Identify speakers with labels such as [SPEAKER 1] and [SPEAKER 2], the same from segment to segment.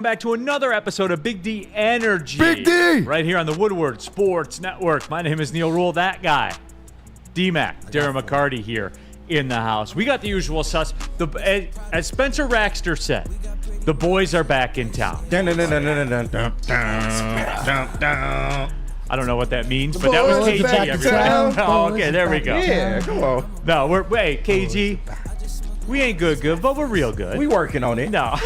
[SPEAKER 1] Back to another episode of Big D Energy.
[SPEAKER 2] Big D!
[SPEAKER 1] Right here on the Woodward Sports Network. My name is Neil Rule, that guy. D-Mac, Darren McCarty here in the house. We got the usual sus. As Spencer Raxter said, the boys are back in town. I don't know what that means, but that was KG, everybody. Oh, okay, there we go.
[SPEAKER 2] Yeah, come on.
[SPEAKER 1] No, wait, KG. We ain't good, but we're real good.
[SPEAKER 2] We working on it.
[SPEAKER 1] No.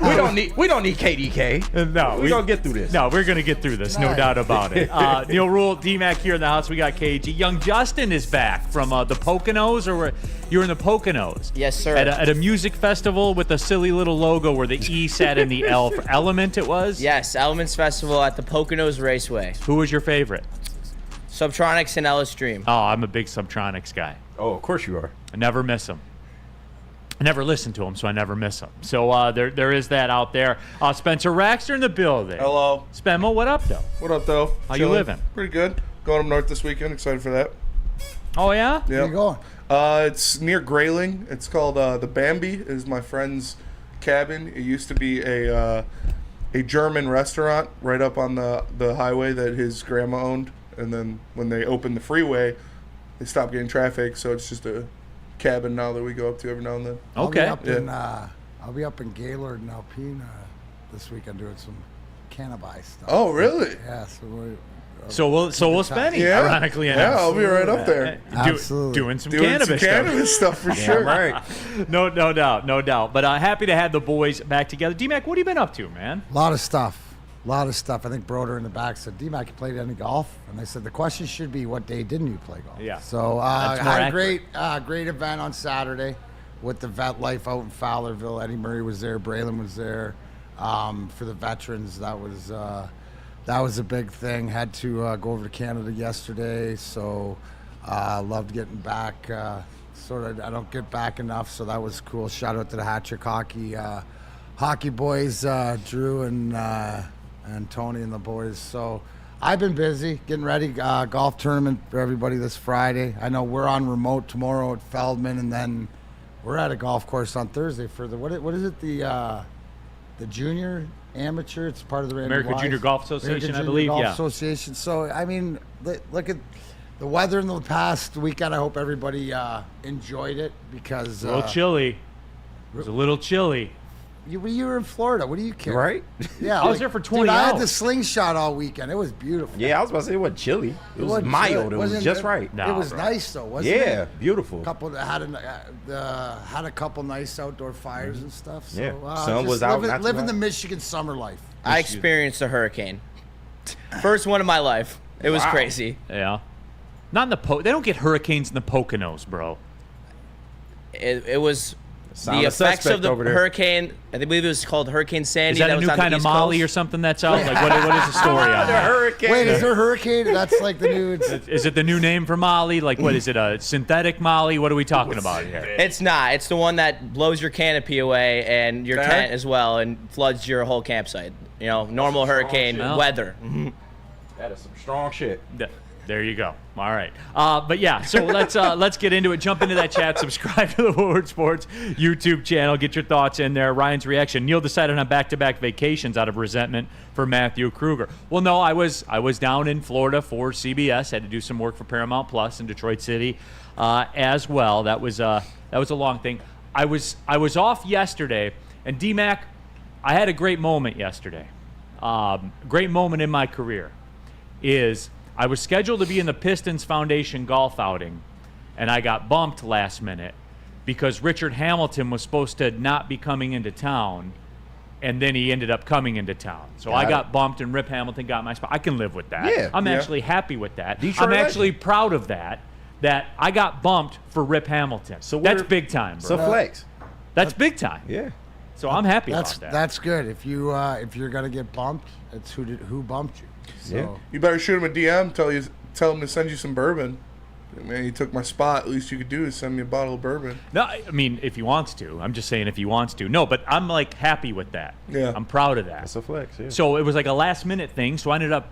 [SPEAKER 2] we don't need KDK.
[SPEAKER 1] No.
[SPEAKER 2] We gonna get through this.
[SPEAKER 1] No, we're gonna get through this, no doubt about it. Neil Rule, D-Mac here in the house. We got KG. Young Justin is back from the Poconos, or you're in the Poconos.
[SPEAKER 3] Yes, sir.
[SPEAKER 1] At a music festival with a silly little logo where the E sat in the L. For Element it was?
[SPEAKER 3] Yes, Elements Festival at the Poconos Raceway.
[SPEAKER 1] Who was your favorite?
[SPEAKER 3] Subtronics and Ellis Dream.
[SPEAKER 1] Oh, I'm a big Subtronics guy.
[SPEAKER 2] Oh, of course you are.
[SPEAKER 1] I never miss them. I never listen to them, so I never miss them. So there is that out there. Spencer Raxter in the building.
[SPEAKER 4] Hello.
[SPEAKER 1] Spenmo, what up, though?
[SPEAKER 4] What up, though?
[SPEAKER 1] How you living?
[SPEAKER 4] Pretty good. Going up north this weekend. Excited for that.
[SPEAKER 1] Oh, yeah?
[SPEAKER 4] Yeah.
[SPEAKER 5] Where you going?
[SPEAKER 4] It's near Grayling. It's called the Bambi. It is my friend's cabin. It used to be a German restaurant right up on the highway that his grandma owned. And then when they opened the freeway, they stopped getting traffic, so it's just a cabin now that we go up to every now and then.
[SPEAKER 1] Okay.
[SPEAKER 5] I'll be up in Gaylord and Alpena this weekend doing some cannabis stuff.
[SPEAKER 4] Oh, really?
[SPEAKER 5] Yeah.
[SPEAKER 1] So we'll spend it,
[SPEAKER 4] Yeah.
[SPEAKER 1] ironically enough.
[SPEAKER 4] Yeah, I'll be right up there.
[SPEAKER 5] Absolutely.
[SPEAKER 1] Doing some
[SPEAKER 4] Doing
[SPEAKER 1] cannabis
[SPEAKER 4] some cannabis stuff for sure.
[SPEAKER 2] Right.
[SPEAKER 1] No doubt. But happy to have the boys back together. D-Mac, what have you been up to, man?
[SPEAKER 5] A lot of stuff. I think Broder in the back said, D-Mac, you played any golf? And I said, the question should be, what day didn't you play golf?
[SPEAKER 1] Yeah.
[SPEAKER 5] So
[SPEAKER 1] That's
[SPEAKER 5] I
[SPEAKER 1] more
[SPEAKER 5] had
[SPEAKER 1] accurate.
[SPEAKER 5] a great event on Saturday with the Vet Life out in Fowlerville. Eddie Murray was there. Braylon was there. For the veterans, that was a big thing. Had to go over to Canada yesterday, so loved getting back. I don't get back enough, so that was cool. Shout out to the Hat Trick hockey boys, Drew and Tony and the boys. So I've been busy getting ready. Golf tournament for everybody this Friday. I know we're on remote tomorrow at Feldman, and then we're at a golf course on Thursday for the what is it, the junior amateur. It's part of the Randy
[SPEAKER 1] American
[SPEAKER 5] Wise.
[SPEAKER 1] Junior Golf Association,
[SPEAKER 5] American
[SPEAKER 1] I
[SPEAKER 5] Junior
[SPEAKER 1] believe.
[SPEAKER 5] Golf
[SPEAKER 1] Yeah.
[SPEAKER 5] Association. So I mean, look at the weather in the past weekend. I hope everybody enjoyed it because
[SPEAKER 1] A little chilly. It was a little chilly.
[SPEAKER 5] you were in Florida. What do you care?
[SPEAKER 2] Right?
[SPEAKER 5] Yeah,
[SPEAKER 1] I was there for 20
[SPEAKER 5] dude, I had
[SPEAKER 1] hours.
[SPEAKER 5] the slingshot all weekend. It was beautiful.
[SPEAKER 2] Yeah, I was about to say it wasn't chilly. It was
[SPEAKER 5] wasn't
[SPEAKER 2] mild.
[SPEAKER 5] chilly.
[SPEAKER 2] It was
[SPEAKER 5] Wasn't
[SPEAKER 2] just
[SPEAKER 5] it?
[SPEAKER 2] right.
[SPEAKER 1] No.
[SPEAKER 5] It was
[SPEAKER 1] bro.
[SPEAKER 5] nice though, wasn't it?
[SPEAKER 2] Yeah, beautiful.
[SPEAKER 5] Couple that had a couple nice outdoor fires and stuff. So,
[SPEAKER 2] Yeah. Sun
[SPEAKER 5] just
[SPEAKER 2] was out, not too
[SPEAKER 5] living
[SPEAKER 2] hot.
[SPEAKER 5] the Michigan summer life.
[SPEAKER 3] I experienced a hurricane. First one of my life. It was
[SPEAKER 2] Wow.
[SPEAKER 3] crazy.
[SPEAKER 1] Yeah. Not in the They don't get hurricanes in the Poconos, bro.
[SPEAKER 3] It was
[SPEAKER 2] Sound
[SPEAKER 3] the
[SPEAKER 2] a
[SPEAKER 3] effects
[SPEAKER 2] suspect
[SPEAKER 3] of the
[SPEAKER 2] over there.
[SPEAKER 3] hurricane. I believe it was called Hurricane Sandy.
[SPEAKER 1] Is that a
[SPEAKER 3] was
[SPEAKER 1] new
[SPEAKER 3] on the
[SPEAKER 1] kind of
[SPEAKER 3] East
[SPEAKER 1] Molly
[SPEAKER 3] Coast.
[SPEAKER 1] or something that's out? Like, what is the story on
[SPEAKER 2] The
[SPEAKER 1] that?
[SPEAKER 2] hurricane.
[SPEAKER 5] Wait, is there a hurricane? That's like the new.
[SPEAKER 1] Is it the new name for Molly? Like, what is it? A synthetic Molly? What are we talking about here?
[SPEAKER 3] It's not. It's the one that blows your canopy away and your tent as well and floods your whole campsite. You know, normal hurricane
[SPEAKER 1] shit.
[SPEAKER 3] weather.
[SPEAKER 2] That is some strong shit.
[SPEAKER 1] There you go. All right. But yeah, so let's get into it. Jump into that chat. Subscribe to the Woodward Sports YouTube channel. Get your thoughts in there. Ryan's reaction. Neil decided on back-to-back vacations out of resentment for Matthew Kruger. Well, no, I was down in Florida for CBS. Had to do some work for Paramount Plus in Detroit City as well. That was a long thing. I was off yesterday, and D-Mac, I had a great moment yesterday. Great moment in my career is I was scheduled to be in the Pistons Foundation golf outing, and I got bumped last minute because Richard Hamilton was supposed to not be coming into town, and then he ended up coming into town. So I got bumped, and Rip Hamilton got my spot. I can live with that.
[SPEAKER 2] Yeah.
[SPEAKER 1] I'm
[SPEAKER 4] Yeah.
[SPEAKER 1] actually happy with that.
[SPEAKER 2] Detroit
[SPEAKER 1] I'm actually proud of that I got bumped for Rip Hamilton.
[SPEAKER 2] So
[SPEAKER 1] that's
[SPEAKER 2] we're-
[SPEAKER 1] big time, bro.
[SPEAKER 2] So flex.
[SPEAKER 1] That's big time.
[SPEAKER 2] Yeah.
[SPEAKER 1] So I'm happy
[SPEAKER 5] That's
[SPEAKER 1] about that.
[SPEAKER 5] that's good. If you're gonna get bumped, it's who bumped you. So,
[SPEAKER 2] Yeah.
[SPEAKER 4] You better shoot him a DM. Tell him to send you some bourbon. Man, he took my spot. Least you could do is send me a bottle of bourbon.
[SPEAKER 1] No, I mean, if he wants to. I'm just saying if he wants to. No, but I'm, like, happy with that.
[SPEAKER 4] Yeah.
[SPEAKER 1] I'm proud of that.
[SPEAKER 2] That's a flex, yeah.
[SPEAKER 1] So it was like a last-minute thing. So I ended up,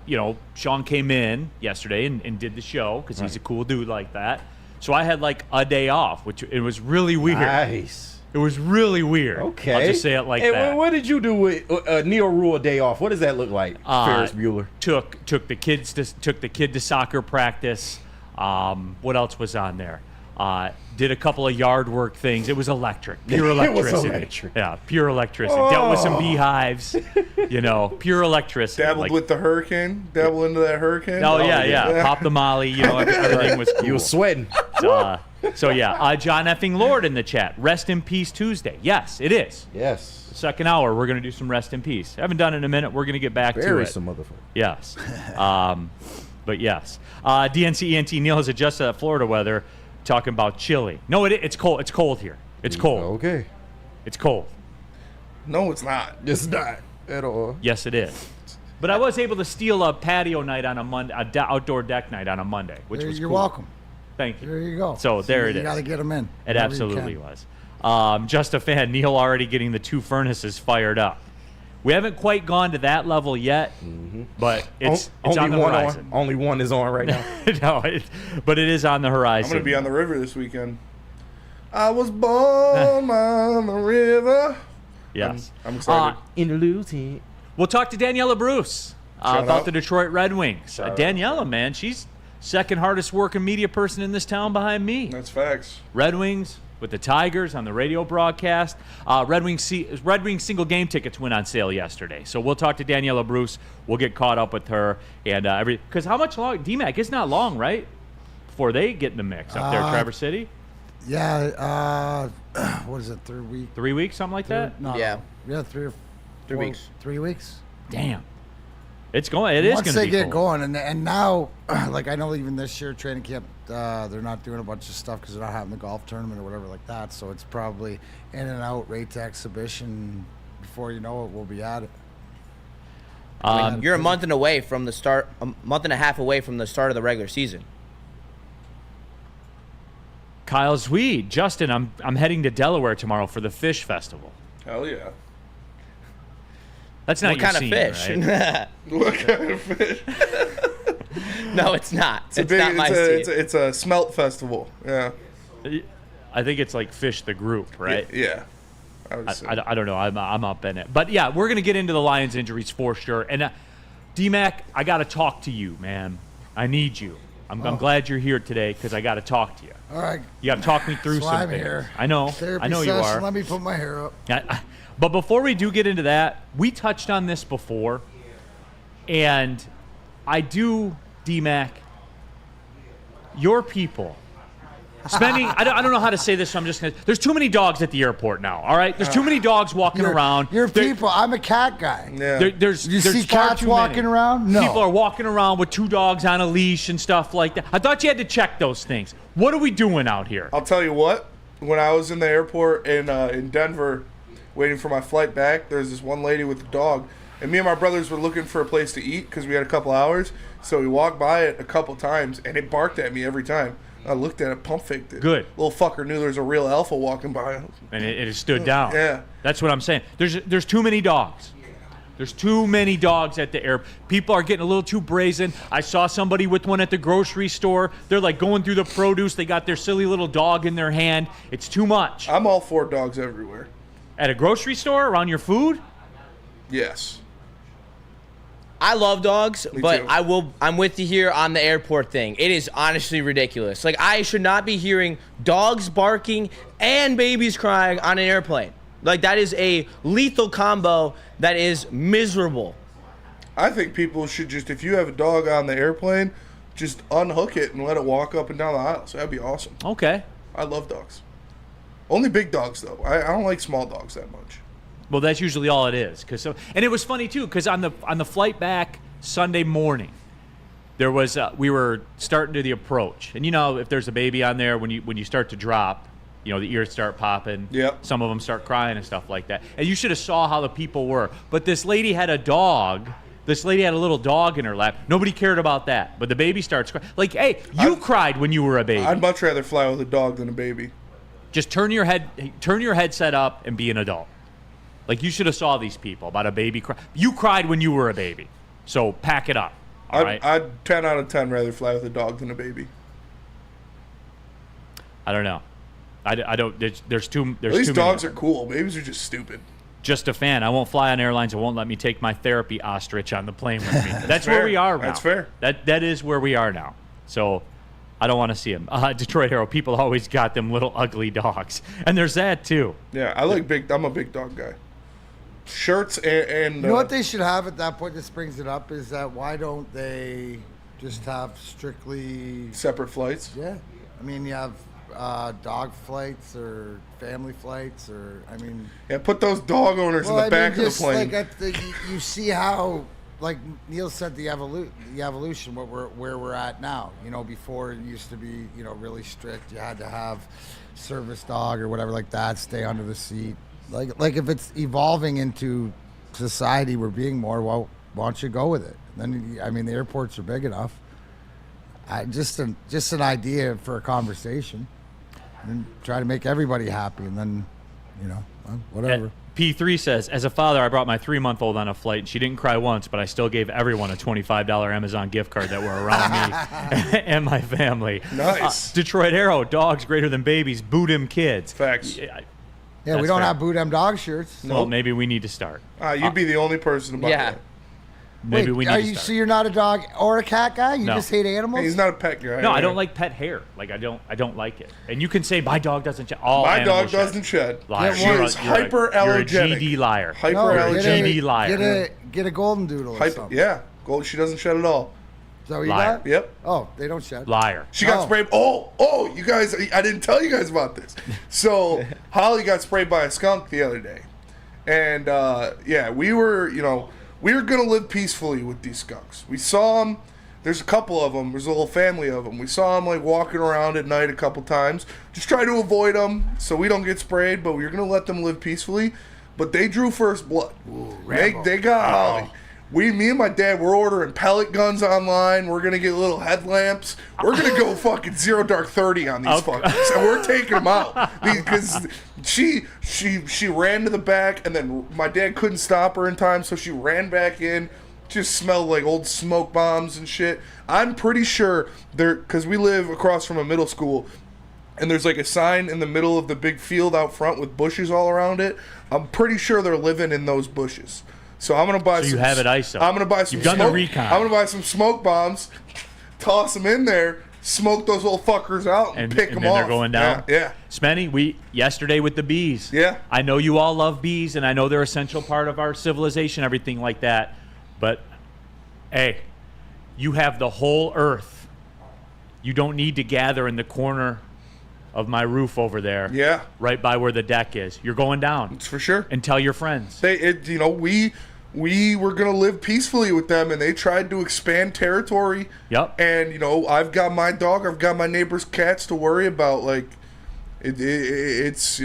[SPEAKER 1] Sean came in yesterday and did the show because he's a cool dude like that. So I had, like, a day off, which it was really weird.
[SPEAKER 2] Nice.
[SPEAKER 1] It was really weird.
[SPEAKER 2] Okay.
[SPEAKER 1] I'll just say it like
[SPEAKER 2] Hey,
[SPEAKER 1] that.
[SPEAKER 2] What did you do with Neil Rule a day off? What does that look like, Ferris Bueller?
[SPEAKER 1] Took the kid to soccer practice. What else was on there? Did a couple of yard work things. It was electric. Pure
[SPEAKER 2] It was
[SPEAKER 1] electricity.
[SPEAKER 2] electric.
[SPEAKER 1] Yeah, pure electricity. Dealt with some beehives. Pure electricity.
[SPEAKER 4] Dabbled with the hurricane. Dabble into that hurricane.
[SPEAKER 1] Oh yeah. Pop the molly. Everything was cool.
[SPEAKER 2] You was sweating.
[SPEAKER 1] So yeah, John effing Lord in the chat. Rest in peace Tuesday. Yes, it is.
[SPEAKER 2] Yes.
[SPEAKER 1] Second hour, we're gonna do some rest in peace. Haven't done it in a minute. We're gonna get back to
[SPEAKER 2] Bury
[SPEAKER 1] it.
[SPEAKER 2] some motherfucker.
[SPEAKER 1] Yes. But yes. DNC ENT Neil has adjusted that Florida weather, talking about chilly. No, it's cold. It's cold here. It's cold.
[SPEAKER 2] Okay.
[SPEAKER 1] It's cold.
[SPEAKER 4] No, it's not.
[SPEAKER 2] It's not at all.
[SPEAKER 1] Yes, it is. But I was able to steal a patio night on a Monday, outdoor deck night on a Monday, which was
[SPEAKER 5] You're
[SPEAKER 1] cool.
[SPEAKER 5] welcome.
[SPEAKER 1] Thank you.
[SPEAKER 5] There you go.
[SPEAKER 1] So there it
[SPEAKER 5] You
[SPEAKER 1] is.
[SPEAKER 5] got to get them in.
[SPEAKER 1] It
[SPEAKER 5] whenever you
[SPEAKER 1] absolutely
[SPEAKER 5] can.
[SPEAKER 1] was. Just a fan. Neil already getting the 2 furnaces fired up. We haven't quite gone to that level yet, but it's on the horizon.
[SPEAKER 2] Only one is on right now.
[SPEAKER 1] No, but it is on the horizon.
[SPEAKER 4] I'm going to be on the river this weekend. I was born on the river.
[SPEAKER 1] Yes.
[SPEAKER 4] I'm excited.
[SPEAKER 2] Interlude.
[SPEAKER 1] We'll talk to Daniela Bruce
[SPEAKER 4] Shout
[SPEAKER 1] about
[SPEAKER 4] out.
[SPEAKER 1] the Detroit Red Wings. Daniela, man, she's second hardest working media person in this town behind me.
[SPEAKER 4] That's facts.
[SPEAKER 1] Red Wings with the Tigers on the radio broadcast. Red Wings single game tickets went on sale yesterday. So we'll talk to Daniela Bruce. We'll get caught up with her and because how much long? DMAC, it's not long, right? Before they get in the mix up there, Traverse City.
[SPEAKER 5] Yeah. What is it? 3 weeks?
[SPEAKER 1] 3 weeks, something like that.
[SPEAKER 5] No.
[SPEAKER 3] Yeah.
[SPEAKER 5] Yeah, 3 or
[SPEAKER 3] 3
[SPEAKER 5] 4
[SPEAKER 3] weeks.
[SPEAKER 5] 3 weeks.
[SPEAKER 1] Damn, it's going. It is
[SPEAKER 5] Once
[SPEAKER 1] going to
[SPEAKER 5] they
[SPEAKER 1] be
[SPEAKER 5] get
[SPEAKER 1] cold.
[SPEAKER 5] going, and now, like I know even this year training camp, they're not doing a bunch of stuff because they're not having the golf tournament or whatever like that. So it's probably in and out, right to exhibition. Before you know it, we'll be at it.
[SPEAKER 3] You're a month and a half away from the start of the regular season.
[SPEAKER 1] Kyle Zweed, Justin, I'm heading to Delaware tomorrow for the Fish Festival.
[SPEAKER 4] Hell yeah.
[SPEAKER 1] That's not
[SPEAKER 3] What
[SPEAKER 1] your
[SPEAKER 3] kind of
[SPEAKER 1] scene,
[SPEAKER 3] fish?
[SPEAKER 1] right?
[SPEAKER 4] What kind of fish?
[SPEAKER 3] No, it's not. It's
[SPEAKER 4] Big-
[SPEAKER 3] not my
[SPEAKER 4] it's
[SPEAKER 3] scene.
[SPEAKER 4] it's a smelt festival. Yeah.
[SPEAKER 1] I think it's like Fish the group, right?
[SPEAKER 4] Yeah. I would say.
[SPEAKER 1] I don't know. I'm up in it. But yeah, we're going to get into the Lions injuries for sure. And D-Mac, I got to talk to you, man. I need you. I'm glad you're here today because I got to talk to you.
[SPEAKER 5] All right.
[SPEAKER 1] You got to talk me through
[SPEAKER 5] That's
[SPEAKER 1] some
[SPEAKER 5] why I'm
[SPEAKER 1] things.
[SPEAKER 5] here.
[SPEAKER 1] I know.
[SPEAKER 5] Therapy
[SPEAKER 1] I know you
[SPEAKER 5] session,
[SPEAKER 1] are.
[SPEAKER 5] Let me put my hair up.
[SPEAKER 1] But before we do get into that, we touched on this before. And I do, D-Mac, your people spending, I don't know how to say this, so I'm just going to, there's too many dogs at the airport now, all right? There's too many dogs walking around.
[SPEAKER 5] Your
[SPEAKER 1] There-
[SPEAKER 5] people. I'm a cat guy.
[SPEAKER 4] Yeah.
[SPEAKER 1] There's
[SPEAKER 5] You
[SPEAKER 1] there's
[SPEAKER 5] see
[SPEAKER 1] far
[SPEAKER 5] cats
[SPEAKER 1] too
[SPEAKER 5] walking
[SPEAKER 1] many.
[SPEAKER 5] around? No.
[SPEAKER 1] People are walking around with 2 dogs on a leash and stuff like that. I thought you had to check those things. What are we doing out here?
[SPEAKER 4] I'll tell you what. When I was in the airport in Denver, waiting for my flight back, there's this one lady with a dog, and me and my brothers were looking for a place to eat because we had a couple hours. So we walked by it a couple times, and it barked at me every time. I looked at it, pump faked it.
[SPEAKER 1] Good.
[SPEAKER 4] Little fucker knew there was a real alpha walking by.
[SPEAKER 1] And it has stood down.
[SPEAKER 4] Yeah.
[SPEAKER 1] That's what I'm saying. There's too many dogs. There's too many dogs at the air. People are getting a little too brazen. I saw somebody with one at the grocery store. They're like going through the produce. They got their silly little dog in their hand. It's too much.
[SPEAKER 4] I'm all for dogs everywhere.
[SPEAKER 1] At a grocery store around your food?
[SPEAKER 4] Yes.
[SPEAKER 3] I love dogs, but
[SPEAKER 4] too.
[SPEAKER 3] I'm with you here on the airport thing. It is honestly ridiculous. Like, I should not be hearing dogs barking and babies crying on an airplane. Like, that is a lethal combo that is miserable.
[SPEAKER 4] I think people should just, if you have a dog on the airplane, just unhook it and let it walk up and down the aisles. That'd be awesome.
[SPEAKER 1] Okay.
[SPEAKER 4] I love dogs. Only big dogs, though. I don't like small dogs that much.
[SPEAKER 1] Well, that's usually all it is. And it was funny too, because on the flight back Sunday morning, there was we were starting to the approach, and you know if there's a baby on there when you start to drop, you know the ears start popping.
[SPEAKER 4] Yep.
[SPEAKER 1] Some of them start crying and stuff like that. And you should have saw how the people were. But this lady had a dog. This lady had a little dog in her lap. Nobody cared about that. But the baby starts crying. Like, hey, you cried when you were a baby.
[SPEAKER 4] I'd much rather fly with a dog than a baby.
[SPEAKER 1] Just turn your headset up and be an adult. Like, you should have saw these people about a baby cry. You cried when you were a baby. So pack it up. All right.
[SPEAKER 4] I'd 10 out of 10 rather fly with a dog than a baby.
[SPEAKER 1] I don't know. I don't. There's too. There's
[SPEAKER 4] These
[SPEAKER 1] too
[SPEAKER 4] dogs
[SPEAKER 1] many.
[SPEAKER 4] are cool. Babies are just stupid.
[SPEAKER 1] Just a fan. I won't fly on airlines. It won't let me take my therapy ostrich on the plane with me. That's where
[SPEAKER 4] fair.
[SPEAKER 1] we are now.
[SPEAKER 4] That's fair.
[SPEAKER 1] That is where we are now. So I don't want to see them. Detroit Hero. People always got them little ugly dogs, and there's that too.
[SPEAKER 4] Yeah, I like big. I'm a big dog guy. Shirts and
[SPEAKER 5] You know what they should have at that point? This brings it up is that why don't they just have strictly?
[SPEAKER 4] separate flights.
[SPEAKER 5] Yeah, I mean you have dog flights or family flights or I mean.
[SPEAKER 4] Yeah, put those dog owners in the back of the plane.
[SPEAKER 5] Like you see how, like Neil said, the evolution, where we're at now. You know, before it used to be, you know, really strict. You had to have service dog or whatever like that, stay under the seat. Like if it's evolving into society, we're being more. Well, why don't you go with it? Then I mean, the airports are big enough. Just an idea for a conversation, and try to make everybody happy, and then, you know, whatever.
[SPEAKER 1] P3 says, as a father, I brought my 3-month-old on a flight, and she didn't cry once, but I still gave everyone a $25 Amazon gift card that were around me and my family.
[SPEAKER 4] Nice.
[SPEAKER 1] Detroit Arrow, dogs greater than babies, boot 'em kids.
[SPEAKER 4] Facts.
[SPEAKER 5] Yeah,
[SPEAKER 1] That's
[SPEAKER 5] we don't
[SPEAKER 1] fair.
[SPEAKER 5] have boot M dog shirts.
[SPEAKER 1] Well, maybe we need to start.
[SPEAKER 4] You'd be the only person about
[SPEAKER 3] Yeah.
[SPEAKER 4] that.
[SPEAKER 1] Maybe we need to
[SPEAKER 5] So
[SPEAKER 1] start.
[SPEAKER 5] you're not a dog or a cat guy? You
[SPEAKER 1] No.
[SPEAKER 5] just hate animals?
[SPEAKER 4] He's not a pet guy.
[SPEAKER 1] No, I don't like pet hair. Like I don't like it. And you can say my dog doesn't. All
[SPEAKER 4] My
[SPEAKER 1] animals
[SPEAKER 4] dog
[SPEAKER 1] shed.
[SPEAKER 4] doesn't shed.
[SPEAKER 1] Liar.
[SPEAKER 5] She
[SPEAKER 1] You're
[SPEAKER 5] is
[SPEAKER 1] a- you're a- You're a
[SPEAKER 4] hyperallergenic.
[SPEAKER 1] GD liar.
[SPEAKER 5] No,
[SPEAKER 4] Hyperallergenic.
[SPEAKER 1] GD liar.
[SPEAKER 5] Get a golden doodle or something.
[SPEAKER 4] Yeah, gold. She doesn't shed at all.
[SPEAKER 5] Is that what you
[SPEAKER 1] Liar.
[SPEAKER 5] got?
[SPEAKER 4] Yep.
[SPEAKER 5] Oh, they don't shed.
[SPEAKER 1] Liar.
[SPEAKER 4] She got
[SPEAKER 5] Oh.
[SPEAKER 4] sprayed. Oh, you guys! I didn't tell you guys about this. So Holly got sprayed by a skunk the other day, and yeah, we were gonna live peacefully with these skunks. We saw them. There's a couple of them. There's a little family of them. We saw them like walking around at night a couple times. Just try to avoid them so we don't get sprayed. But we were gonna let them live peacefully. But they drew first blood. They got Holly. Me and my dad, we're ordering pellet guns online. We're gonna get little headlamps. We're gonna go fucking 0 dark 30 on these fuckers, and we're taking them out because she ran to the back, and then my dad couldn't stop her in time, so she ran back in. Just smelled like old smoke bombs and shit. I'm pretty sure because we live across from a middle school, and there's like a sign in the middle of the big field out front with bushes all around it. I'm pretty sure they're living in those bushes. So I'm gonna buy.
[SPEAKER 1] So you have it ISO.
[SPEAKER 4] I'm gonna buy some.
[SPEAKER 1] You've done the
[SPEAKER 4] smoke,
[SPEAKER 1] recon.
[SPEAKER 4] I'm gonna buy some smoke bombs, toss them in there, smoke those little fuckers out, and pick them
[SPEAKER 1] then
[SPEAKER 4] off.
[SPEAKER 1] they're going down.
[SPEAKER 4] Yeah.
[SPEAKER 1] Spenny, yesterday with the bees.
[SPEAKER 4] Yeah.
[SPEAKER 1] I know you all love bees, and I know they're an essential part of our civilization, everything like that. But, hey, you have the whole earth. You don't need to gather in the corner of my roof over there.
[SPEAKER 4] Yeah.
[SPEAKER 1] Right by where the deck is. You're going down.
[SPEAKER 4] It's for sure.
[SPEAKER 1] And tell your friends.
[SPEAKER 4] We were gonna live peacefully with them, and they tried to expand territory.
[SPEAKER 1] Yep.
[SPEAKER 4] And I've got my dog, I've got my neighbor's cats to worry about. Like, it's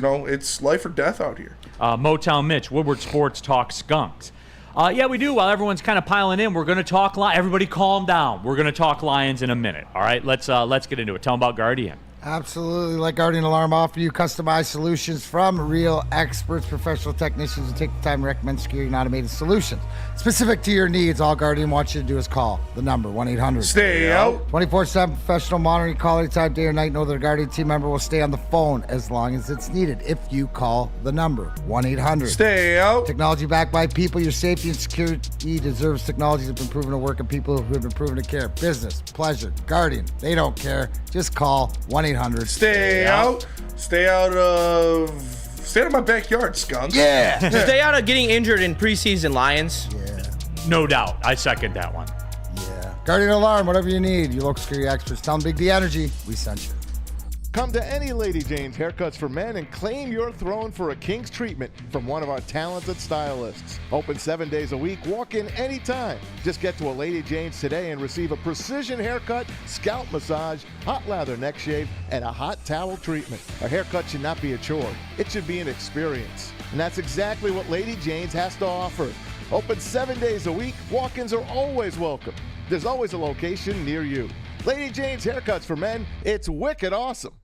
[SPEAKER 4] life or death out here.
[SPEAKER 1] Motown Mitch, Woodward Sports Talk Skunks. Yeah, we do. While everyone's kind of piling in, we're going to talk. Everybody, calm down. We're going to talk Lions in a minute. All right, let's get into it. Tell them about Guardian.
[SPEAKER 5] Absolutely. Let Guardian Alarm offer you customized solutions from real experts, professional technicians who take the time to recommend security and automated solutions. Specific to your needs, all Guardian wants you to do is call the number 1-800.
[SPEAKER 4] Stay out.
[SPEAKER 5] 24/7 professional monitoring, call anytime, day or night. Know that a Guardian team member will stay on the phone as long as it's needed if you call the number 1-800.
[SPEAKER 4] Stay out.
[SPEAKER 5] Technology backed by people. Your safety and security deserves technology that's been proven to work and people who have been proven to care. Business, pleasure, Guardian, they don't care. Just call 1-800.
[SPEAKER 4] Stay out. Stay out of my backyard, skunk.
[SPEAKER 5] Yeah.
[SPEAKER 3] Stay out of getting injured in preseason, Lions.
[SPEAKER 5] Yeah.
[SPEAKER 1] No doubt. I second that one.
[SPEAKER 5] Yeah. Guardian Alarm, whatever you need. Your local security experts. Tell them Big D Energy. We sent you.
[SPEAKER 6] Come to any Lady Jane's Haircuts for Men and claim your throne for a king's treatment from one of our talented stylists. Open 7 days a week. Walk in anytime. Just get to a Lady Jane's today and receive a precision haircut, scalp massage, hot lather neck shave, and a hot towel treatment. A haircut should not be a chore. It should be an experience. And that's exactly what Lady Jane's has to offer. Open 7 days a week. Walk-ins are always welcome. There's always a location near you. Lady Jane's Haircuts for Men. It's wicked awesome.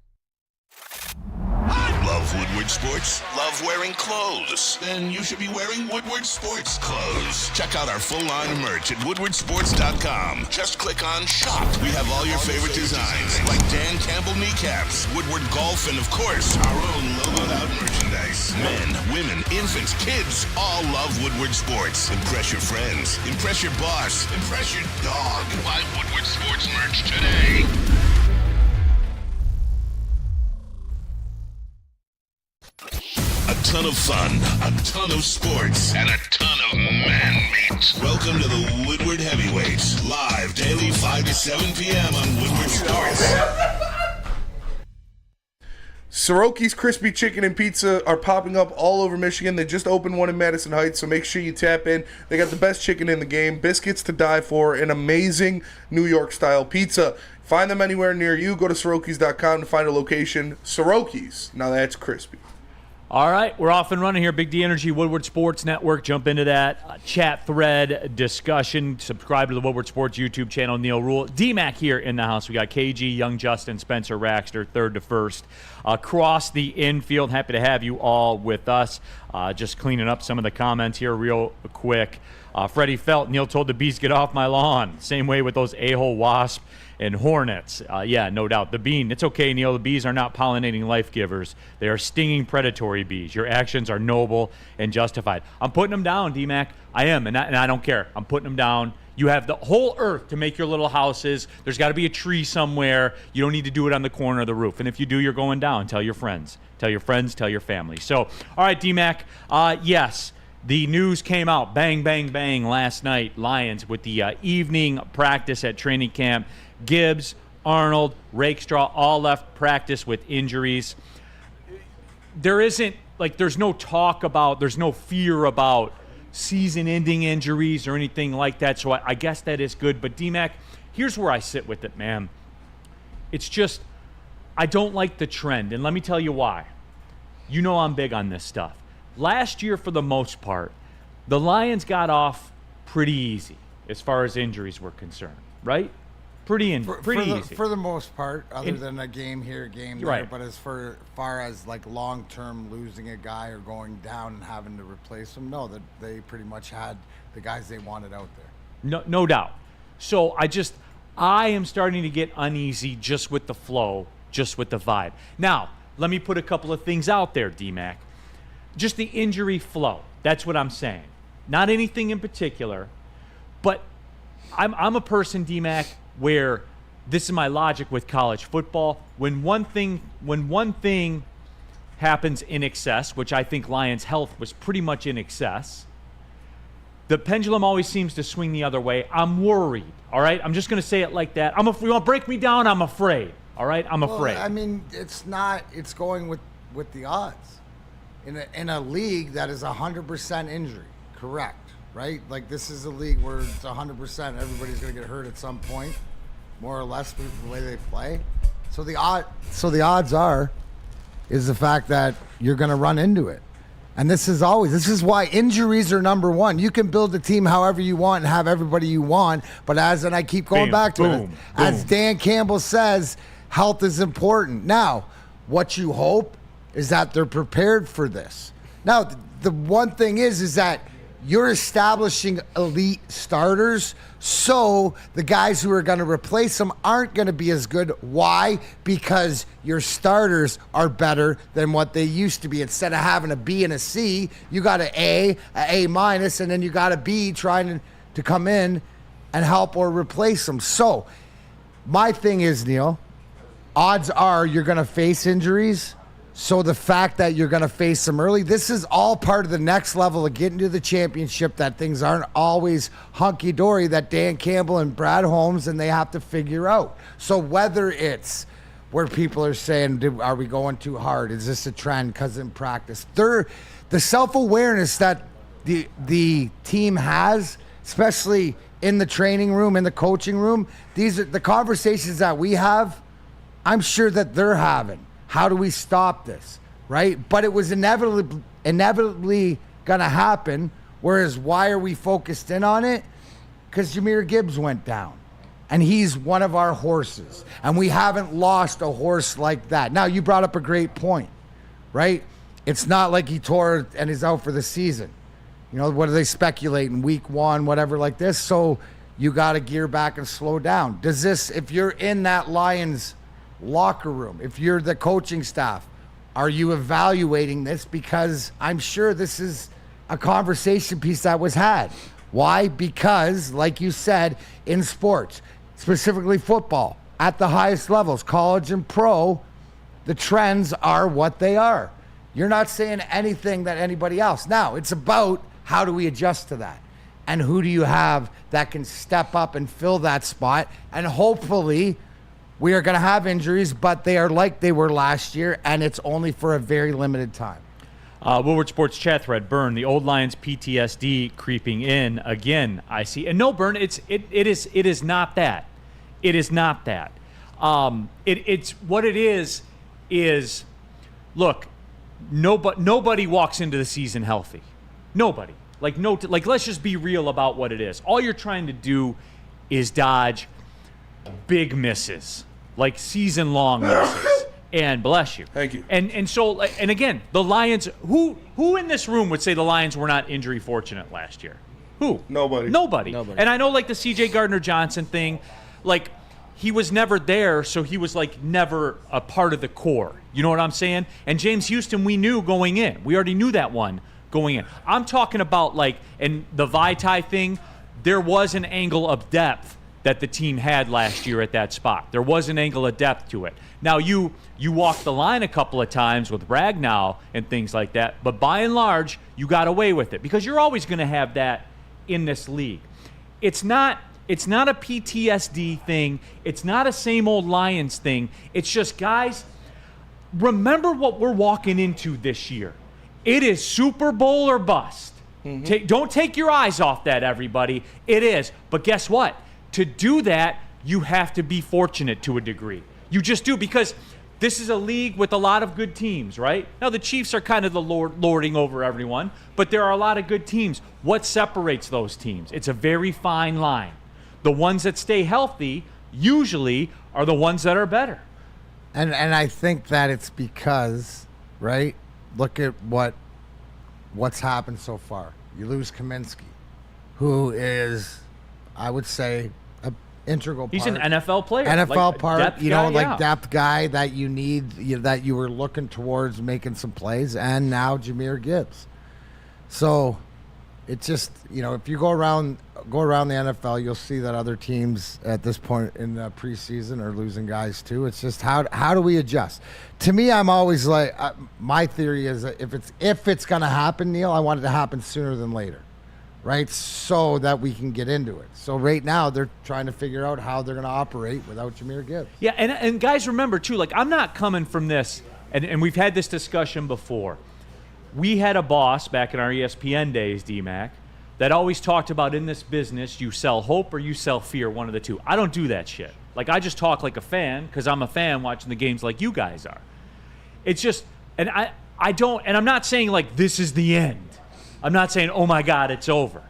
[SPEAKER 7] I Love Woodward Sports? Love wearing clothes? Then you should be wearing Woodward Sports clothes. Check out our full line of merch at woodwardsports.com. Just click on shop. We have all your favorite designs, like Dan Campbell kneecaps, Woodward golf, and of course, our own logoed out merchandise. Men, women, infants, kids all love Woodward Sports. Impress your friends. Impress your boss. Impress your dog. Buy Woodward Sports merch today. A ton of fun, a ton of sports, and a ton of man meat. Welcome to the Woodward Heavyweights, live daily 5 to 7 p.m. on Woodward Sports.
[SPEAKER 4] Soroki's Crispy Chicken and Pizza are popping up all over Michigan. They just opened one in Madison Heights, so make sure you tap in. They got the best chicken in the game, biscuits to die for, and amazing New York-style pizza. Find them anywhere near you. Go to Sorokis.com to find a location. Soroki's. Now that's crispy.
[SPEAKER 1] All right, we're off and running here. Big D Energy, Woodward Sports Network. Jump into that chat thread discussion. Subscribe to the Woodward Sports YouTube channel. Neil Rule. D-Mac here in the house. We got KG, Young Justin, Spencer Raxter, third to first. Across the infield, happy to have you all with us. Just cleaning up some of the comments here real quick. Freddie Felt, Neil told the bees, get off my lawn. Same way with those a-hole wasp and hornets. Yeah, no doubt. The bean, it's okay, Neil. The bees are not pollinating life givers. They are stinging predatory bees. Your actions are noble and justified. I'm putting them down, D-Mac. I am, and I don't care. I'm putting them down. You have the whole earth to make your little houses. There's got to be a tree somewhere. You don't need to do it on the corner of the roof. And if you do, you're going down. Tell your friends. Tell your friends. Tell your family. So, all right, D-Mac. Yes. The news came out, bang, bang, bang, last night, Lions, with the evening practice at training camp. Gibbs, Arnold, Rakestraw all left practice with injuries. There's no talk about, there's no fear about season-ending injuries or anything like that, so I guess that is good. But, D-Mac, here's where I sit with it, man. It's just, I don't like the trend, and let me tell you why. You know I'm big on this stuff. Last year, for the most part, the Lions got off pretty easy as far as injuries were concerned, right? Pretty easy.
[SPEAKER 5] For the most part, other than a game here, a game there.
[SPEAKER 1] Right.
[SPEAKER 5] But as far as like long-term losing a guy or going down and having to replace him, no, that they pretty much had the guys they wanted out there.
[SPEAKER 1] No doubt. So I am starting to get uneasy just with the flow, just with the vibe. Now, let me put a couple of things out there, D-Mac. Just the injury flow. That's what I'm saying. Not anything in particular, but I'm a person, D-Mac, where this is my logic with college football. When one thing happens in excess, which I think Lions' health was pretty much in excess, the pendulum always seems to swing the other way. I'm worried, all right? I'm just going to say it like that. You want to break me down? I'm afraid, all right? I'm afraid.
[SPEAKER 5] I mean, it's going with the odds. In a league that is 100% injury, correct, right? Like, this is a league where it's 100%. Everybody's going to get hurt at some point, more or less, with the way they play. So the odds is the fact that you're going to run into it. And this is why injuries are number one. You can build a team however you want and have everybody you want, but and I keep going back to it, as Dan Campbell says, health is important. Now, what you hope is that they're prepared for this. Now, the one thing is that you're establishing elite starters, so the guys who are going to replace them aren't going to be as good. Why? Because your starters are better than what they used to be. Instead of having a B and a C, you got an A minus, and then you got a B trying to come in and help or replace them. So my thing is, Neil, odds are you're going to face injuries. So the fact that you're going to face them early, this is all part of the next level of getting to the championship, that things aren't always hunky-dory, that Dan Campbell and Brad Holmes, and they have to figure out. So whether it's where people are saying, are we going too hard? Is this a trend because in practice? The self-awareness that the team has, especially in the training room, in the coaching room, these are the conversations that we have, I'm sure that they're having. How do we stop this, right? But it was inevitably going to happen, whereas why are we focused in on it? Because Jahmyr Gibbs went down, and he's one of our horses, and we haven't lost a horse like that. Now, you brought up a great point, right? It's not like he tore and is out for the season. You know, what do they speculate in week 1, whatever like this? So you got to gear back and slow down. Does this, if you're in that Lions locker room, if you're the coaching staff, are you evaluating this? Because I'm sure this is a conversation piece that was had. Why? Because, like you said, in sports, specifically football, at the highest levels, college and pro, the trends are what they are. You're not saying anything that anybody else. Now, it's about how do we adjust to that? And who do you have that can step up and fill that spot? And hopefully, we are going to have injuries, but they are like they were last year, and it's only for a very limited time.
[SPEAKER 1] Woodward Sports chat thread, Burn, the old Lions PTSD creeping in again, I see. And no, Burn, it is not that. It is not that. It's what it is, look, nobody walks into the season healthy. Nobody. Like let's just be real about what it is. All you're trying to do is dodge big misses, like season-long misses. And bless you.
[SPEAKER 4] Thank you.
[SPEAKER 1] And so, and again, the Lions, who in this room would say the Lions were not injury fortunate last year? Who?
[SPEAKER 4] Nobody.
[SPEAKER 1] And I know, like, the C.J. Gardner-Johnson thing, like, he was never there, so he was, like, never a part of the core. You know what I'm saying? And James Houston, we knew going in. We already knew that one going in. I'm talking about, like, and the Vaitai thing, there was an angle of depth that the team had last year at that spot. There was an angle of depth to it. Now, you walked the line a couple of times with Ragnow and things like that, but by and large, you got away with it because you're always going to have that in this league. It's not a PTSD thing. It's not a same old Lions thing. It's just, guys, remember what we're walking into this year. It is Super Bowl or bust. Mm-hmm. Don't take your eyes off that, everybody. It is. But guess what? To do that, you have to be fortunate to a degree. You just do, because this is a league with a lot of good teams, right? Now, the Chiefs are kind of the lording over everyone, but there are a lot of good teams. What separates those teams? It's a very fine line. The ones that stay healthy usually are the ones that are better.
[SPEAKER 5] And I think that it's because, right, look at what's happened so far. You lose Kaminsky, who is, I would say, an integral part.
[SPEAKER 1] He's an NFL player.
[SPEAKER 5] NFL part,
[SPEAKER 1] guy,
[SPEAKER 5] depth guy that you need, that you were looking towards making some plays, and now Jahmyr Gibbs. So it's just, if you go around the NFL, you'll see that other teams at this point in the preseason are losing guys too. It's just how do we adjust? To me, I'm always like, my theory is that if it's going to happen, Neil, I want it to happen sooner than later, right? So that we can get into it. So right now they're trying to figure out how they're going to operate without Jahmyr Gibbs.
[SPEAKER 1] Yeah, and guys, remember too, like, I'm not coming from this, and we've had this discussion before. We had a boss back in our ESPN days, D-Mac, that always talked about, in this business, you sell hope or you sell fear, one of the two. I don't do that shit. Like, I just talk like a fan because I'm a fan watching the games like you guys are. It's just, and I don't, and I'm not saying, like, this is the end. I'm not saying, oh my God, it's over.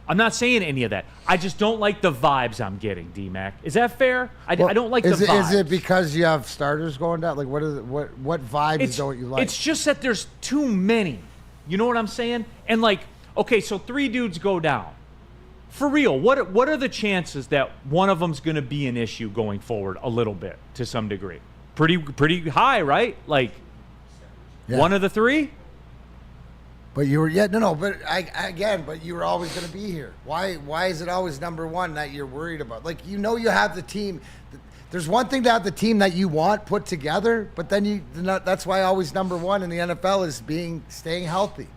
[SPEAKER 1] I'm not saying any of that. I just don't like the vibes I'm getting, D-Mac. Is that fair? I don't like the vibes.
[SPEAKER 5] Is it because you have starters going down? Like, what vibes don't you like?
[SPEAKER 1] It's just that there's too many. You know what I'm saying? And, like, okay, so 3 dudes go down. For real, what are the chances that one of them's going to be an issue going forward a little bit to some degree? Pretty high, right? Like, one of the 3?
[SPEAKER 5] But you were but you were always going to be here. Why is it always number one that you're worried about? Like, you have the team. There's one thing to have the team that you want put together, but then that's why always number one in the NFL is staying healthy.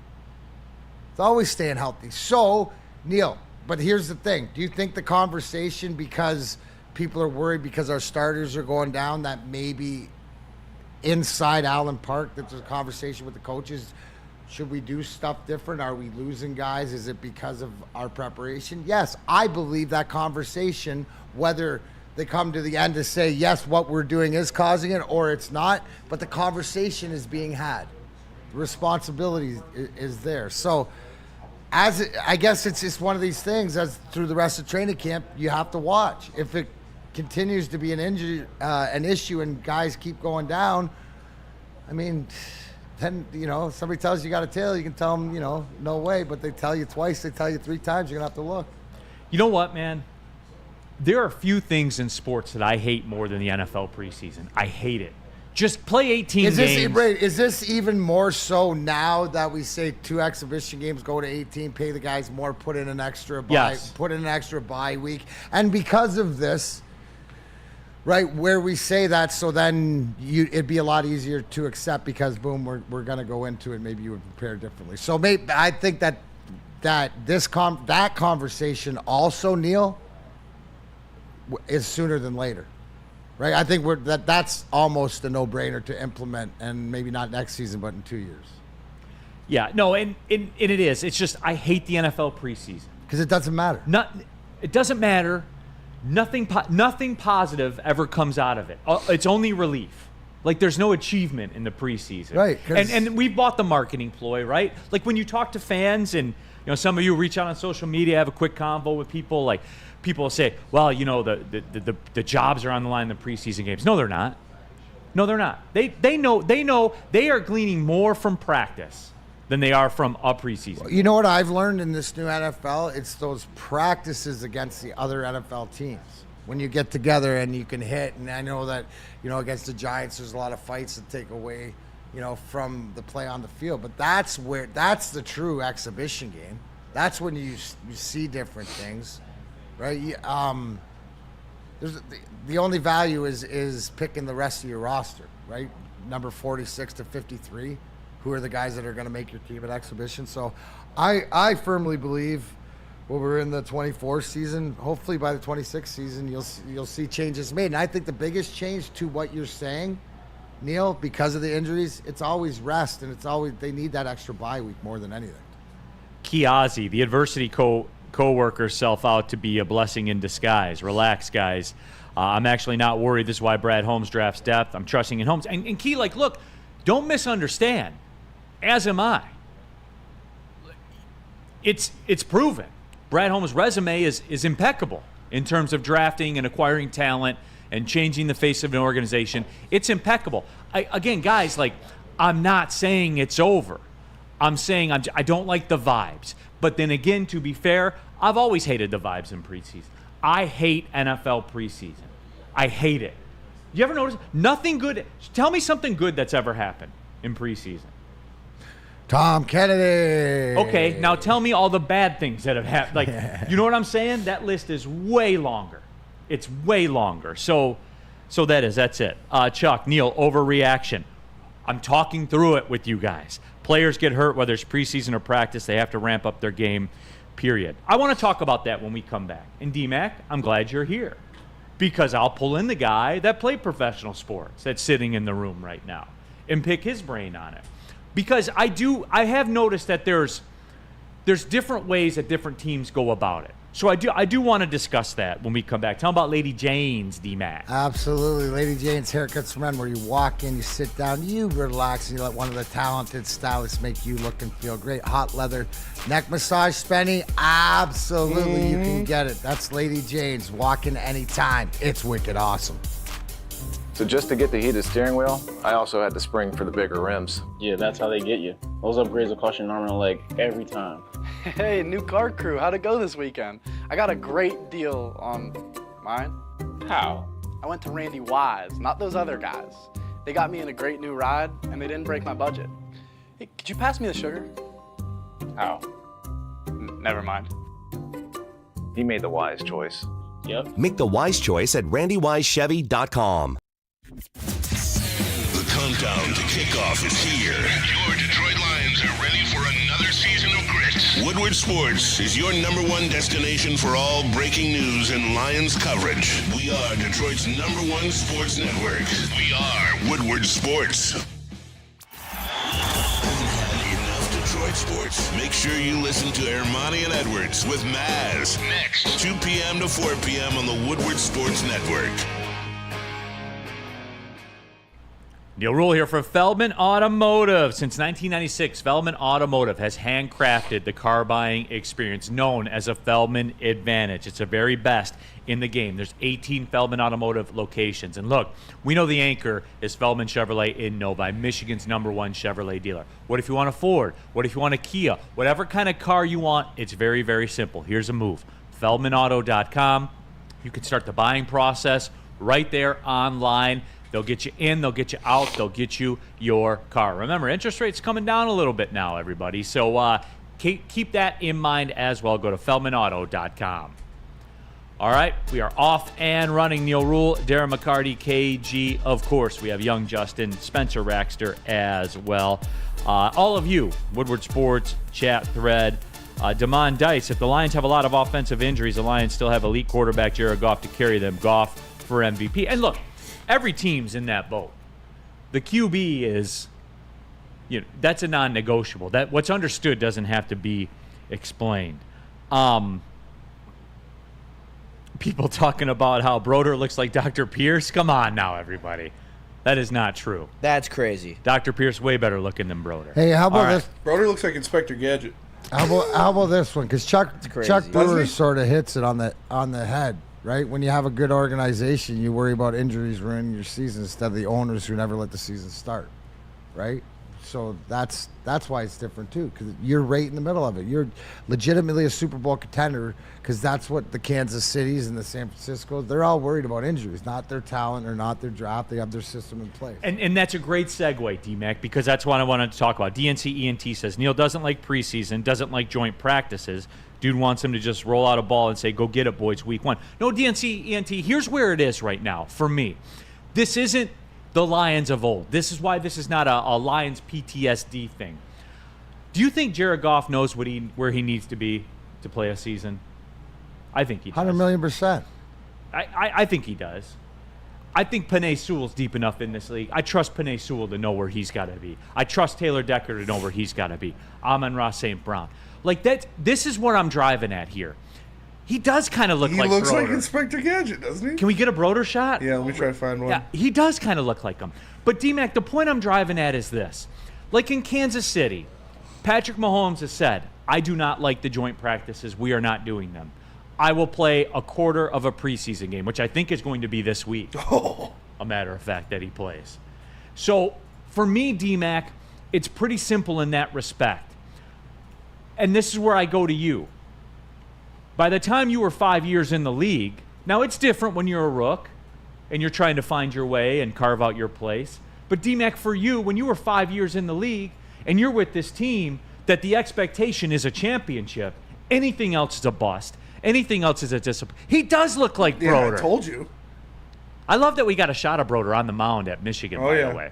[SPEAKER 5] It's always staying healthy. So, Neil, but here's the thing. Do you think the conversation, because people are worried because our starters are going down, that maybe inside Allen Park, that there's a conversation with the coaches, should we do stuff different? Are we losing guys? Is it because of our preparation? Yes, I believe that conversation, whether they come to the end to say, yes, what we're doing is causing it, or it's not, but the conversation is being had. The responsibility is there. So, I guess it's just one of these things, as through the rest of training camp, you have to watch. If it continues to be an issue and guys keep going down, I mean, then, somebody tells you got a tail, you can tell them, no way. But they tell you twice, they tell you 3 times, you're going to have to look.
[SPEAKER 1] You know what, man? There are a few things in sports that I hate more than the NFL preseason. I hate it. Just play 18 games.
[SPEAKER 5] Is this even more so now that we say 2 exhibition games, go to 18, pay the guys more, put in an extra bye week? And because of this, right, where we say that, so then it'd be a lot easier to accept because, boom, we're going to go into it. Maybe you would prepare differently. So I think that that conversation also, Neil, is sooner than later. Right, I think that's almost a no-brainer to implement, and maybe not next season, but in 2 years.
[SPEAKER 1] Yeah, no, and it is. It's just I hate the NFL preseason
[SPEAKER 5] because it doesn't matter.
[SPEAKER 1] It doesn't matter. Nothing positive ever comes out of it. It's only relief. Like there's no achievement in the preseason.
[SPEAKER 5] Right,
[SPEAKER 1] and we bought the marketing ploy, right? Like when you talk to fans, and some of you reach out on social media, have a quick convo with people, like. People say, well, the jobs are on the line in the preseason games. No, they're not. No, they're not. They know they are gleaning more from practice than they are from a preseason.
[SPEAKER 5] You know what I've learned in this new NFL? It's those practices against the other NFL teams. When you get together and you can hit, and I know that, against the Giants, there's a lot of fights that take away, from the play on the field. But that's the true exhibition game. That's when you see different things. Right, the only value is picking the rest of your roster, right? Number 46 to 53, who are the guys that are going to make your team at exhibition. So, I firmly believe, we're in the 24th season. Hopefully, by the 26th season, you'll see changes made. And I think the biggest change to what you're saying, Neil, because of the injuries, it's always rest, and it's always they need that extra bye week more than anything.
[SPEAKER 1] Kiazi, the adversity co-worker self out to be a blessing in disguise. Relax, guys. I'm actually not worried. This is why Brad Holmes drafts depth. I'm trusting in Holmes. And Key, look, don't misunderstand. As am I. It's proven. Brad Holmes' resume is impeccable in terms of drafting and acquiring talent and changing the face of an organization. It's impeccable. Again, guys, I'm not saying it's over. I'm saying I don't like the vibes. But then again, to be fair, I've always hated the vibes in preseason. I hate NFL preseason. I hate it. You ever notice? Nothing good. Tell me something good that's ever happened in preseason.
[SPEAKER 5] Tom Kennedy.
[SPEAKER 1] Okay, now tell me all the bad things that have happened. You know what I'm saying? That list is way longer. It's way longer. So that's it. Chuck, Neil, overreaction. I'm talking through it with you guys. Players get hurt, whether it's preseason or practice. They have to ramp up their game, period. I want to talk about that when we come back. And D-Mac, I'm glad you're here because I'll pull in the guy that played professional sports that's sitting in the room right now and pick his brain on it. Because I have noticed that there's different ways that different teams go about it. So I do want to discuss that when we come back. Tell them about Lady Jane's, D-Mac.
[SPEAKER 5] Absolutely. Lady Jane's Haircuts for Men, where you walk in, you sit down, you relax, and you let one of the talented stylists make you look and feel great. Hot leather neck massage, Spenny. Absolutely, you can get it. That's Lady Jane's. Walk in anytime. It's wicked awesome.
[SPEAKER 8] So just to get the heated steering wheel, I also had the spring for the bigger rims.
[SPEAKER 9] Yeah, that's how they get you. Those upgrades will cost you an arm and a leg every time.
[SPEAKER 10] Hey, new car crew, how'd it go this weekend? I got a great deal on mine.
[SPEAKER 9] How?
[SPEAKER 10] I went to Randy Wise, not those other guys. They got me in a great new ride, and they didn't break my budget. Hey, could you pass me the sugar?
[SPEAKER 9] How?
[SPEAKER 10] Never mind.
[SPEAKER 8] He made the wise choice.
[SPEAKER 9] Yep.
[SPEAKER 11] Make the wise choice at randywisechevy.com.
[SPEAKER 7] The countdown to kickoff is here. Your Detroit Lions are ready for another season of grit. Woodward Sports is your #1 destination for all breaking news and Lions coverage. We are Detroit's #1 sports network. We are Woodward Sports. Enough Detroit sports. Make sure you listen to Ermanni and Edwards with Maz next 2 p.m. to 4 p.m. on the Woodward Sports Network.
[SPEAKER 1] Neil Rule here for Feldman Automotive. Since 1996, Feldman Automotive has handcrafted the car buying experience known as a Feldman Advantage. It's the very best in the game. There's 18 Feldman Automotive locations. And look, we know the anchor is Feldman Chevrolet in Novi, Michigan's #1 Chevrolet dealer. What if you want a Ford? What if you want a Kia? Whatever kind of car you want, it's very, very simple. Here's a move. FeldmanAuto.com. You can start the buying process right there online. They'll get you in, they'll get you out, they'll get you your car. Remember, interest rates coming down a little bit now, everybody. So keep that in mind as well. Go to FeldmanAuto.com. All right, we are off and running. Neil Rule, Darren McCarty, KG, of course. We have young Justin, Spencer Raxter as well. All of you, Woodward Sports, chat thread. Damon Dice, if the Lions have a lot of offensive injuries, the Lions still have elite quarterback Jared Goff to carry them. Goff for MVP. And look, every team's in that boat. The QB is, that's a non-negotiable. That what's understood doesn't have to be explained. People talking about how Broder looks like Dr. Pierce. Come on now, everybody. That is not true.
[SPEAKER 3] That's crazy.
[SPEAKER 1] Dr. Pierce way better looking than Broder.
[SPEAKER 5] Hey, how about this?
[SPEAKER 4] Broder looks like Inspector Gadget.
[SPEAKER 5] How about this one? Because Chuck Brewer sort of hits it on the head, right? When you have a good organization, you worry about injuries ruining your season instead of the owners who never let the season start, right? So that's why it's different too, because you're right in the middle of it. You're legitimately a Super Bowl contender, because that's what the Kansas Cities and the San Franciscos, they're all worried about injuries, not their talent or not their draft. They have their system in place.
[SPEAKER 1] And that's a great segue, D-Mac, because that's what I wanted to talk about. DNC ENT says, Neil doesn't like preseason, doesn't like joint practices. Dude wants him to just roll out a ball and say, go get it, boys, week 1. No, DNC ENT, here's where it is right now for me. This isn't the Lions of old. This is why this is not a Lions PTSD thing. Do you think Jared Goff knows where he needs to be to play a season? I think he does.
[SPEAKER 5] 100,000,000%.
[SPEAKER 1] I think he does. I think Penei Sewell's deep enough in this league. I trust Penei Sewell to know where he's got to be. I trust Taylor Decker to know where he's got to be. Amon-Ra St. Brown. Like that. This is what I'm driving at here. He does kind of look like Broder.
[SPEAKER 4] He looks like Inspector Gadget, doesn't he?
[SPEAKER 1] Can we get a Broder shot?
[SPEAKER 4] Yeah, let me try to find one.
[SPEAKER 1] Yeah, he does kind of look like him. But, D-Mac, the point I'm driving at is this. Like in Kansas City, Patrick Mahomes has said, I do not like the joint practices. We are not doing them. I will play a quarter of a preseason game, which I think is going to be this week. A matter of fact, that he plays. So, for me, D-Mac, it's pretty simple in that respect. And this is where I go to you. By the time you were 5 years in the league, now it's different when you're a rook and you're trying to find your way and carve out your place. But D-Mac, for you, when you were 5 years in the league and you're with this team, that the expectation is a championship, anything else is a bust. Anything else is a discipline. He does look like Broder.
[SPEAKER 4] Yeah, I told you.
[SPEAKER 1] I love that we got a shot of Broder on the mound at Michigan, by the way.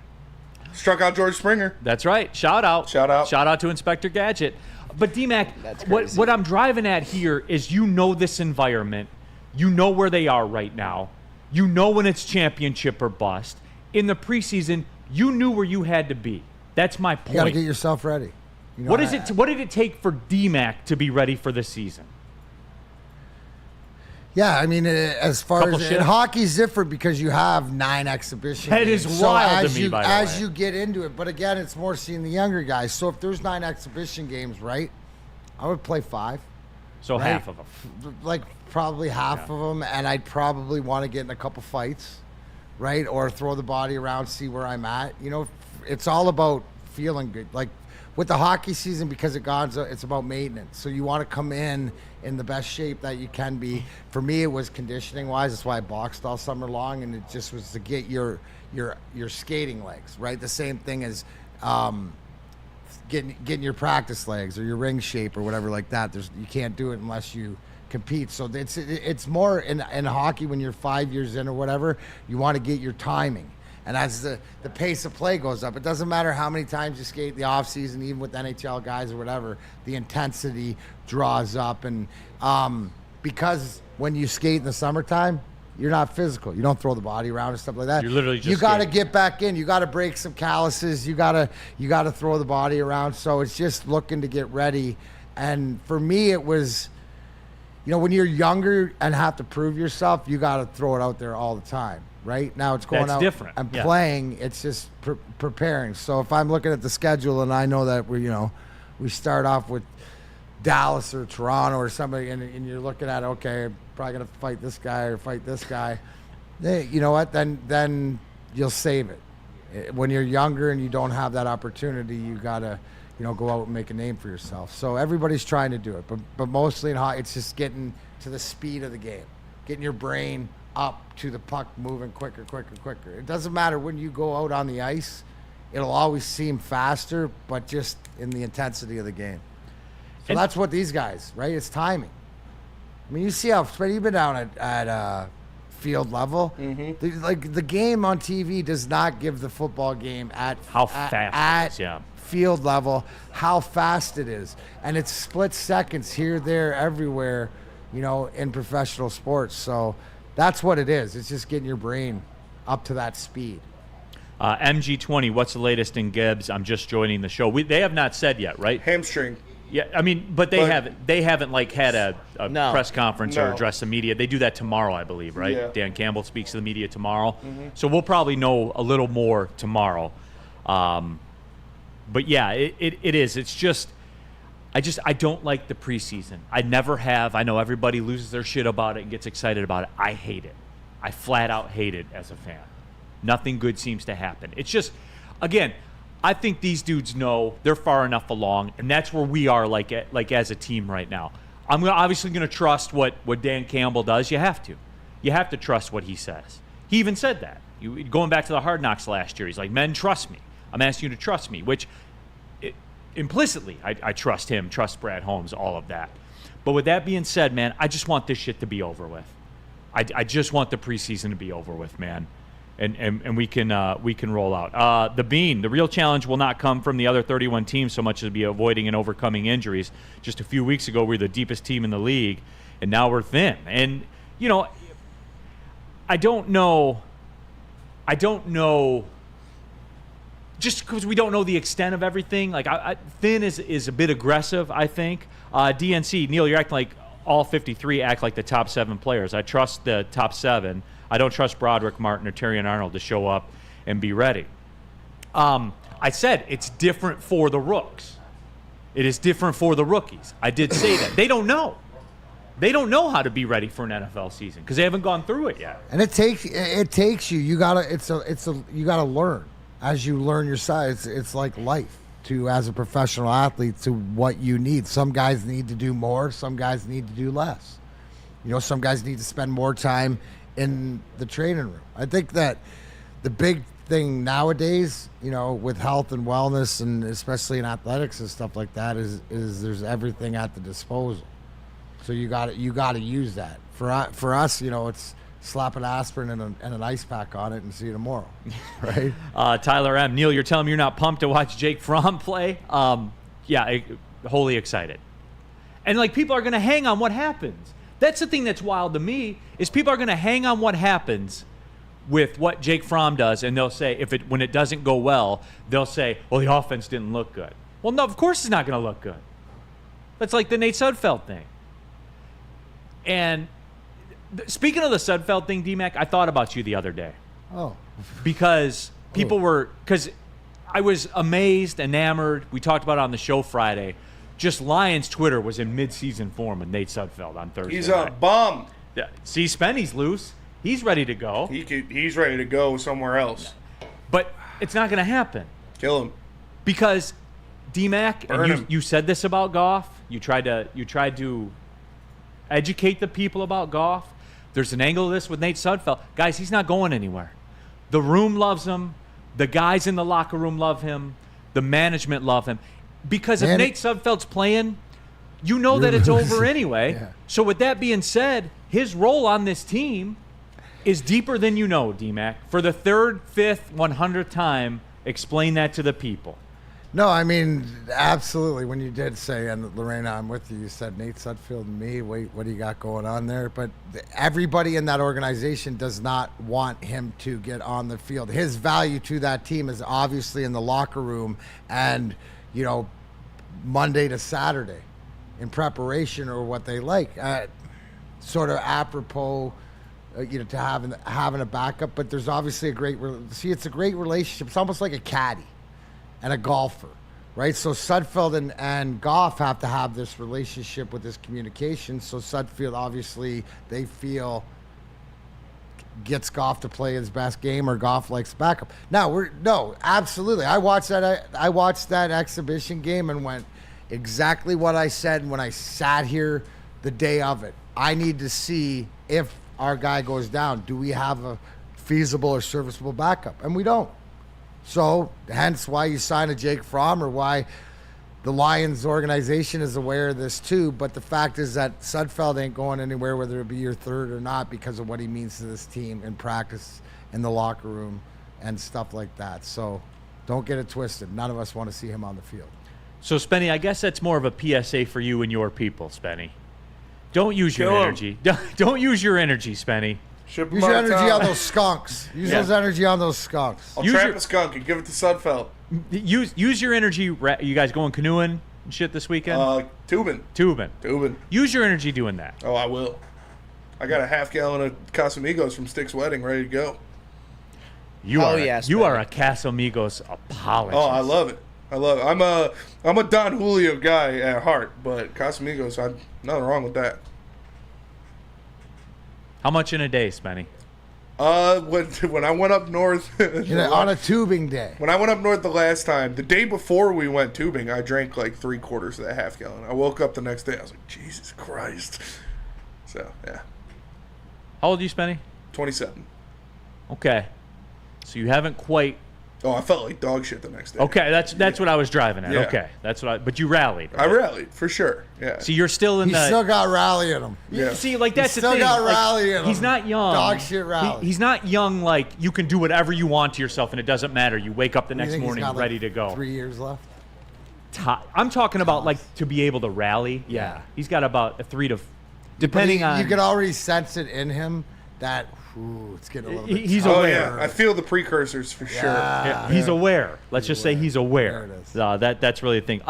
[SPEAKER 4] Struck out George Springer.
[SPEAKER 1] That's right. Shout out.
[SPEAKER 4] Shout out.
[SPEAKER 1] Shout out to Inspector Gadget. But D-Mac, what I'm driving at here is this environment. You know where they are right now. You know when it's championship or bust. In the preseason, you knew where you had to be. That's my point.
[SPEAKER 5] You got to get yourself ready. You know,
[SPEAKER 1] what did it take for D-Mac to be ready for this season?
[SPEAKER 5] Yeah, I mean, as far as hockey's different because you have 9 exhibition games.
[SPEAKER 1] That is wild to me, by the way.
[SPEAKER 5] As you get into it, but again, it's more seeing the younger guys. So if there's 9 exhibition games, right, I would play 5.
[SPEAKER 1] So
[SPEAKER 5] right?
[SPEAKER 1] half of them.
[SPEAKER 5] Like probably half of them, and I'd probably want to get in a couple fights, right, or throw the body around, see where I'm at. You know, it's all about feeling good. Like with the hockey season, because it's about maintenance. So you want to come in the best shape that you can be. For me, it was conditioning wise. That's why I boxed all summer long, and it just was to get your skating legs, right? The same thing as getting your practice legs or your ring shape or whatever like that. You can't do it unless you compete. So it's more in hockey when you're 5 years in or whatever. You want to get your timing. And as the pace of play goes up, it doesn't matter how many times you skate in the off season, even with NHL guys or whatever, the intensity draws up. And because when you skate in the summertime, you're not physical. You don't throw the body around and stuff like that.
[SPEAKER 1] You're literally just
[SPEAKER 5] you got to get back in. You got to break some calluses. You got to throw the body around. So it's just looking to get ready. And for me, it was, when you're younger and have to prove yourself, you got to throw it out there all the time. right? Now it's going
[SPEAKER 1] That's
[SPEAKER 5] out
[SPEAKER 1] different.
[SPEAKER 5] and
[SPEAKER 1] Yeah.
[SPEAKER 5] playing. It's just preparing. So if I'm looking at the schedule and I know that we start off with Dallas or Toronto or somebody, and you're looking at, okay, I'm probably going to fight this guy or fight this guy, you know what? Then you'll save it. When you're younger and you don't have that opportunity, you got to, go out and make a name for yourself. So everybody's trying to do it, but mostly it's just getting to the speed of the game, getting your brain up to the puck moving quicker. It doesn't matter when you go out on the ice. It'll always seem faster, but just in the intensity of the game. So that's what these guys, right? It's timing. I mean, you see how you've been down at field level. The game on TV does not give the football game at
[SPEAKER 1] fast it is, yeah.
[SPEAKER 5] Field level, how fast it is. And it's split seconds here, there, everywhere, in professional sports. So that's what it is. It's just getting your brain up to that speed.
[SPEAKER 1] MG20, what's the latest in Gibbs? I'm just joining the show. They have not said yet, right?
[SPEAKER 4] Hamstring.
[SPEAKER 1] Yeah, I mean, but they haven't had a press conference or address the media. They do that tomorrow, I believe, right?
[SPEAKER 4] Yeah.
[SPEAKER 1] Dan Campbell speaks to the media tomorrow. So we'll probably know a little more tomorrow. But yeah, it is. It's just I don't like the preseason. I never have. I know everybody loses their shit about it and gets excited about it. I hate it. I flat out hate it as a fan. Nothing good seems to happen. It's just, again, I think these dudes know they're far enough along, and that's where we are like as a team right now. I'm obviously going to trust what Dan Campbell does. You have to. You have to trust what he says. He even said that. Going back to the Hard Knocks last year, he's like, men, trust me. I'm asking you to trust me, which implicitly I trust him, trust Brad Holmes, all of that. But with that being said, man, I just want this shit to be over with. I just want the preseason to be over with, man. And we can roll out. The Bean, the real challenge will not come from the other 31 teams so much as be avoiding and overcoming injuries. Just a few weeks ago, we were the deepest team in the league, and now we're thin. And, I don't know, just because we don't know the extent of everything. Like, thin is a bit aggressive, I think. DNC, Neil, you're acting like all 53 act like the top 7 players. I trust the top 7. I don't trust Broderick, Martin, or Terrion Arnold to show up and be ready. I said it's different for the rooks. It is different for the rookies. I did say that. They don't know. They don't know how to be ready for an NFL season because they haven't gone through it yet.
[SPEAKER 5] And it takes you. You gotta learn as you learn your size. It's like life. As a professional athlete, to what you need. Some guys need to do more. Some guys need to do less. Some guys need to spend more time in the training room. I think that the big thing nowadays, with health and wellness, and especially in athletics and stuff like that, is there's everything at the disposal. So you got to use that. For us, it's slap an aspirin and an ice pack on it and see you tomorrow, right?
[SPEAKER 1] Tyler M. Neil, you're telling me you're not pumped to watch Jake Fromm play? Wholly excited. And people are going to hang on what happens. That's the thing that's wild to me, is people are going to hang on what happens with what Jake Fromm does, and they'll say, when it doesn't go well, they'll say, well, the offense didn't look good. Well, no, of course it's not going to look good. That's like the Nate Sudfeld thing. And speaking of the Sudfeld thing, D-Mac, I thought about you the other day.
[SPEAKER 5] Oh.
[SPEAKER 1] Because because I was amazed, enamored. We talked about it on the show Friday. Just Lions Twitter was in mid-season form with Nate Sudfeld on Thursday.
[SPEAKER 4] He's a bum.
[SPEAKER 1] Yeah. See, Spenny's loose. He's ready to go.
[SPEAKER 4] He's ready to go somewhere else.
[SPEAKER 1] But it's not going to happen.
[SPEAKER 4] Kill him.
[SPEAKER 1] Because D-Mac, and you said this about Goff. You tried to educate the people about Goff. There's an angle of this with Nate Sudfeld. Guys, he's not going anywhere. The room loves him. The guys in the locker room love him. The management love him. Because if Nate Sudfeld's playing, that it's over anyway. Yeah. So with that being said, his role on this team is deeper than you know, D-Mac. For the 3rd, 5th, 100th time, explain that to the people.
[SPEAKER 5] No, I mean, absolutely. When you did say, and Lorena, I'm with you, you said Nate Sudfeld and me, wait, what do you got going on there? But everybody in that organization does not want him to get on the field. His value to that team is obviously in the locker room and, Monday to Saturday in preparation or what they like. Sort of apropos to having a backup. But there's obviously it's a great relationship. It's almost like a caddy and a golfer, right? So Sudfeld and Goff have to have this relationship with this communication. So Sudfeld, obviously, they feel gets Goff to play his best game, or Goff likes backup. No, absolutely. I watched that exhibition game and went exactly what I said when I sat here the day of it. I need to see if our guy goes down. Do we have a feasible or serviceable backup? And we don't. So hence why you sign a Jake Fromm, or why the Lions organization is aware of this too. But the fact is that Sudfeld ain't going anywhere, whether it be your third or not, because of what he means to this team in practice, in the locker room, and stuff like that. So don't get it twisted. None of us want to see him on the field.
[SPEAKER 1] So, Spenny, I guess that's more of a PSA for you and your people, Spenny. Don't use your energy. Don't use your energy, Spenny.
[SPEAKER 5] Use your energy on those skunks. Use those energy on those skunks.
[SPEAKER 4] I'll trap a skunk and give it to Sudfeld.
[SPEAKER 1] Use your energy. You guys going canoeing and shit this weekend?
[SPEAKER 4] Tubing.
[SPEAKER 1] Use your energy doing that.
[SPEAKER 4] Oh, I will. I got a half gallon of Casamigos from Stick's wedding ready to go.
[SPEAKER 1] You are a Casamigos apologist.
[SPEAKER 4] Oh, I love it. I'm a Don Julio guy at heart, but Casamigos, nothing wrong with that.
[SPEAKER 1] How much in a day, Spenny?
[SPEAKER 4] When I went up north
[SPEAKER 5] on a tubing day.
[SPEAKER 4] When I went up north the last time, the day before we went tubing, I drank like 3/4 of that half gallon. I woke up the next day, I was like, Jesus Christ. So yeah.
[SPEAKER 1] How old are you, Spenny?
[SPEAKER 4] 27.
[SPEAKER 1] Okay, so you haven't quite.
[SPEAKER 4] Oh, I felt like dog shit the next day.
[SPEAKER 1] Okay, that's what I was driving at.
[SPEAKER 4] Yeah.
[SPEAKER 1] Okay, but you rallied. Right?
[SPEAKER 4] I rallied for sure. Yeah.
[SPEAKER 1] See, you're still in
[SPEAKER 5] He still got rally in him.
[SPEAKER 4] Yeah.
[SPEAKER 1] See, like that's
[SPEAKER 5] He
[SPEAKER 1] the
[SPEAKER 5] still
[SPEAKER 1] thing.
[SPEAKER 5] got rally in him.
[SPEAKER 1] He's not young.
[SPEAKER 5] Dog shit rally.
[SPEAKER 1] He's not young. Like you can do whatever you want to yourself, and it doesn't matter. You wake up the next morning ready to go.
[SPEAKER 5] 3 years left.
[SPEAKER 1] I'm talking about like to be able to rally. Yeah, he's got about a 3 to, depending on.
[SPEAKER 5] You can already sense it in him that. Ooh, it's getting a little bit.
[SPEAKER 1] He's
[SPEAKER 5] tough.
[SPEAKER 1] aware.
[SPEAKER 4] I feel the precursors for sure.
[SPEAKER 1] Yeah, he's aware. Let's just say he's aware.
[SPEAKER 5] There it is.
[SPEAKER 1] That's really the thing.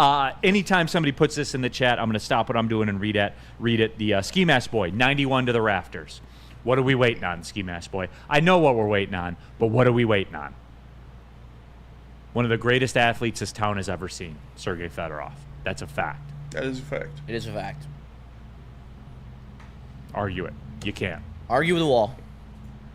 [SPEAKER 1] Anytime somebody puts this in the chat, I'm going to stop what I'm doing and read it. The Ski Mask Boy, 91 to the rafters. What are we waiting on, Ski Mask Boy? I know what we're waiting on, but what are we waiting on? One of the greatest athletes this town has ever seen, Sergei Fedorov. That's a fact.
[SPEAKER 4] That is a fact.
[SPEAKER 3] It is a fact.
[SPEAKER 1] Argue it. You can't.
[SPEAKER 3] Argue with the wall.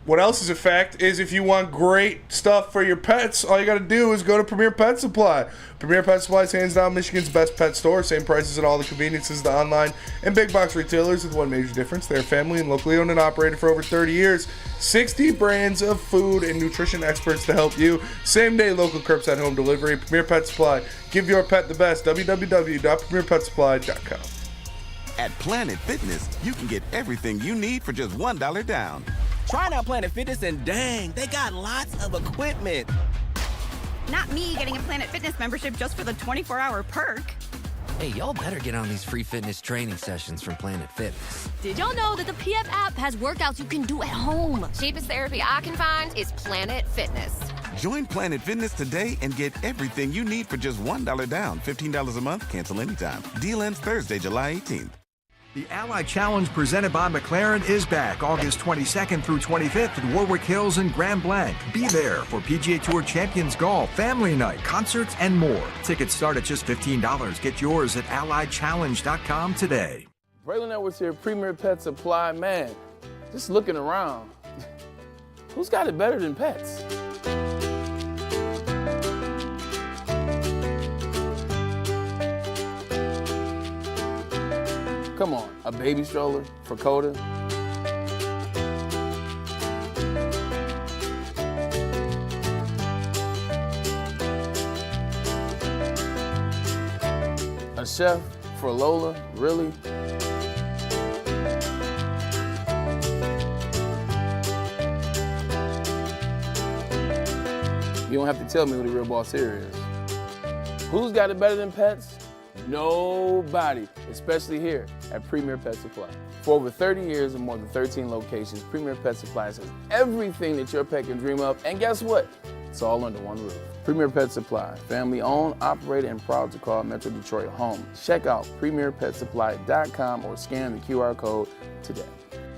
[SPEAKER 4] What else is a fact is if you want great stuff for your pets, all you got to do is go to Premier Pet Supply. Premier Pet Supply is hands down Michigan's best pet store. Same prices and all the conveniences, the online and big box retailers, with one major difference. They're family and locally owned and operated for over 30 years. 60 brands of food and nutrition experts to help you. Same day local curbside home delivery. Premier Pet Supply. Give your pet the best. www.premierpetsupply.com.
[SPEAKER 12] At Planet Fitness, you can get everything you need for just $1 down. Try out Planet Fitness and dang, they got lots of equipment.
[SPEAKER 13] Not me getting a Planet Fitness membership just for the 24-hour perk.
[SPEAKER 14] Hey, y'all better get on these free fitness training sessions from Planet Fitness.
[SPEAKER 15] Did y'all know that the PF app has workouts you can do at home? Cheapest therapy I can find is Planet Fitness.
[SPEAKER 12] Join Planet Fitness today and get everything you need for just $1 down. $15 a month, cancel anytime. Deal ends Thursday, July 18th.
[SPEAKER 16] The Ally Challenge presented by McLaren is back August 22nd through 25th at Warwick Hills and Grand Blanc. Be there for PGA Tour Champions Golf, Family Night, concerts, and more. Tickets start at just $15. Get yours at allychallenge.com today.
[SPEAKER 17] Braylon Edwards here, Premier Pet Supply. Man, just looking around, who's got it better than pets? Come on, a baby stroller for Coda? A chef for Lola? Really? You don't have to tell me who the real boss here is. Who's got it better than pets? Nobody, especially here at Premier Pet Supply. For over 30 years and more than 13 locations, Premier Pet Supply has everything that your pet can dream of, and guess what? It's all under one roof. Premier Pet Supply, family owned, operated, and proud to call Metro Detroit home. Check out premierpetsupply.com or scan the QR code today.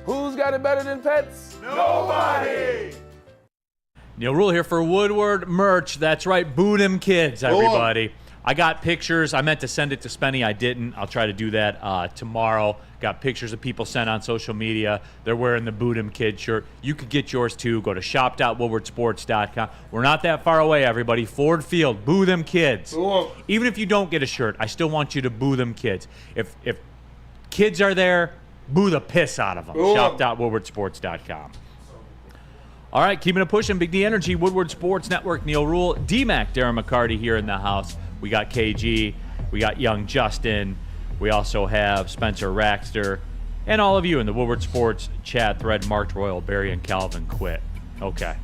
[SPEAKER 17] Who's got got it better than pets?
[SPEAKER 1] Nobody! Neil Rule here for Woodward merch. That's right, boo them kids, everybody. I got pictures. I meant to send it to Spenny. I didn't. I'll try to do that tomorrow. Got pictures of people sent on social media. They're wearing the Boot 'em Kid shirt. You could get yours too. Go to shop.woodwardsports.com. We're not that far away, everybody. Ford Field, boo them kids. Even if you don't get a shirt, I still want you to boo them kids. If kids are there, boo the piss out of them. Shop.woodwardsports.com. All right, keeping it pushing. Big D Energy, Woodward Sports Network, Neil Rule, D-Mac, Darren McCarty here in the house. We got KG, we got young Justin, we also have Spencer Raxter, and all of you in the Woodward Sports chat thread, Mark Royal, Barry, and Calvin quit. Okay.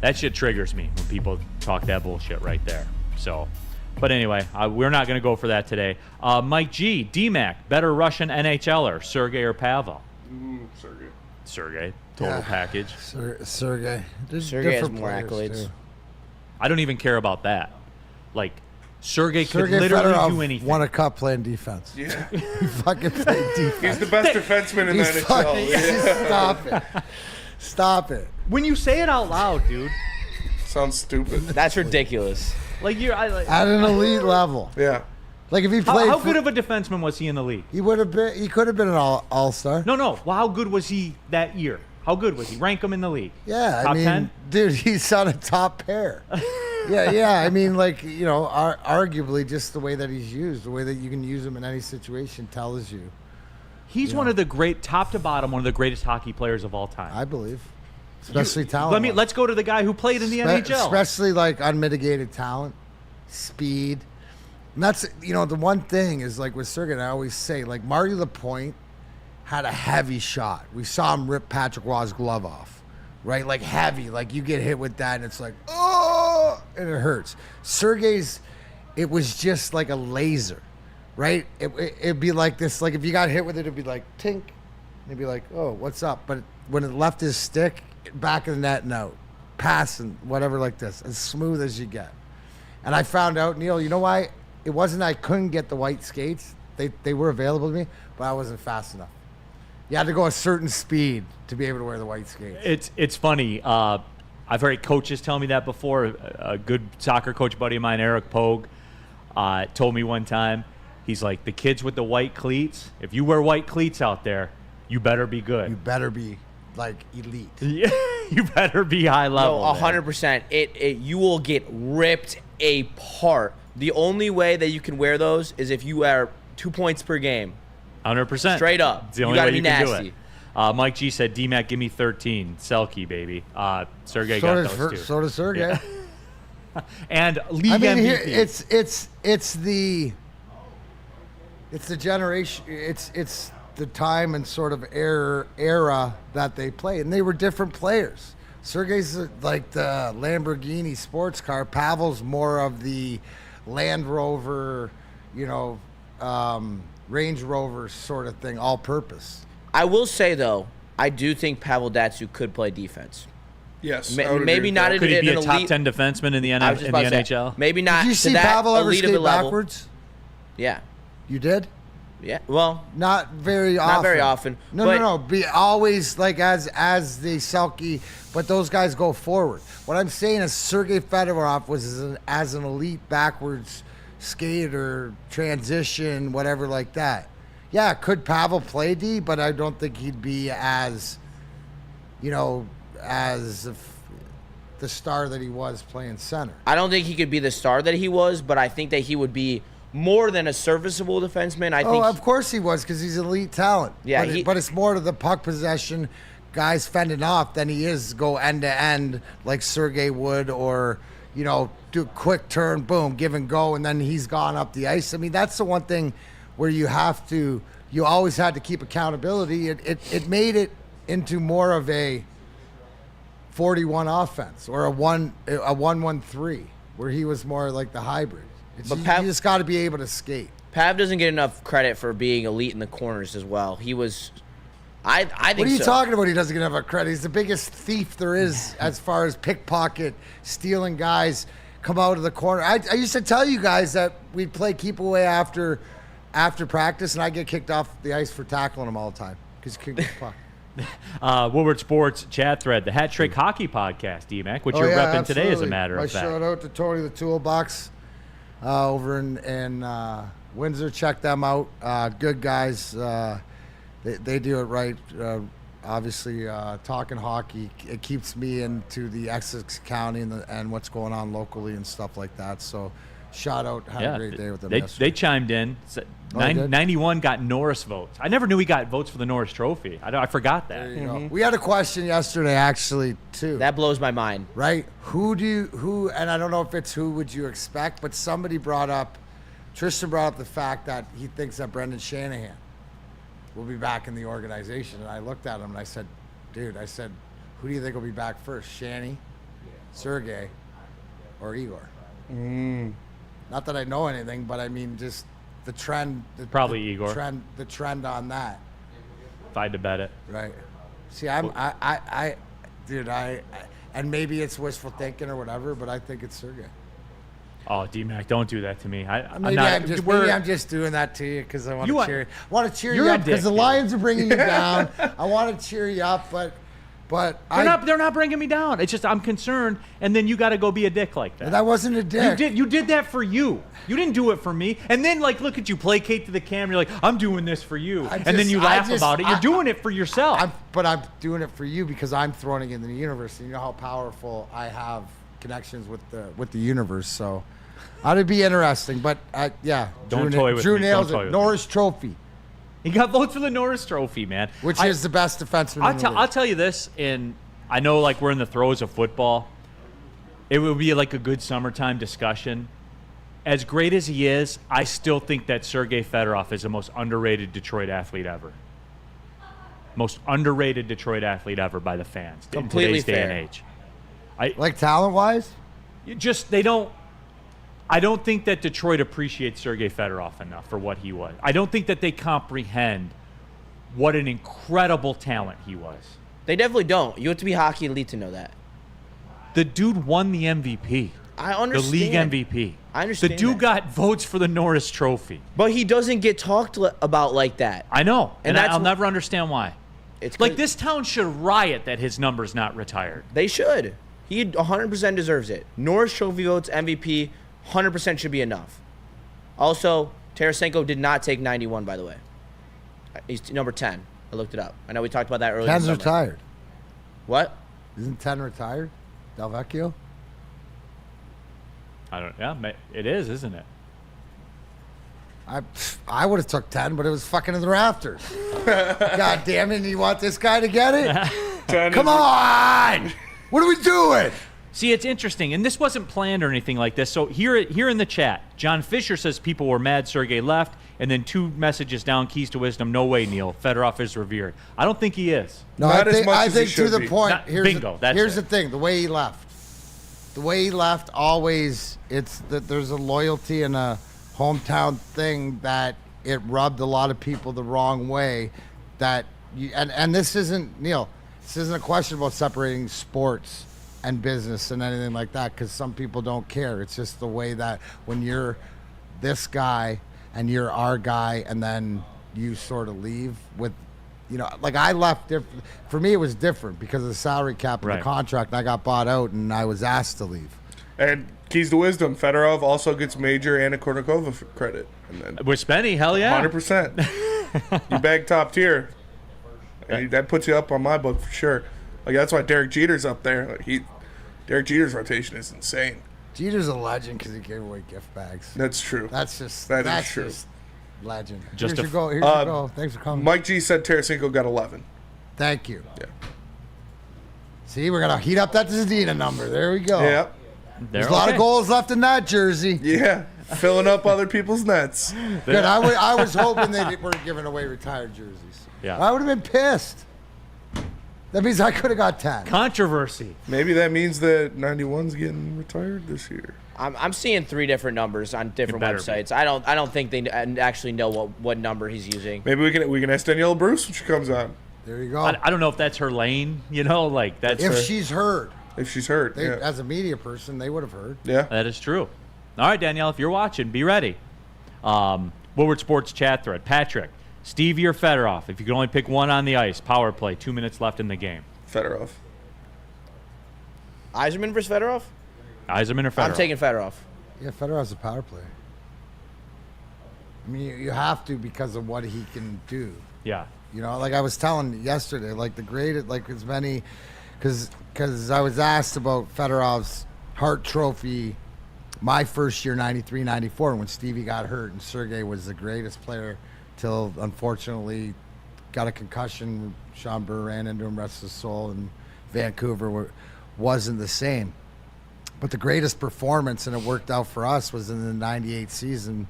[SPEAKER 1] That shit triggers me when people talk that bullshit right there. So, but anyway, we're not going to go for that today. Mike G, D-Mac, better Russian NHLer, Sergei or Pavel? Sergei. Total package.
[SPEAKER 5] Sergei.
[SPEAKER 3] Sergei has more accolades.
[SPEAKER 1] I don't even care about that. Like, Sergei could
[SPEAKER 5] Sergei
[SPEAKER 1] literally
[SPEAKER 5] Fedorov
[SPEAKER 1] do anything.
[SPEAKER 5] won a cup playing defense.
[SPEAKER 4] Yeah.
[SPEAKER 5] He fucking played defense.
[SPEAKER 4] He's the best defenseman in the NHL.
[SPEAKER 5] Stop it. Stop it.
[SPEAKER 1] When you say it out loud, dude.
[SPEAKER 4] Sounds stupid.
[SPEAKER 3] That's ridiculous.
[SPEAKER 1] Like you're
[SPEAKER 5] at an elite level.
[SPEAKER 4] Yeah.
[SPEAKER 5] Like if he played.
[SPEAKER 1] How good of a defenseman was he in the league?
[SPEAKER 5] He would have been. He could have been an all-star.
[SPEAKER 1] No. Well, how good was he that year? How good was he? Rank him in the league.
[SPEAKER 5] Yeah,
[SPEAKER 1] top
[SPEAKER 5] I mean,
[SPEAKER 1] 10?
[SPEAKER 5] Dude, he's on a top pair. yeah. I mean, like, you know, arguably just the way that he's used, the way that you can use him in any situation tells you.
[SPEAKER 1] He's one of the great, top to bottom, one of the greatest hockey players of all time.
[SPEAKER 5] I believe, especially talent.
[SPEAKER 1] Let's go to the guy who played in the NHL.
[SPEAKER 5] Especially like unmitigated talent, speed. And that's, you know, the one thing is like with Sergei, I always say, like Marty Lapointe had a heavy shot. We saw him rip Patrick Waugh's glove off, right? Like heavy, like you get hit with that and it's like, oh, and it hurts. Sergei's, it was just like a laser, right? It'd be like this, like if you got hit with it, it'd be like tink. And it'd be like, oh, what's up? But when it left his stick, back of the net, no. Pass and whatever like this, as smooth as you get. And I found out, Neil, you know why? It wasn't I couldn't get the white skates. They were available to me, but I wasn't fast enough. You had to go a certain speed to be able to wear the white skates.
[SPEAKER 1] It's funny. I've heard coaches tell me that before. A good soccer coach buddy of mine, Eric Pogue, told me one time, he's like, the kids with the white cleats, if you wear white cleats out there, you better be good.
[SPEAKER 5] You better be, like, elite.
[SPEAKER 1] Yeah, you better be high level.
[SPEAKER 3] No, 100%. You will get ripped apart. The only way that you can wear those is if you wear 2 points per game.
[SPEAKER 1] 100%.
[SPEAKER 3] Straight up.
[SPEAKER 1] It's the only way you can do it. Mike G said, D-Mac, give me 13. Selke, baby. Sergei got those too.
[SPEAKER 5] So does Sergei.
[SPEAKER 1] Yeah. And league
[SPEAKER 5] I mean,
[SPEAKER 1] MVP.
[SPEAKER 5] It's the generation. It's the time and sort of era that they played, and they were different players. Sergei's like the Lamborghini sports car. Pavel's more of the Land Rover, you know, Range Rover sort of thing, all purpose.
[SPEAKER 3] I will say, though, I do think Pavel Datsyuk could play defense.
[SPEAKER 4] Yes.
[SPEAKER 3] Maybe not
[SPEAKER 1] Could he be a top
[SPEAKER 3] elite,
[SPEAKER 1] 10 defenseman in the NHL?
[SPEAKER 3] Maybe not.
[SPEAKER 5] Did you see Pavel ever skate
[SPEAKER 3] level.
[SPEAKER 5] backwards?
[SPEAKER 3] Yeah.
[SPEAKER 5] You did?
[SPEAKER 3] Yeah. Well,
[SPEAKER 5] not very often.
[SPEAKER 3] Not very often.
[SPEAKER 5] No. Be always like as the Selke, but those guys go forward. What I'm saying is Sergei Fedorov was as an elite backwards skater, transition, whatever like that. Yeah, could Pavel play D? But I don't think he'd be as, you know, as the star that he was playing center.
[SPEAKER 3] I don't think he could be the star that he was, but I think that he would be more than a serviceable defenseman. I think.
[SPEAKER 5] Of course he was, because he's elite talent.
[SPEAKER 3] Yeah,
[SPEAKER 5] but it's more to the puck possession, guys fending off, than he is go end to end like Sergei would, or you know, do a quick turn, boom, give and go, and then he's gone up the ice. I mean, that's the one thing where you always had to keep accountability. It made it into more of a 41 offense or a 1-1-3, where he was more like the hybrid. You just got to be able to skate.
[SPEAKER 3] Pav doesn't get enough credit for being elite in the corners as well. He was, I think.
[SPEAKER 5] What are you talking about? He doesn't get enough credit. He's the biggest thief there is as far as pickpocket, stealing guys, come out of the corner. I used to tell you guys that we'd play keep away after after practice, and I get kicked off the ice for tackling him all the time because he kicked the puck.
[SPEAKER 1] Woodward Sports chat thread, the Hat Trick Hockey Podcast, D-Mac, which you're repping
[SPEAKER 5] absolutely.
[SPEAKER 1] today, as a matter
[SPEAKER 5] My
[SPEAKER 1] of fact.
[SPEAKER 5] shout out to Tony the Toolbox over in Windsor. Check them out. Good guys. They do it right. Obviously, talking hockey, it keeps me into the Essex County and what's going on locally and stuff like that. So, shout out. Had a great day with them yesterday.
[SPEAKER 1] They chimed in. 91 got Norris votes. I never knew he got votes for the Norris Trophy. I forgot that.
[SPEAKER 5] There you go. We had a question yesterday, actually, too.
[SPEAKER 3] That blows my mind.
[SPEAKER 5] Right? Who, and I don't know if it's who would you expect, but somebody Tristan brought up the fact that he thinks that Brendan Shanahan will be back in the organization. And I looked at him and I said, dude, who do you think will be back first? Shanny, Sergey, or Igor? Not that I know anything, but I mean, just the trend.
[SPEAKER 1] Probably Igor.
[SPEAKER 5] The trend on that.
[SPEAKER 1] If I had to bet it.
[SPEAKER 5] Right. See, dude, and maybe it's wishful thinking or whatever, but I think it's Sergey.
[SPEAKER 1] Oh, D-Mac, don't do that to me.
[SPEAKER 5] Maybe I'm just doing that to you because I want to cheer you. I want to cheer you up because the
[SPEAKER 1] dude.
[SPEAKER 5] Lions are bringing you down. I want to cheer you up, but
[SPEAKER 1] they're not bringing me down. It's just I'm concerned, and then you got to go be a dick like that.
[SPEAKER 5] That wasn't a dick.
[SPEAKER 1] You did that for you. You didn't do it for me. And then look at you, placate to the camera. You're like, I'm doing this for you, and then you laugh about it. You're doing it for yourself.
[SPEAKER 5] But I'm doing it for you because I'm throwing it into the universe. And you know how powerful I have connections with the universe. So, it'd be interesting. But yeah,
[SPEAKER 1] Don't toy with
[SPEAKER 5] Drew
[SPEAKER 1] me.
[SPEAKER 5] nails
[SPEAKER 1] Don't toy
[SPEAKER 5] it.
[SPEAKER 1] with
[SPEAKER 5] Norris Trophy.
[SPEAKER 1] He got votes for the Norris Trophy, man.
[SPEAKER 5] Which is the best defenseman in the league.
[SPEAKER 1] I'll tell you this, and I know we're in the throes of football. It would be a good summertime discussion. As great as he is, I still think that Sergei Fedorov is the most underrated Detroit athlete ever. Most underrated Detroit athlete ever by the fans
[SPEAKER 3] Completely
[SPEAKER 1] in today's
[SPEAKER 3] fair.
[SPEAKER 1] day and age.
[SPEAKER 5] Like talent-wise?
[SPEAKER 1] I don't think that Detroit appreciates Sergei Fedorov enough for what he was. I don't think that they comprehend what an incredible talent he was.
[SPEAKER 3] They definitely don't. You have to be hockey elite to know that.
[SPEAKER 1] The dude won the MVP.
[SPEAKER 3] I understand.
[SPEAKER 1] The league MVP.
[SPEAKER 3] I understand.
[SPEAKER 1] The dude got votes for the Norris Trophy.
[SPEAKER 3] But he doesn't get talked about like that.
[SPEAKER 1] I know, and
[SPEAKER 3] that's
[SPEAKER 1] I'll never understand why.
[SPEAKER 3] It's
[SPEAKER 1] this town should riot that his number's not retired.
[SPEAKER 3] They should. He 100% deserves it. Norris Trophy votes, MVP, 100% should be enough. Also, Tarasenko did not take 91, by the way. He's number 10. I looked it up. I know we talked about that earlier.
[SPEAKER 5] 10's retired.
[SPEAKER 3] What?
[SPEAKER 5] Isn't 10 retired? Del Vecchio?
[SPEAKER 1] It is, isn't it?
[SPEAKER 5] I would have took 10, but it was fucking in the rafters. God damn it, and you want this guy to get it? Come on! What are we doing?
[SPEAKER 1] See, it's interesting, and this wasn't planned or anything like this. So here in the chat, John Fisher says people were mad Sergey left, and then 2 messages down, keys to wisdom. No way, Neil. Fedorov is revered. I don't think he is.
[SPEAKER 5] No, I think to the point. Here's
[SPEAKER 1] Here's
[SPEAKER 5] the thing: the way he left. Always it's that there's a loyalty and a hometown thing that it rubbed a lot of people the wrong way. And this isn't Neil. This isn't a question about separating sports and business and anything like that, because some people don't care. It's just the way that when you're this guy and you're our guy, and then you sort of leave with, I left different. For me, it was different because of the salary cap and the contract, and I got bought out, and I was asked to leave.
[SPEAKER 4] And keys to wisdom, Fedorov also gets major Anna Kournikova credit. And then
[SPEAKER 1] with Spenny, hell yeah.
[SPEAKER 4] 100%. You bag top tier. And that puts you up on my book for sure. That's why Derek Jeter's up there. Derek Jeter's rotation is insane.
[SPEAKER 5] Jeter's a legend because he gave away gift bags.
[SPEAKER 4] That's true.
[SPEAKER 5] That's true. Just legend. Here's your goal. Thanks for coming.
[SPEAKER 4] Mike G said Tarasenko got 11.
[SPEAKER 5] Thank you.
[SPEAKER 4] Yeah.
[SPEAKER 5] See, we're gonna heat up that Zadina number. There we go.
[SPEAKER 4] Yeah.
[SPEAKER 5] There's a lot of goals left in that jersey.
[SPEAKER 4] Yeah, filling up other people's nets.
[SPEAKER 5] Good. I was hoping they weren't giving away retired jerseys.
[SPEAKER 1] Yeah.
[SPEAKER 5] I would have been pissed. That means I could have got 10.
[SPEAKER 1] Controversy.
[SPEAKER 4] Maybe that means that 91's getting retired this year.
[SPEAKER 3] I'm seeing 3 different numbers on different websites. I don't think they actually know what number he's using.
[SPEAKER 4] Maybe we can ask Daniela Bruce when she comes on.
[SPEAKER 5] There you go.
[SPEAKER 1] I don't know if that's her lane. That's
[SPEAKER 5] if she's heard.
[SPEAKER 4] If she's heard, yeah.
[SPEAKER 5] As a media person, they would have heard.
[SPEAKER 4] Yeah,
[SPEAKER 1] that is true. All right, Danielle, if you're watching, be ready. Woodward Sports chat thread. Patrick, Stevie or Fedorov? If you could only pick one on the ice, power play, 2 minutes left in the game.
[SPEAKER 4] Fedorov.
[SPEAKER 3] Yzerman versus Fedorov?
[SPEAKER 1] Yzerman or Fedorov?
[SPEAKER 3] I'm taking Fedorov.
[SPEAKER 5] Yeah, Fedorov's a power player. I mean, you have to because of what he can do.
[SPEAKER 1] Yeah.
[SPEAKER 5] You know, like I was telling yesterday, like the great, like as many, because I was asked about Fedorov's Hart Trophy my first year, 93, 94, when Stevie got hurt and Sergei was the greatest player till, unfortunately, got a concussion. Sean Burr ran into him, rest his soul, and Vancouver wasn't the same. But the greatest performance, and it worked out for us, was in the 98 season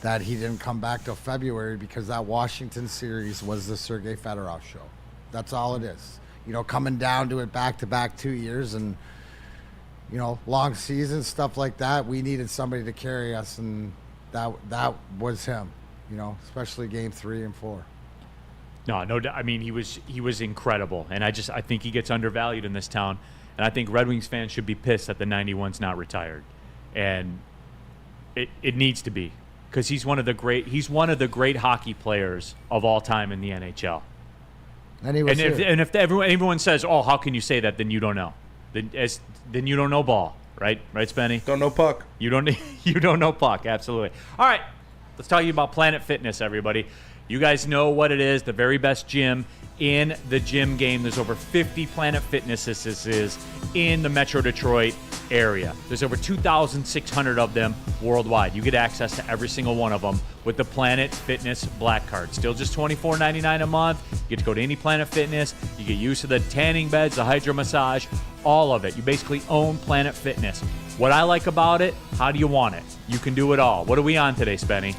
[SPEAKER 5] that he didn't come back till February because that Washington series was the Sergei Fedorov show. That's all it is. You know, coming down to it back-to-back 2 years and, you know, long seasons, stuff like that, we needed somebody to carry us, and that was him, you know, especially game 3 and 4.
[SPEAKER 1] No, I mean, he was incredible, and I think he gets undervalued in this town, and I think Red Wings fans should be pissed that the 91's not retired, and it needs to be, because he's one of the great hockey players of all time in the NHL.
[SPEAKER 5] And he was
[SPEAKER 1] if everyone says, "Oh, how can you say that?" Then you don't know. Then you don't know ball, right? Right, Spenny?
[SPEAKER 4] Don't know puck.
[SPEAKER 1] You don't know puck. Absolutely. All right, let's talk to you about Planet Fitness, everybody. You guys know what it is, the very best gym in the gym game. There's over 50 Planet Fitnesses in the Metro Detroit area. There's over 2,600 of them worldwide. You get access to every single one of them with the Planet Fitness Black Card. Still just $24.99 a month. You get to go to any Planet Fitness. You get used to the tanning beds, the hydro massage, all of it. You basically own Planet Fitness. What I like about it, how do you want it? You can do it all. What are we on today, Spenny?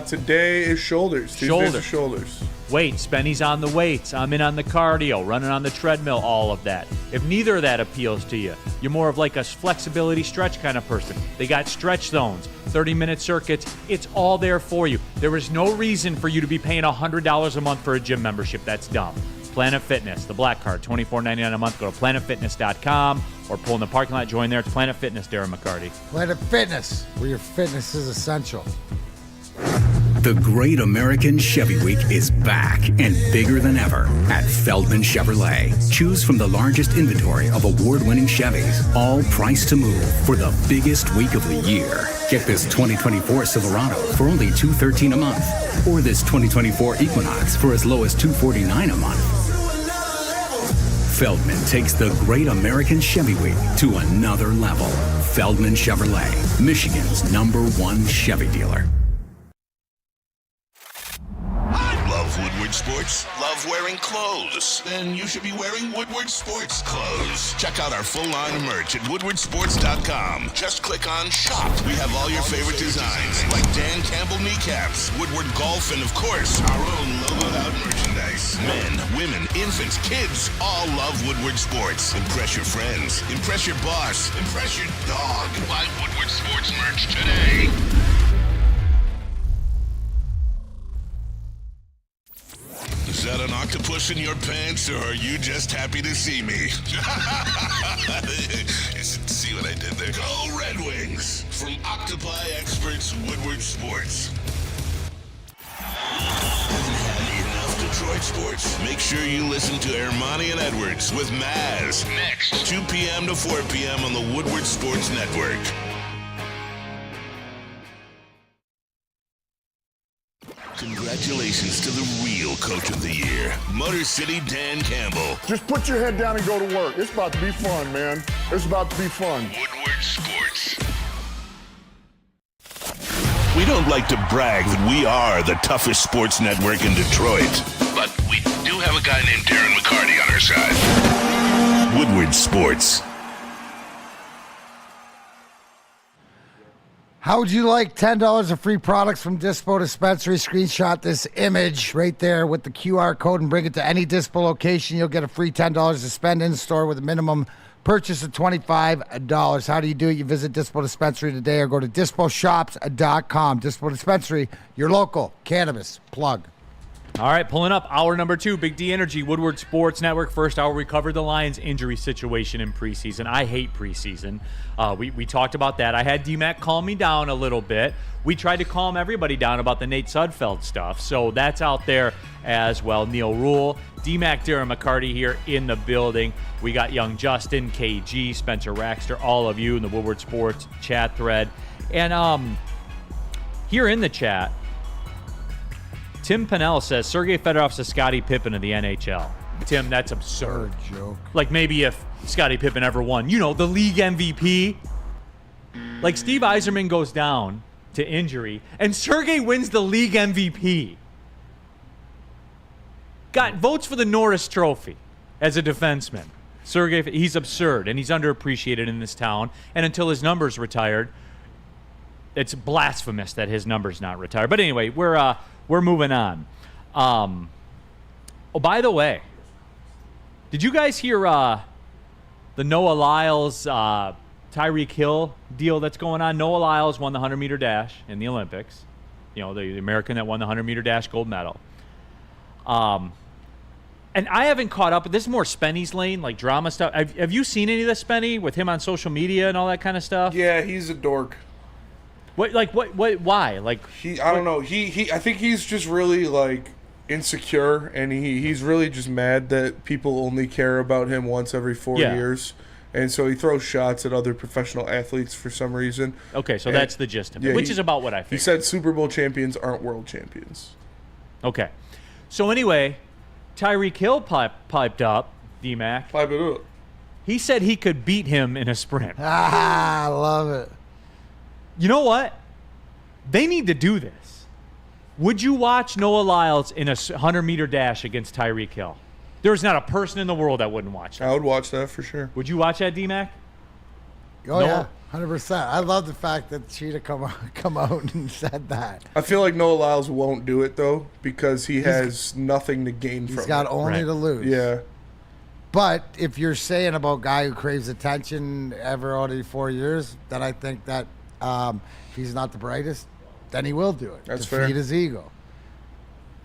[SPEAKER 4] Today is shoulders. Tuesdays are shoulders.
[SPEAKER 1] Weight. Spenny's on the weights. I'm in on the cardio, running on the treadmill, all of that. If neither of that appeals to you, you're more of like a flexibility stretch kind of person. They got stretch zones, 30-minute circuits. It's all there for you. There is no reason for you to be paying $100 a month for a gym membership. That's dumb. Planet Fitness, the Black Card, $24.99 a month. Go to planetfitness.com or pull in the parking lot. Join there. It's Planet Fitness, Darren McCarty.
[SPEAKER 5] Planet Fitness, where your fitness is essential.
[SPEAKER 18] The Great American Chevy Week is back and bigger than ever at Feldman Chevrolet. Choose from the largest inventory of award-winning Chevys, all priced to move for the biggest week of the year. Get this 2024 Silverado for only $213 a month, or this 2024 Equinox for as low as $249 a month. Feldman takes the Great American Chevy Week to another level. Feldman Chevrolet, Michigan's #1 Chevy dealer.
[SPEAKER 7] Love Woodward Sports? Love wearing clothes? Then you should be wearing Woodward Sports clothes. Check out our full line of merch at woodwardsports.com. Just click on shop. We have all your favorite designs, like Dan Campbell kneecaps, Woodward golf, and of course, our own logoed out merchandise. Men, women, infants, kids all love Woodward Sports. Impress your friends. Impress your boss. Impress your dog. Buy Woodward Sports merch today. Is that an octopus in your pants, or are you just happy to see me? See what I did there? Go Red Wings! From Octopi Experts, Woodward Sports. Enough Detroit sports. Make sure you listen to Ermanni and Edwards with Maz. Next, 2 p.m. to 4 p.m. on the Woodward Sports Network. Congratulations to the real Coach of the Year, Motor City Dan Campbell.
[SPEAKER 19] Just put your head down and go to work. It's about to be fun, man. It's about to be fun.
[SPEAKER 7] Woodward Sports. We don't like to brag that we are the toughest sports network in Detroit, but we do have a guy named Darren McCarty on our side. Woodward Sports.
[SPEAKER 5] How would you like $10 of free products from Dispo Dispensary? Screenshot this image right there with the QR code and bring it to any Dispo location. You'll get a free $10 to spend in store with a minimum purchase of $25. How do you do it? You visit Dispo Dispensary today or go to disposhops.com. Dispo Dispensary, your local cannabis plug.
[SPEAKER 1] All right, pulling up hour number 2, Big D Energy, Woodward Sports Network. First hour, we covered the Lions' injury situation in preseason. I hate preseason. We talked about that. I had D-Mac calm me down a little bit. We tried to calm everybody down about the Nate Sudfeld stuff, so that's out there as well. Neil Rule, D-Mac, Darren McCarty here in the building. We got young Justin, KG, Spencer Raxter, all of you in the Woodward Sports chat thread. And here in the chat, Tim Pennell says Sergei Fedorov's a Scottie Pippen of the NHL. Tim, that's absurd.
[SPEAKER 5] Joke.
[SPEAKER 1] Like maybe if Scottie Pippen ever won, the league MVP. Like Steve Yzerman goes down to injury, and Sergei wins the league MVP. Got votes for the Norris Trophy as a defenseman. Sergei, he's absurd, and he's underappreciated in this town. And until his number's retired, it's blasphemous that his number's not retired. But anyway, we're moving on. Oh, by the way, did you guys hear the Noah Lyles, Tyreek Hill deal that's going on? Noah Lyles won the 100-meter dash in the Olympics. The American that won the 100-meter dash gold medal. And I haven't caught up. This is more Spenny's lane, like drama stuff. Have you seen any of this, Spenny, with him on social media and all that kind of stuff?
[SPEAKER 4] Yeah, he's a dork.
[SPEAKER 1] What? Why? Like
[SPEAKER 4] I don't know. I think he's just really like insecure, and he's really just mad that people only care about him once every 4 years, and so he throws shots at other professional athletes for some reason.
[SPEAKER 1] Okay, so that's the gist of it, which is about what I think.
[SPEAKER 4] He said Super Bowl champions aren't world champions.
[SPEAKER 1] Okay, so anyway, Tyreek Hill piped up, D-Mac.
[SPEAKER 4] Pipe it up.
[SPEAKER 1] He said he could beat him in a sprint.
[SPEAKER 5] I love it.
[SPEAKER 1] You know what? They need to do this. Would you watch Noah Lyles in a 100-meter dash against Tyreek Hill? There's not a person in the world that wouldn't watch that.
[SPEAKER 4] I would watch that for sure.
[SPEAKER 1] Would you watch that, D-Mac?
[SPEAKER 5] Oh, yeah, 100%. I love the fact that Cheetah come out and said that.
[SPEAKER 4] I feel like Noah Lyles won't do it, though, because he has nothing to gain from it.
[SPEAKER 5] He's got only to lose.
[SPEAKER 4] Yeah.
[SPEAKER 5] But if you're saying about a guy who craves attention every 4 years, then I think that if he's not the brightest, then he will do it.
[SPEAKER 4] That's
[SPEAKER 5] to
[SPEAKER 4] fair.
[SPEAKER 5] Feed his ego.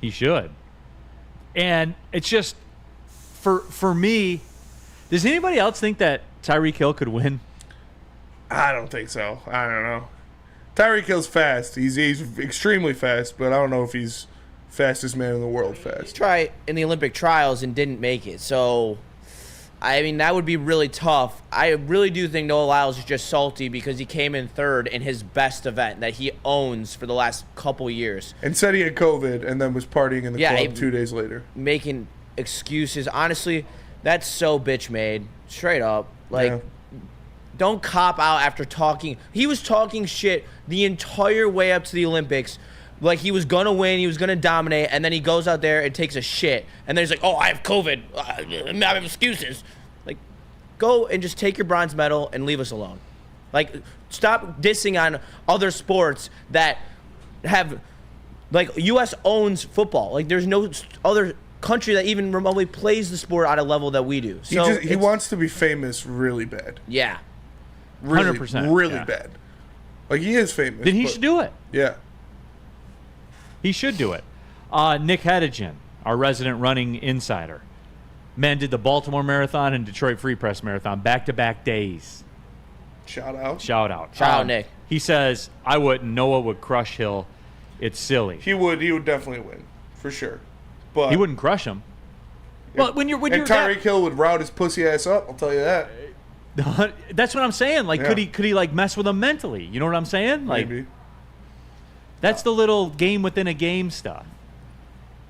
[SPEAKER 1] He should. And it's just, for me, does anybody else think that Tyreek Hill could win?
[SPEAKER 4] I don't think so. I don't know. Tyreek Hill's fast. He's extremely fast, but I don't know if he's fastest man in the world fast.
[SPEAKER 3] Try in the Olympic trials and didn't make it. So, I mean, that would be really tough. I really do think Noah Lyles is just salty because he came in third in his best event that he owns for the last couple years.
[SPEAKER 4] And said he had COVID and then was partying in the club 2 days later.
[SPEAKER 3] Making excuses. Honestly, that's so bitch made. Straight up. Like, don't cop out after talking. He was talking shit the entire way up to the Olympics. Like, he was going to win, he was going to dominate, and then he goes out there and takes a shit. And then he's like, oh, I have COVID. I have excuses. Like, go and just take your bronze medal and leave us alone. Like, stop dissing on other sports that have, like, U.S. owns football. Like, there's no other country that even remotely plays the sport at a level that we do. So
[SPEAKER 4] he wants to be famous really bad.
[SPEAKER 3] Yeah.
[SPEAKER 4] Really,
[SPEAKER 1] 100%,
[SPEAKER 4] really
[SPEAKER 1] yeah.
[SPEAKER 4] bad. Like, he is famous.
[SPEAKER 1] Then he should do it.
[SPEAKER 4] Yeah.
[SPEAKER 1] He should do it. Nick Hedigan, our resident running insider. Men did the Baltimore Marathon and Detroit Free Press Marathon back-to-back days.
[SPEAKER 4] Shout out.
[SPEAKER 3] Shout out, Nick.
[SPEAKER 1] He says, I wouldn't. Noah would crush Hill. It's silly.
[SPEAKER 4] He would definitely win, for sure. But
[SPEAKER 1] he wouldn't crush him. Well, when you're
[SPEAKER 4] Tyreek Hill would route his pussy ass up, I'll tell you that.
[SPEAKER 1] That's what I'm saying. Like, could he like mess with him mentally? You know what I'm saying? Like,
[SPEAKER 4] maybe.
[SPEAKER 1] That's the little game within a game stuff.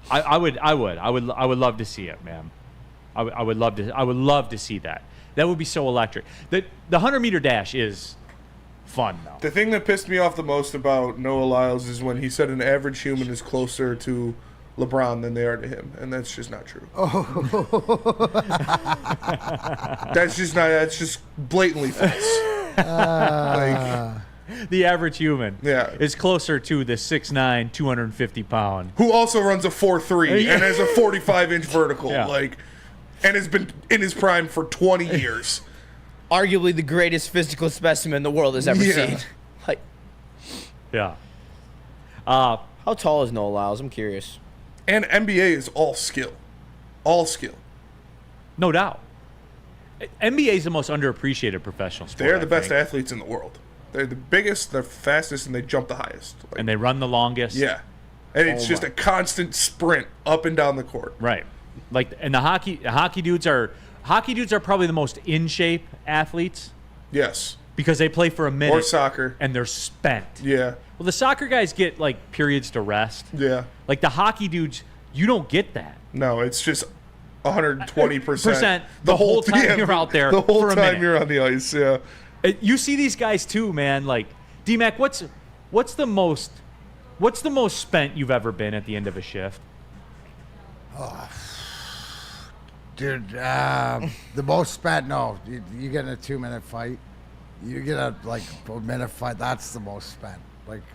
[SPEAKER 1] I would love to see it, man. I would love to see that. That would be so electric. The 100-meter dash is fun though.
[SPEAKER 4] The thing that pissed me off the most about Noah Lyles is when he said an average human is closer to LeBron than they are to him, and that's just not true. That's just blatantly false.
[SPEAKER 1] The average human is closer to the 6'9", 250-pound.
[SPEAKER 4] Who also runs a 4.3 and has a 45-inch vertical, and has been in his prime for 20 years.
[SPEAKER 3] Arguably the greatest physical specimen the world has ever seen. Like,
[SPEAKER 1] yeah.
[SPEAKER 3] how tall is Noah Lyles? I'm curious.
[SPEAKER 4] And NBA is all skill. All skill.
[SPEAKER 1] No doubt. NBA is the most underappreciated professional sport.
[SPEAKER 4] They're the best athletes in the world. They're the biggest, they're fastest, and they jump the highest. Like,
[SPEAKER 1] and they run the longest.
[SPEAKER 4] Yeah. And it's just a constant sprint up and down the court.
[SPEAKER 1] Right. Like, and the hockey dudes are probably the most in shape athletes.
[SPEAKER 4] Yes.
[SPEAKER 1] Because they play for a minute.
[SPEAKER 4] Or soccer.
[SPEAKER 1] And they're spent.
[SPEAKER 4] Yeah.
[SPEAKER 1] Well, the soccer guys get like periods to rest.
[SPEAKER 4] Yeah.
[SPEAKER 1] Like the hockey dudes, you don't get that.
[SPEAKER 4] No, it's just 120%
[SPEAKER 1] the whole time you're out there.
[SPEAKER 4] The whole
[SPEAKER 1] for a
[SPEAKER 4] time
[SPEAKER 1] minute.
[SPEAKER 4] you're on the ice, yeah.
[SPEAKER 1] You see these guys too, man. Like D-Mac, what's the most spent you've ever been at the end of a shift?
[SPEAKER 5] Oh, dude, the most spent. No, you get in a 2-minute fight. You get a minute fight. That's the most spent.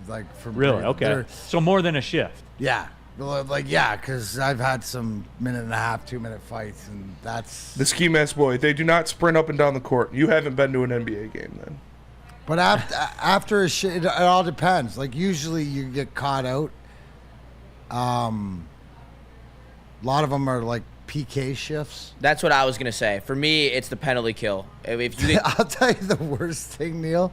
[SPEAKER 5] Like for
[SPEAKER 1] really
[SPEAKER 5] me,
[SPEAKER 1] okay. So more than a shift.
[SPEAKER 5] Yeah. Because I've had some 1.5, 2-minute fights, and that's
[SPEAKER 4] the ski mask boy. They do not sprint up and down the court. You haven't been to an NBA game then.
[SPEAKER 5] But after a shit, it all depends. Like usually you get caught out. A lot of them are like PK shifts.
[SPEAKER 3] That's what I was gonna say. For me, it's the penalty kill. If you get...
[SPEAKER 5] I'll tell you the worst thing, Neil,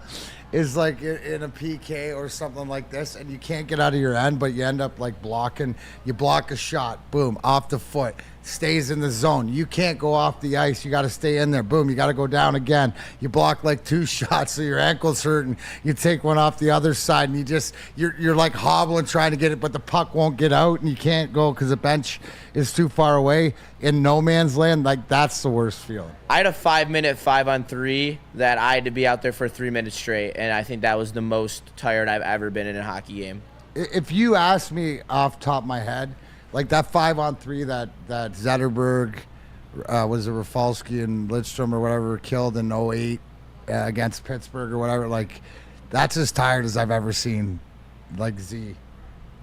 [SPEAKER 5] is like in a PK or something like this, and you can't get out of your end, but you end up like blocking. You block a shot, boom, off the foot, stays in the zone. You can't go off the ice. You got to stay in there. Boom, you got to go down again. You block like 2 shots, so your ankle's hurting. You take one off the other side, and you're like hobbling trying to get it, but the puck won't get out, and you can't go because the bench is too far away in no man's land. Like that's the worst feeling.
[SPEAKER 3] I had a 5-minute 5-on-3 that I had to be out there for 3 minutes straight, and I think that was the most tired I've ever been in a hockey game.
[SPEAKER 5] If you ask me off the top of my head, like that 5-on-3 that Zetterberg, was it Rafalski and Lidstrom or whatever killed in 08 against Pittsburgh or whatever, like that's as tired as I've ever seen, like Z.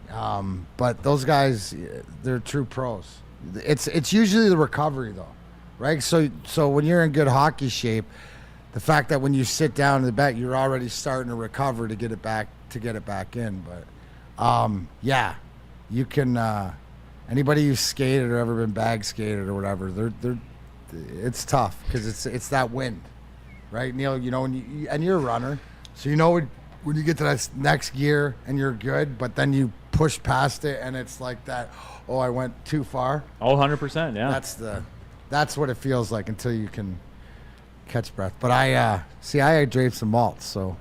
[SPEAKER 5] But those guys, they're true pros. It's usually the recovery though, right? So when you're in good hockey shape, the fact that when you sit down in the back, you're already starting to recover to get it back in. But yeah, you can. Anybody who's skated or ever been bag skated or whatever, it's tough because it's that wind, right, Neil? You know, and you're a runner, so you know when you get to that next gear and you're good, but then you push past it and it's like that. Oh, I went too far.
[SPEAKER 1] Oh, 100%, yeah.
[SPEAKER 5] That's what it feels like until you can catch breath. But I draped some malts, so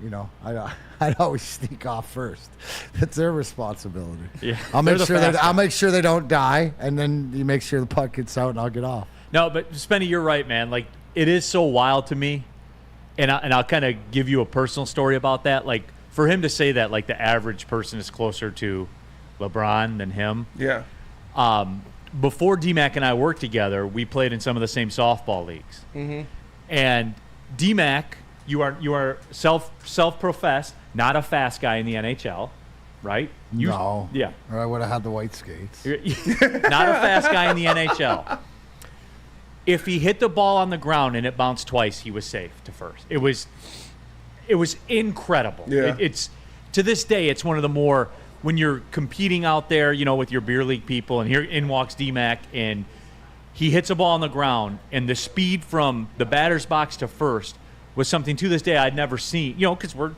[SPEAKER 5] you know, I'd always sneak off first. It's their responsibility.
[SPEAKER 1] Yeah,
[SPEAKER 5] I'll make sure they don't die, and then you make sure the puck gets out, and I'll get off.
[SPEAKER 1] No, but Spenny, you're right, man. Like it is so wild to me, and I'll kind of give you a personal story about that. Like for him to say that, like the average person is closer to LeBron than him.
[SPEAKER 4] Yeah.
[SPEAKER 1] Before D-Mac and I worked together, we played in some of the same softball leagues.
[SPEAKER 4] Mm-hmm.
[SPEAKER 1] And D-Mac, you are self-professed, not a fast guy in the NHL, right?
[SPEAKER 5] No.
[SPEAKER 1] Yeah.
[SPEAKER 5] Or I would have had the white skates.
[SPEAKER 1] Not a fast guy in the NHL. If he hit the ball on the ground and it bounced twice, he was safe to first. It was incredible.
[SPEAKER 4] Yeah.
[SPEAKER 1] It's to this day, it's one of the more, when you're competing out there, you know, with your beer league people, and here in walks D-Mac, and he hits a ball on the ground, and the speed from the batter's box to first was something to this day I'd never seen, you know, because we're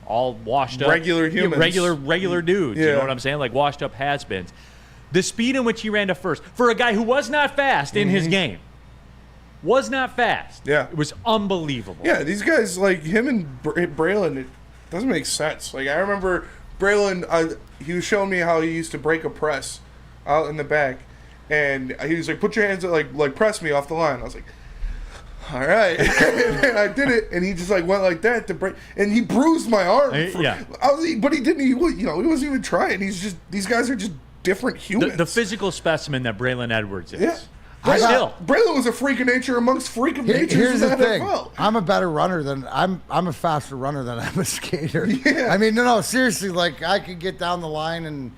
[SPEAKER 1] all washed up.
[SPEAKER 4] Regular humans.
[SPEAKER 1] Regular dudes, you know what I'm saying? Like washed up has-beens. The speed in which he ran to first, for a guy who was not fast in his game, was not fast.
[SPEAKER 4] Yeah.
[SPEAKER 1] It was unbelievable.
[SPEAKER 4] Yeah, these guys, like him and Braylon, it doesn't make sense. Like I remember Braylon, he was showing me how he used to break a press out in the back, and he was like, "Put your hands like press me off the line." I was like, "All right," and I did it, and he just like went like that to break, and he bruised my arm. But he didn't. He wasn't even trying. These guys are just different humans.
[SPEAKER 1] The physical specimen that Braylon Edwards is.
[SPEAKER 4] Yeah.
[SPEAKER 1] Braylon
[SPEAKER 4] was a freak of nature amongst freak of nature.
[SPEAKER 5] Here's the thing: I'm a better runner than I'm a faster runner than I'm a skater.
[SPEAKER 4] Yeah.
[SPEAKER 5] I mean, no, seriously. Like I could get down the line, and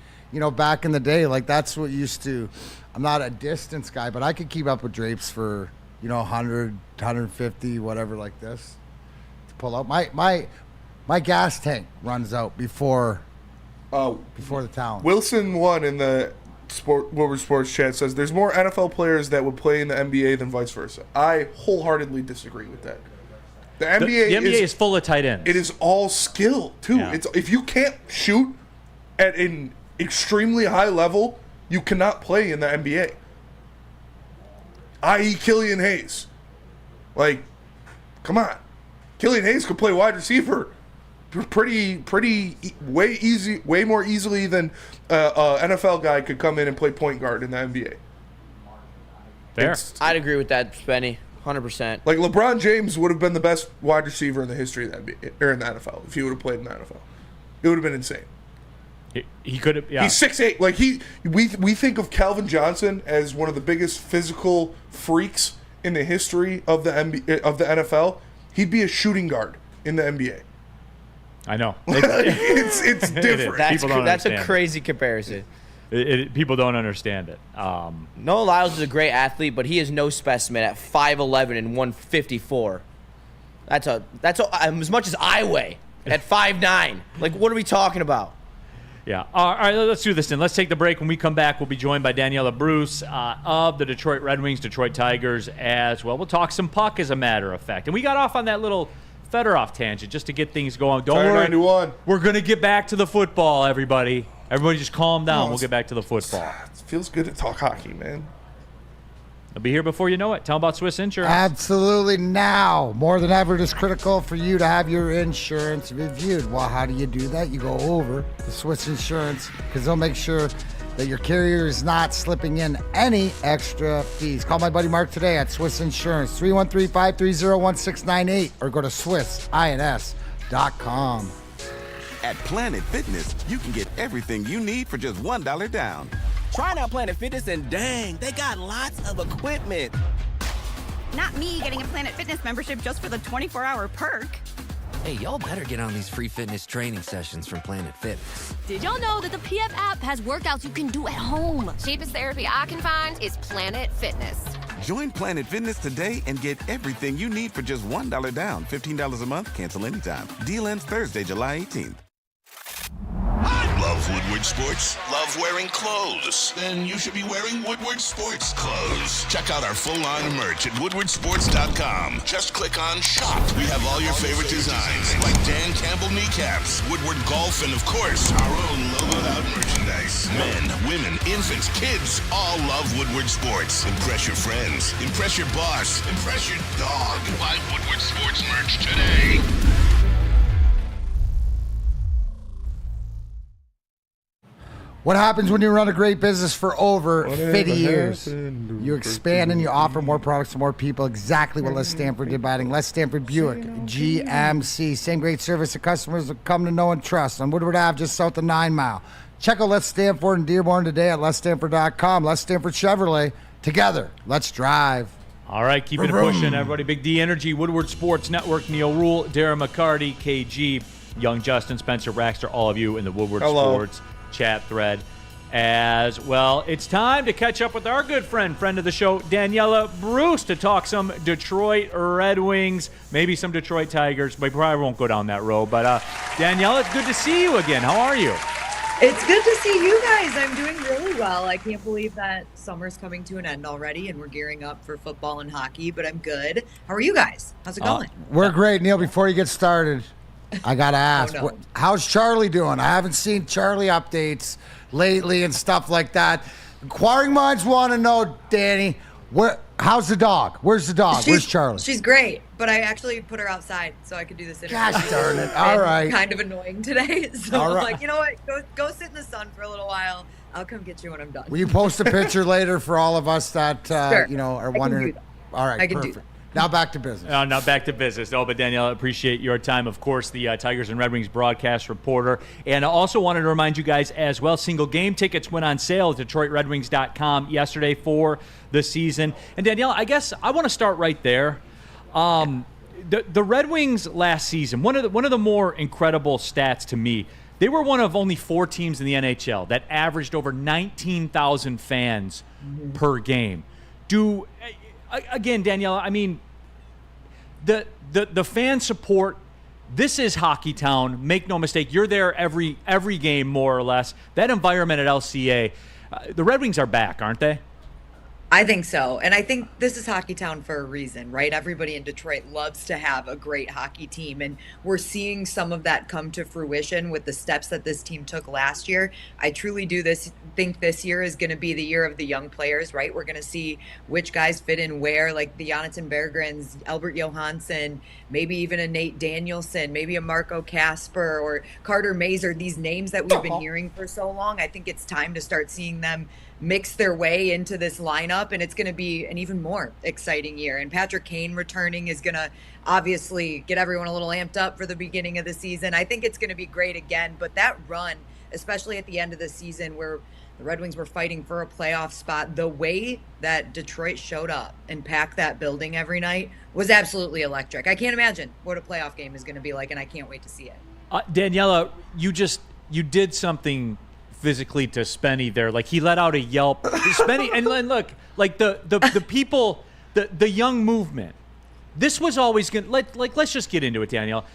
[SPEAKER 5] back in the day, like that's what used to. I'm not a distance guy, but I could keep up with drapes for 100, 150, whatever, like this, to pull out. My gas tank runs out before before the talent.
[SPEAKER 4] Wilson won in the Woodward Sports chat says there's more NFL players that would play in the NBA than vice versa. I wholeheartedly disagree with that. The NBA
[SPEAKER 1] is full of tight ends.
[SPEAKER 4] It is all skill too.
[SPEAKER 1] Yeah.
[SPEAKER 4] It's if you can't shoot at an extremely high level, you cannot play in the NBA. I.e. Killian Hayes. Like, come on. Killian Hayes could play wide receiver way more easily than an NFL guy could come in and play point guard in the NBA.
[SPEAKER 1] Fair.
[SPEAKER 3] I'd agree with that, Spenny. 100%.
[SPEAKER 4] Like LeBron James would have been the best wide receiver in the history of the NBA or in the NFL if he would have played in the NFL. It would have been insane.
[SPEAKER 1] He could have. Yeah.
[SPEAKER 4] He's 6'8". Like we think of Calvin Johnson as one of the biggest physical freaks in the history of the NFL. He'd be a shooting guard in the NBA.
[SPEAKER 1] I know.
[SPEAKER 4] It's different.
[SPEAKER 3] That's a crazy comparison.
[SPEAKER 1] People don't understand it.
[SPEAKER 3] Noah Lyles is a great athlete, but he is no specimen at 5'11" and 154. That's as much as I weigh at 5'9". Like, what are we talking about?
[SPEAKER 1] Yeah. All right, let's do this then. Let's take the break. When we come back, we'll be joined by Daniela Bruce of the Detroit Red Wings, Detroit Tigers as well. We'll talk some puck, as a matter of fact. And we got off on that little Fedorov tangent just to get things going. Don't worry.
[SPEAKER 4] 91.
[SPEAKER 1] We're going to get back to the football, everybody. Everybody just calm down. We'll get back to the football.
[SPEAKER 4] It feels good to talk hockey, man.
[SPEAKER 1] I'll be here before you know it. Tell them about Swiss Insurance.
[SPEAKER 5] Absolutely. Now, more than ever, it is critical for you to have your insurance reviewed. Well, how do you do that? You go over to Swiss Insurance because they'll make sure that your carrier is not slipping in any extra fees. Call my buddy Mark today at Swiss Insurance, 313-530-1698, or go to SwissINS.com.
[SPEAKER 12] At Planet Fitness, you can get everything you need for just $1 down. Try out Planet Fitness and dang, they got lots of equipment.
[SPEAKER 13] Not me getting a Planet Fitness membership just for the 24-hour perk.
[SPEAKER 14] Hey, y'all better get on these free fitness training sessions from Planet Fitness.
[SPEAKER 15] Did y'all know that the PF app has workouts you can do at home? Cheapest therapy I can find is Planet Fitness.
[SPEAKER 12] Join Planet Fitness today and get everything you need for just $1 down. $15 a month, cancel anytime. Deal ends Thursday, July 18th.
[SPEAKER 7] Love Woodward Sports? Love wearing clothes? Then you should be wearing Woodward Sports clothes. Check out our full line of merch at woodwardsports.com. Just click on shop. We have all your favorite designs, like Dan Campbell kneecaps, Woodward golf, and of course, our own logoed out merchandise. Men, women, infants, kids all love Woodward Sports. Impress your friends. Impress your boss. Impress your dog. Buy Woodward Sports merch today.
[SPEAKER 5] What happens when you run a great business for over 50 years? You expand and you offer more products to more people. Exactly what Les Stanford did by adding Les Stanford Buick, GMC. Same great service that customers have come to know and trust on Woodward Ave, just south of 9 Mile. Check out Les Stanford and Dearborn today at lesstanford.com. Les Stanford Chevrolet. Together, let's drive.
[SPEAKER 1] All right, keep it pushing, everybody. Big D Energy, Woodward Sports Network, Neil Rule, Darren McCarty, KG, Young Justin, Spencer Raxter, all of you in the Woodward Sports chat thread as well. It's time to catch up with our good friend of the show, Daniela Bruce, to talk some Detroit Red Wings, maybe some Detroit Tigers. We probably won't go down that road, but Daniela, it's good to see you again. How are you?
[SPEAKER 20] It's good to see you guys. I'm doing really well. I can't believe that summer's coming to an end already and we're gearing up for football and hockey, but I'm good. How are you guys? How's it going?
[SPEAKER 5] We're great. Neil, before you get started, I got to ask,
[SPEAKER 20] Oh, no.
[SPEAKER 5] how's Charlie doing? I haven't seen Charlie updates lately and stuff like that. Inquiring minds want to know, Danny, how's the dog? Where's the dog? Where's Charlie?
[SPEAKER 20] She's great, but I actually put her outside so I could do this interview.
[SPEAKER 5] Gosh darn it.
[SPEAKER 20] It's
[SPEAKER 5] All
[SPEAKER 20] been
[SPEAKER 5] right.
[SPEAKER 20] kind of annoying today. So
[SPEAKER 5] All
[SPEAKER 20] I'm
[SPEAKER 5] right.
[SPEAKER 20] like, you know what? Go sit in the sun for a little while. I'll come get you when I'm done.
[SPEAKER 5] Will you post a picture later for all of us that,
[SPEAKER 20] Sure.
[SPEAKER 5] are
[SPEAKER 20] I can
[SPEAKER 5] wondering?
[SPEAKER 20] do that.
[SPEAKER 5] All right,
[SPEAKER 20] I can do
[SPEAKER 5] perfect. Now back to business.
[SPEAKER 1] Now back to business. No, but Danielle, appreciate your time. Of course, the Tigers and Red Wings broadcast reporter. And I also wanted to remind you guys as well, single game tickets went on sale at DetroitRedWings.com yesterday for the season. And Danielle, I guess I want to start right there. The Red Wings last season, one of the more incredible stats to me, they were one of only 4 teams in the NHL that averaged over 19,000 fans per game. Again, Daniela, I mean, the fan support This is Hockey Town. Make no mistake. You're there every game, more or less. That environment at LCA, the Red Wings are back, aren't they?
[SPEAKER 20] I think so. And I think this is Hockey Town for a reason, right? Everybody in Detroit loves to have a great hockey team. And we're seeing some of that come to fruition with the steps that this team took last year. I truly think this year is going to be the year of the young players, right? We're going to see which guys fit in where, like the Jonathan Berggrens, Albert Johansson, maybe even a Nate Danielson, maybe a Marco Kasper or Carter Mazer, these names that we've been hearing for so long. I think it's time to start seeing them mix their way into this lineup, and it's going to be an even more exciting year. And Patrick Kane returning is going to obviously get everyone a little amped up for the beginning of the season. I think it's going to be great again, but that run, especially at the end of the season where the Red Wings were fighting for a playoff spot, the way that Detroit showed up and packed that building every night was absolutely electric. I can't imagine what a playoff game is going to be like, and I can't wait to see it.
[SPEAKER 1] Daniela, you did something physically to Spenny there. Like, he let out a yelp. Spenny, and look, like the people, the young movement, this was always going to, let's just get into it, Danielle.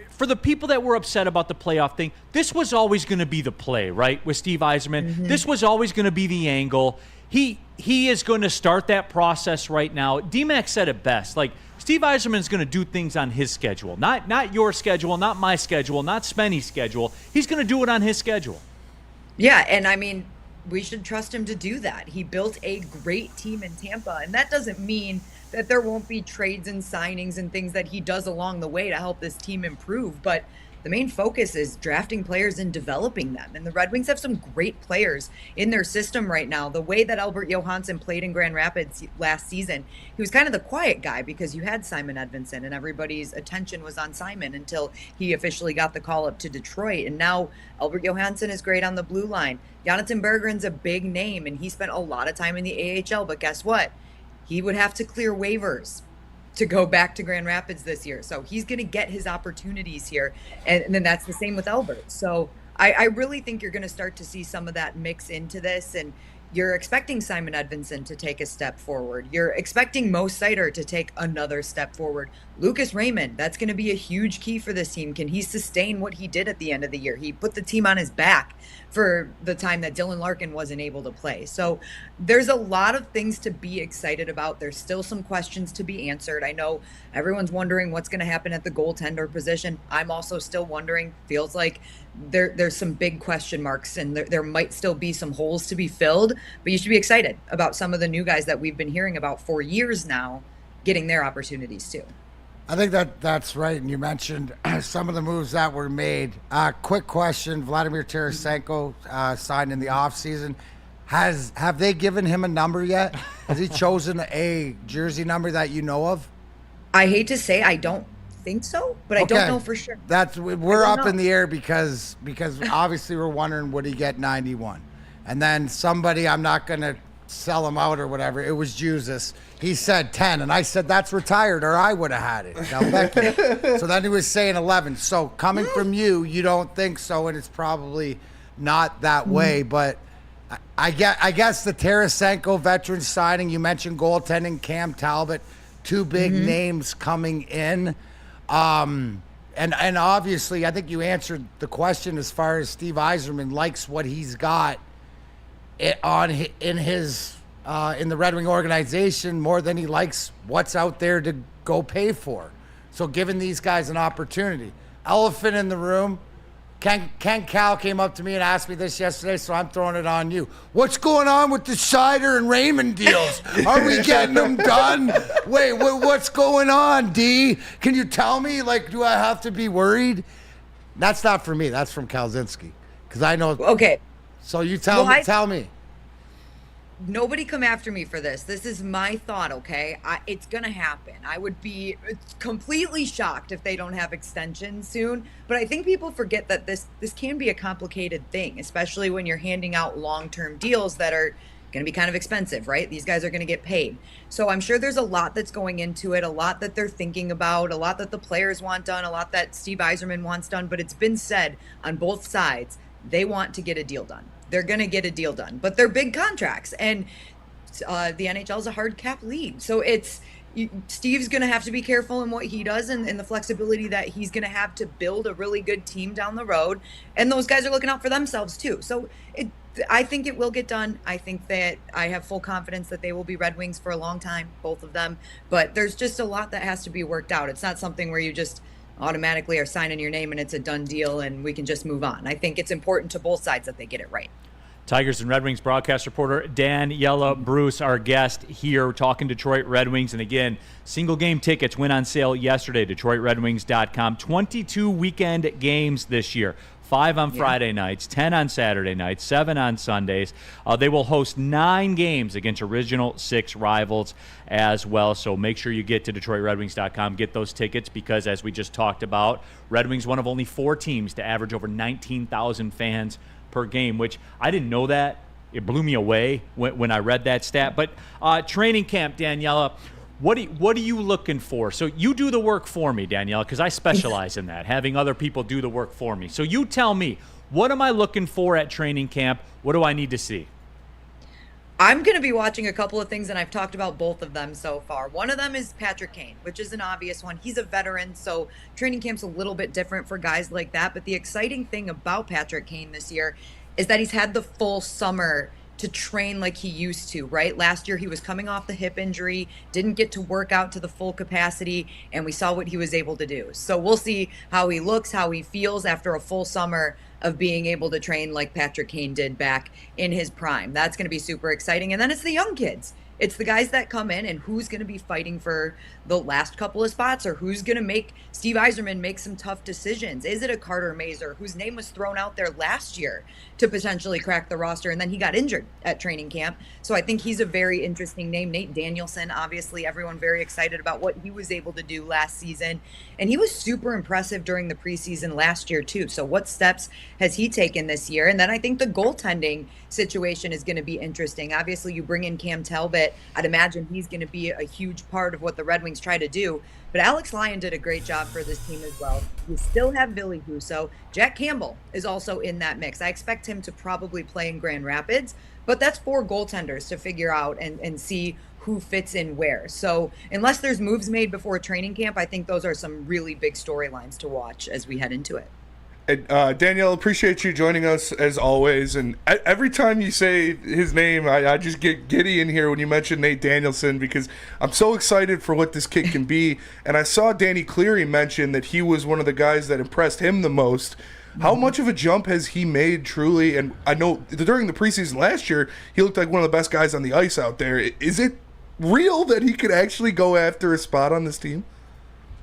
[SPEAKER 1] For the people that were upset about the playoff thing, this was always going to be the play, right? With Steve Yzerman, this was always going to be the angle. He is going to start that process right now. D-Mac said it best. Like, Steve Yzerman is going to do things on his schedule, not your schedule, not my schedule, not Spenny's schedule. He's going to do it on his schedule.
[SPEAKER 20] Yeah, and I mean, we should trust him to do that. He built a great team in Tampa, and that doesn't mean that there won't be trades and signings and things that he does along the way to help this team improve. But the main focus is drafting players and developing them. And the Red Wings have some great players in their system right now. The way that Albert Johansson played in Grand Rapids last season, he was kind of the quiet guy because you had Simon Edvinsson and everybody's attention was on Simon until he officially got the call up to Detroit. And now Albert Johansson is great on the blue line. Jonathan Berggren's a big name and he spent a lot of time in the AHL, but guess what? He would have to clear waivers to go back to Grand Rapids this year. So he's going to get his opportunities here. And then that's the same with Albert. So I really think you're going to start to see some of that mix into this. And you're expecting Simon Edvinsson to take a step forward. You're expecting Mo Seider to take another step forward. Lucas Raymond, that's going to be a huge key for this team. Can he sustain what he did at the end of the year? He put the team on his back for the time that Dylan Larkin wasn't able to play. So there's a lot of things to be excited about. There's still some questions to be answered. I know everyone's wondering what's going to happen at the goaltender position. I'm also still wondering. Feels like there's some big question marks and there might still be some holes to be filled, but you should be excited about some of the new guys that we've been hearing about for years now getting their opportunities too.
[SPEAKER 5] I think that's right. And you mentioned some of the moves that were made. Quick question. Vladimir Tarasenko signed in the offseason. Have they given him a number yet? Has he chosen a jersey number that you know of?
[SPEAKER 20] I hate to say I don't think so, but I don't know for sure.
[SPEAKER 5] We're up in the air because obviously we're wondering, would he get 91? And then somebody, I'm not going to sell him out or whatever, it was Jesus. He said 10, and I said that's retired, or I would have had it. Now, Becky. So then he was saying 11. So coming from you don't think so, and it's probably not that way. But I guess the Tarasenko veteran signing, you mentioned goaltending, Cam Talbot, two big names coming in. And obviously, I think you answered the question as far as Steve Yzerman likes what he's got in the Red Wing organization more than he likes what's out there to go pay for. So giving these guys an opportunity. Elephant in the room. Ken Cal came up to me and asked me this yesterday, so I'm throwing it on you. What's going on with the Seider and Raymond deals? Are we getting them done? Wait, what's going on, D? Can you tell me? Like, do I have to be worried? That's not for me. That's from Kalzinski. Because I know.
[SPEAKER 20] Okay.
[SPEAKER 5] So you tell me.
[SPEAKER 20] Nobody come after me for this. This is my thought, okay? It's going to happen. I would be completely shocked if they don't have extensions soon. But I think people forget that this can be a complicated thing, especially when you're handing out long-term deals that are going to be kind of expensive, right? These guys are going to get paid. So I'm sure there's a lot that's going into it, a lot that they're thinking about, a lot that the players want done, a lot that Steve Yzerman wants done. But it's been said on both sides, they want to get a deal done. They're going to get a deal done, but they're big contracts, and the NHL is a hard cap league. So Steve's going to have to be careful in what he does and the flexibility that he's going to have to build a really good team down the road. And those guys are looking out for themselves too. So I think it will get done. I think that I have full confidence that they will be Red Wings for a long time, both of them. But there's just a lot that has to be worked out. It's not something where you just automatically are signing your name and it's a done deal and we can just move on. I think it's important to both sides that they get it right.
[SPEAKER 1] Tigers and Red Wings broadcast reporter Daniela Bruce, our guest here, talking Detroit Red Wings. And again, single game tickets went on sale yesterday, DetroitRedWings.com. 22 weekend games this year. 5 on Friday nights, 10 on Saturday nights, 7 on Sundays. They will host 9 games against Original 6 rivals as well. So make sure you get to DetroitRedWings.com, get those tickets, because as we just talked about, Red Wings one of only 4 teams to average over 19,000 fans per game, which I didn't know that. It blew me away when I read that stat. But training camp, Daniela, what are you looking for? So you do the work for me, Daniela, because I specialize in that, having other people do the work for me. So you tell me, what am I looking for at training camp? What do I need to see?
[SPEAKER 20] I'm going to be watching a couple of things, and I've talked about both of them so far. One of them is Patrick Kane, which is an obvious one. He's a veteran, so training camp's a little bit different for guys like that. But the exciting thing about Patrick Kane this year is that he's had the full summer to train like he used to, right? Last year he was coming off the hip injury, didn't get to work out to the full capacity, and we saw what he was able to do. So we'll see how he looks, how he feels after a full summer of being able to train like Patrick Kane did back in his prime. That's going to be super exciting. And then it's the young kids. It's the guys that come in and who's going to be fighting for the last couple of spots, or who's going to make Steve Yzerman make some tough decisions. Is it a Carter Mazur, whose name was thrown out there last year to potentially crack the roster, and then he got injured at training camp? So I think he's a very interesting name. Nate Danielson, obviously everyone very excited about what he was able to do last season. And he was super impressive during the preseason last year too. So what steps has he taken this year? And then I think the goaltending situation is going to be interesting. Obviously you bring in Cam Talbot. I'd imagine he's going to be a huge part of what the Red Wings try to do. But Alex Lyon did a great job for this team as well. You still have Billy Husso. Jack Campbell is also in that mix. I expect him to probably play in Grand Rapids, but that's 4 goaltenders to figure out and see who fits in where. So unless there's moves made before training camp, I think those are some really big storylines to watch as we head into it.
[SPEAKER 4] Danielle, appreciate you joining us as always. And every time you say his name, I just get giddy in here when you mention Nate Danielson, because I'm so excited for what this kid can be. And I saw Danny Cleary mention that he was one of the guys that impressed him the most. How much of a jump has he made truly? And I know during the preseason last year, he looked like one of the best guys on the ice out there. Is it real that he could actually go after a spot on this team?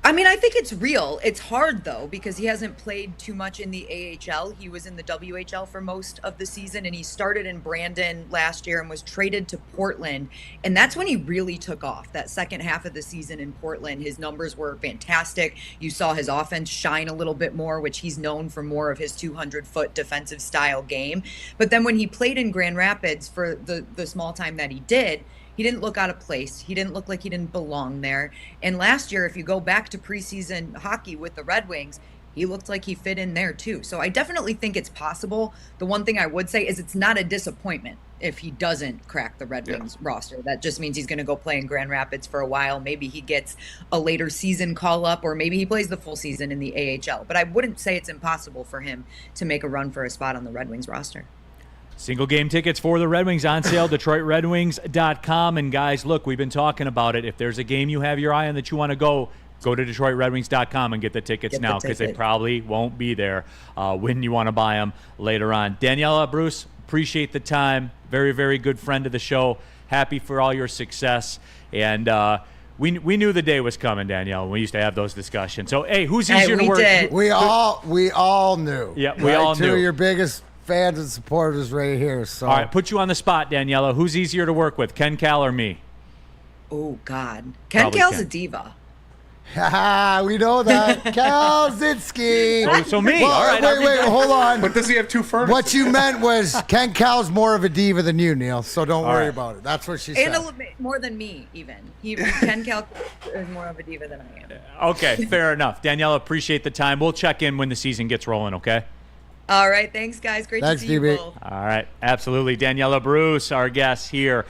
[SPEAKER 20] I mean, I think it's real. It's hard, though, because he hasn't played too much in the AHL. He was in the WHL for most of the season, and he started in Brandon last year and was traded to Portland. And that's when he really took off. That second half of the season in Portland, his numbers were fantastic. You saw his offense shine a little bit more, which he's known for more of his 200-foot defensive style game. But then when he played in Grand Rapids for the small time that he did, he didn't look out of place. He didn't look like he didn't belong there. And last year, if you go back to preseason hockey with the Red Wings, he looked like he fit in there too. So I definitely think it's possible. The one thing I would say is it's not a disappointment if he doesn't crack the Red Wings roster. That just means he's going to go play in Grand Rapids for a while. Maybe he gets a later season call up, or maybe he plays the full season in the AHL. But I wouldn't say it's impossible for him to make a run for a spot on the Red Wings roster.
[SPEAKER 1] Single game tickets for the Red Wings on sale, DetroitRedWings.com. And guys, look, we've been talking about it. If there's a game you have your eye on that you want to go to DetroitRedWings.com and get the tickets now, because they probably won't be there when you want to buy them later on. Daniela, Bruce, appreciate the time. Very, very good friend of the show. Happy for all your success. And we knew the day was coming, Danielle. We used to have those discussions. So, hey, who's easier to work with?
[SPEAKER 5] We all knew.
[SPEAKER 1] Yeah, we all knew.
[SPEAKER 5] Two of your biggest fans and supporters right here. So.
[SPEAKER 1] All right, put you on the spot, Daniela. Who's easier to work with, Ken Cal or me?
[SPEAKER 20] Oh, God. Ken Cal's a diva.
[SPEAKER 5] We know that. Kalzinski.
[SPEAKER 1] So me.
[SPEAKER 5] Well,
[SPEAKER 1] all right.
[SPEAKER 5] Wait, hold on.
[SPEAKER 4] But does he have 2 furnaces?
[SPEAKER 5] What you meant was Ken Cal's more of a diva than you, Neil, so don't worry
[SPEAKER 1] right.
[SPEAKER 5] about it. That's what she said.
[SPEAKER 20] And a little bit more than me, even. Ken Cal is more of a diva than I am.
[SPEAKER 1] Okay, fair enough. Daniela, appreciate the time. We'll check in when the season gets rolling, okay?
[SPEAKER 20] All right, thanks, guys. Great
[SPEAKER 5] Thanks,
[SPEAKER 20] to see you
[SPEAKER 5] DB.
[SPEAKER 20] both.
[SPEAKER 1] All right, absolutely. Daniela Bruce, our guest here.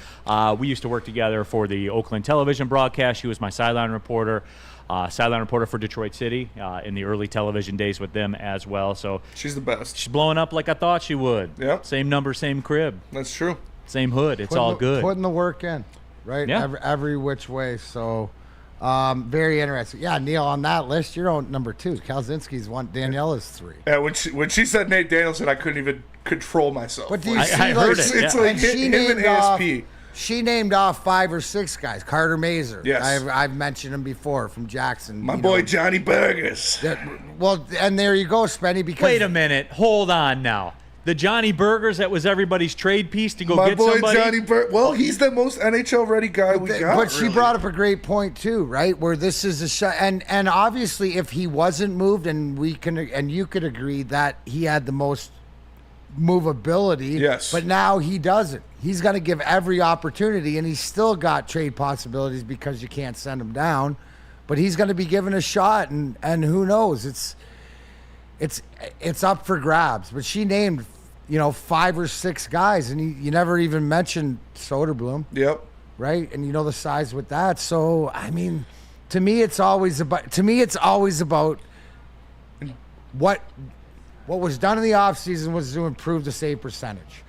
[SPEAKER 1] We used to work together for the Oakland television broadcast. She was my sideline reporter for Detroit City in the early television days with them as well. So
[SPEAKER 4] she's the best.
[SPEAKER 1] She's blowing up like I thought she would.
[SPEAKER 4] Yep.
[SPEAKER 1] Same number, same crib.
[SPEAKER 4] That's true.
[SPEAKER 1] Same hood. It's all good.
[SPEAKER 5] Putting the work in, right?
[SPEAKER 1] Yeah.
[SPEAKER 5] Every which way. So, very interesting. Yeah, Neil, on that list, you're on number 2. Kalzinski's 1. Daniela's 3.
[SPEAKER 4] Yeah, when she said Nate Danielson, I couldn't even control myself.
[SPEAKER 5] But do you see,
[SPEAKER 1] I heard it.
[SPEAKER 4] It's like him and ASP.
[SPEAKER 5] She named off 5 or 6 guys. Carter Mazer.
[SPEAKER 4] Yes.
[SPEAKER 5] I've mentioned him before from Jackson.
[SPEAKER 4] My boy Johnny Burgers.
[SPEAKER 5] Well, and there you go, Spenny. Because
[SPEAKER 1] Wait a minute. Hold on now. The Johnny Burgers, that was everybody's trade piece to go
[SPEAKER 4] My
[SPEAKER 1] get
[SPEAKER 4] boy
[SPEAKER 1] somebody?
[SPEAKER 4] Johnny Burgers. Well, he's the most NHL ready guy we got.
[SPEAKER 5] But she brought up a great point too, right? Where this is a shot, and obviously, if he wasn't moved, and you could agree that he had the most movability.
[SPEAKER 4] Yes.
[SPEAKER 5] But now he doesn't. He's going to give every opportunity, and he's still got trade possibilities because you can't send him down. But he's going to be given a shot, and who knows? It's up for grabs. But she named, 5 or 6 guys, and you never even mentioned Soderblom.
[SPEAKER 4] Yep.
[SPEAKER 5] Right, and the size with that. So I mean, to me, it's always about what was done in the offseason was to improve the save percentage,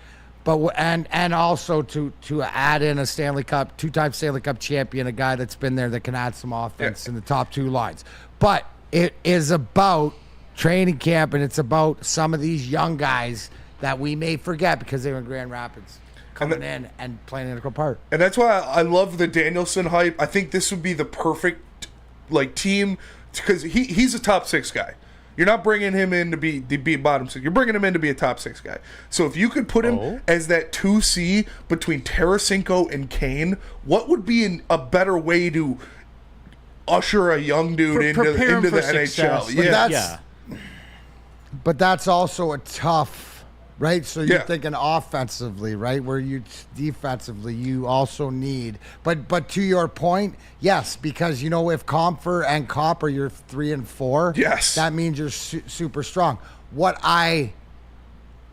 [SPEAKER 5] but and also to add in a Stanley Cup, 2-time Stanley Cup champion, a guy that's been there that can add some offense in the top 2 lines. But it is about training camp, and it's about some of these young guys that we may forget because they were in Grand Rapids coming in and playing an integral part.
[SPEAKER 4] And that's why I love the Danielson hype. I think this would be the perfect team because he's a top 6 guy. You're not bringing him in to be bottom 6. You're bringing him in to be a top 6 guy. So if you could put him as that 2C between Tarasenko and Kane, what would be a better way to usher a young dude into the NHL?
[SPEAKER 5] But that's also a tough, right? So you're thinking offensively, right? Where defensively, you also need. But to your point, yes, because if Compher and Copper, you're 3 and 4.
[SPEAKER 4] Yes,
[SPEAKER 5] that means you're super strong. What I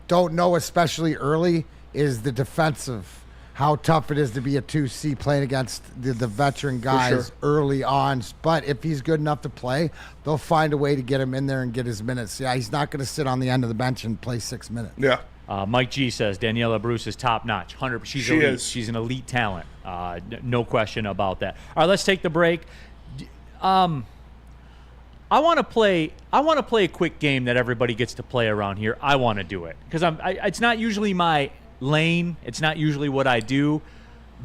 [SPEAKER 5] don't know, especially early, is the defensive. How tough it is to be a 2C playing against the veteran guys early on. But if he's good enough to play, they'll find a way to get him in there and get his minutes. Yeah, he's not going to sit on the end of the bench and play 6 minutes.
[SPEAKER 4] Yeah.
[SPEAKER 1] Mike G says Daniela Bruce is top notch. 100%. She is. She's an elite talent. No question about that. All right, let's take the break. I want to play a quick game that everybody gets to play around here. I want to do it because it's not usually my lane. It's not usually what I do.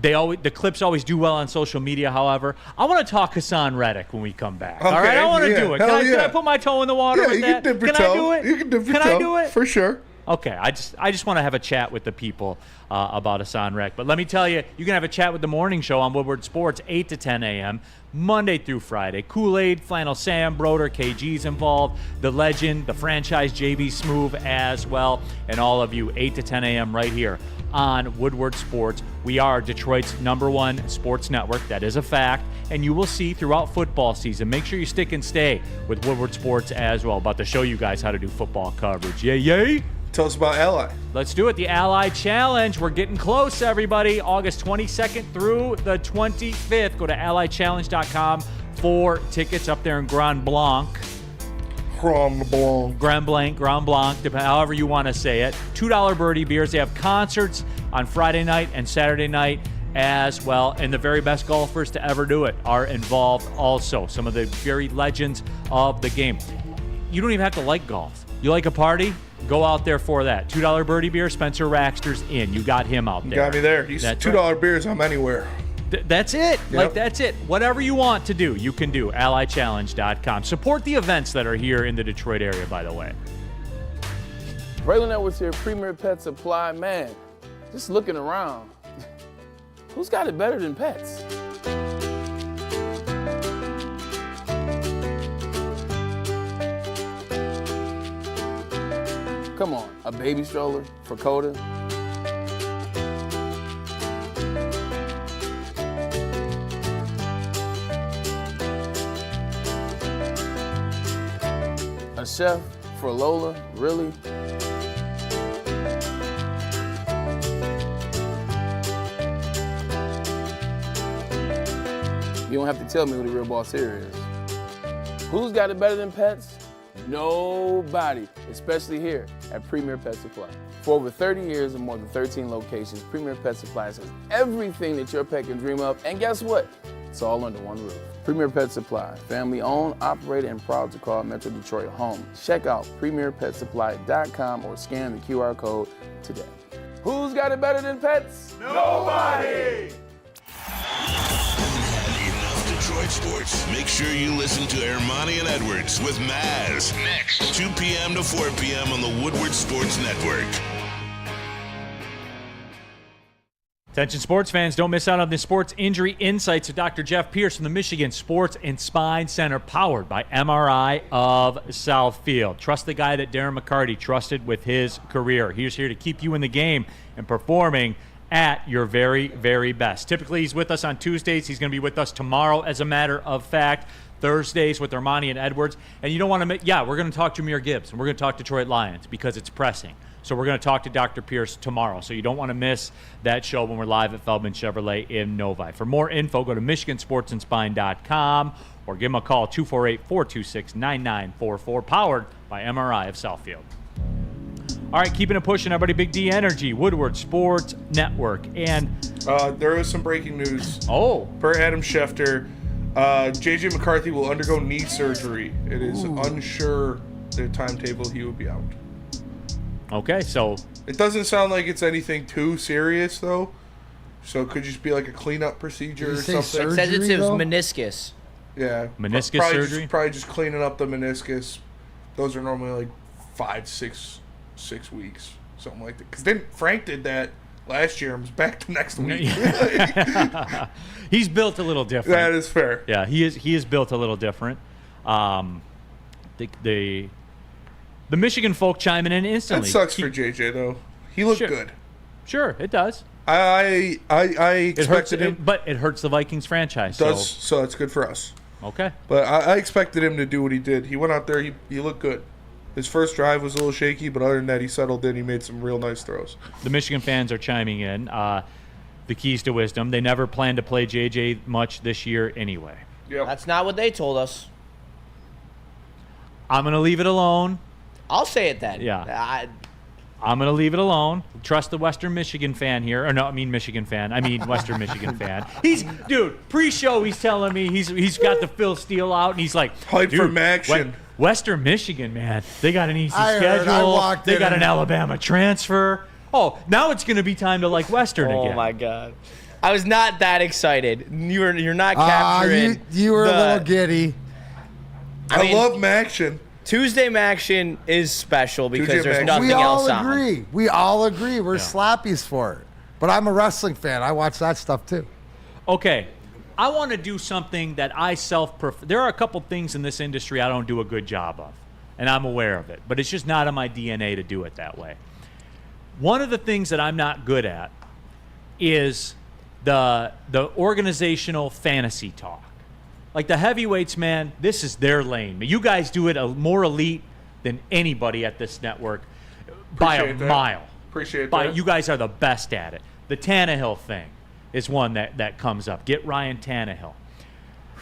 [SPEAKER 1] The clips always do well on social media. However, I want to talk Hassan Reddick when we come back.
[SPEAKER 4] Okay,
[SPEAKER 1] all right, I want to do it. Can I put my toe in the water with that?
[SPEAKER 4] Can I
[SPEAKER 1] do it?
[SPEAKER 4] You can dip your toe.
[SPEAKER 1] Can I do it?
[SPEAKER 4] For sure.
[SPEAKER 1] Okay, I just want to have a chat with the people about Hassan Reddick. But let me tell you, you can have a chat with the morning show on Woodward Sports, 8 to 10 a.m., Monday through Friday. Kool-Aid, Flannel Sam, Broder, KG's involved, the legend, the franchise JB Smoove as well, and all of you, 8 to 10 a.m. right here on Woodward Sports. We are Detroit's #1 sports network. That is a fact. And you will see throughout football season. Make sure you stick and stay with Woodward Sports as well. About to show you guys how to do football coverage. Yay!
[SPEAKER 4] Tell us about Ally.
[SPEAKER 1] Let's do it. The Ally Challenge. We're getting close, everybody. August 22nd through the 25th. Go to allychallenge.com for tickets up there in Grand Blanc.
[SPEAKER 4] Grand Blanc,
[SPEAKER 1] however you want to say it. $2 birdie beers. They have concerts on Friday night and Saturday night as well. And the very best golfers to ever do it are involved also. Some of the very legends of the game. You don't even have to like golf. You like a party? Go out there for that. $2 birdie beer, Spencer Raxter's in. You got him out there.
[SPEAKER 4] You got me there. He's $2 beers, I'm anywhere.
[SPEAKER 1] That's it.
[SPEAKER 4] Yep.
[SPEAKER 1] That's it. Whatever you want to do, you can do. allychallenge.com. Support the events that are here in the Detroit area, by the way.
[SPEAKER 17] Braylon Edwards here, Premier Pet Supply. Man, just looking around, who's got it better than pets? Come on, a baby stroller for Coda? A chef for Lola? Really? You don't have to tell me who the real boss here is. Who's got it better than pets? Nobody, especially here at Premier Pet Supply. For over 30 years and more than 13 locations, Premier Pet Supply has everything that your pet can dream of, and guess what? It's all under one roof. Premier Pet Supply, family owned, operated, and proud to call Metro Detroit home. Check out premierpetsupply.com or scan the QR code today. Who's got it better than pets?
[SPEAKER 7] Nobody! Enough Detroit sports. Make sure you listen to Ermanni and Edwards with Maz next, 2 p.m. to 4 p.m. on the Woodward Sports Network.
[SPEAKER 1] Attention sports fans, don't miss out on the sports injury insights of Dr. Jeff Pierce from the Michigan Sports and Spine Center, powered by Amon-Ra of Southfield. Trust the guy that Darren McCarty trusted with his career. He's here to keep you in the game and performing at your very, very best. Typically, he's with us on Tuesdays. He's going to be with us tomorrow, as a matter of fact. Thursdays with Ermanni and Edwards. And you don't want to make, we're going to talk Jahmyr Gibbs, and we're going to talk Detroit Lions because it's pressing. So we're going to talk to Dr. Pierce tomorrow. So you don't want to miss that show when we're live at Feldman Chevrolet in Novi. For more info, go to MichiganSportsandSpine.com or give them a call, 248-426-9944, powered by MRI of Southfield. All right, keeping it pushing, everybody. Big D Energy, Woodward Sports Network. And
[SPEAKER 4] there is some breaking news.
[SPEAKER 1] Oh.
[SPEAKER 4] Per Adam Schefter, J.J. McCarthy will undergo knee surgery. It is unsure the timetable he will be out.
[SPEAKER 1] Okay, so
[SPEAKER 4] it doesn't sound like it's anything too serious, though. So it could just be like a cleanup procedure or something.
[SPEAKER 3] It says it's his meniscus.
[SPEAKER 4] Yeah,
[SPEAKER 1] meniscus
[SPEAKER 4] probably
[SPEAKER 1] surgery.
[SPEAKER 4] Probably just cleaning up the meniscus. Those are normally like 5-6 weeks, something like that. Because then Frank did that last year and was back the next week.
[SPEAKER 1] He's built a little different.
[SPEAKER 4] That is fair.
[SPEAKER 1] Yeah, he is built a little different. The Michigan folk chiming in instantly.
[SPEAKER 4] That sucks for JJ though. He looked good.
[SPEAKER 1] Sure, it does.
[SPEAKER 4] I expected him,
[SPEAKER 1] but it hurts the Vikings franchise.
[SPEAKER 4] So that's good for us.
[SPEAKER 1] Okay.
[SPEAKER 4] But I expected him to do what he did. He went out there. He looked good. His first drive was a little shaky, but other than that, he settled in. He made some real nice throws.
[SPEAKER 1] The Michigan fans are chiming in. The keys to wisdom. They never planned to play JJ much this year anyway.
[SPEAKER 4] Yep.
[SPEAKER 3] That's not what they told us.
[SPEAKER 1] I'm going to leave it alone.
[SPEAKER 3] I'll say it then.
[SPEAKER 1] Yeah. I'm going to leave it alone. Trust the Western Michigan fan here. Or no, I mean Michigan fan. I mean Western Michigan fan. Pre-show he's telling me he's got the Phil Steele out, and he's like,
[SPEAKER 4] hype for action.
[SPEAKER 1] Western Michigan, man. They got an easy schedule. They got an Alabama transfer. Oh, now it's going to be time to like Western again.
[SPEAKER 3] Oh, my God. I was not that excited. You're not capturing.
[SPEAKER 5] You were a little giddy.
[SPEAKER 4] I love Maction.
[SPEAKER 3] Tuesday Maction is special because there's nothing else on.
[SPEAKER 5] We all agree. We're slappies for it. But I'm a wrestling fan. I watch that stuff too.
[SPEAKER 1] Okay. I want to do something that I there are a couple things in this industry I don't do a good job of, and I'm aware of it. But it's just not in my DNA to do it that way. One of the things that I'm not good at is the organizational fantasy talk. Like the heavyweights, man, this is their lane. You guys do it more elite than anybody at this network by a mile.
[SPEAKER 4] Appreciate that.
[SPEAKER 1] You guys are the best at it. The Tannehill thing is one that comes up. Get Ryan Tannehill.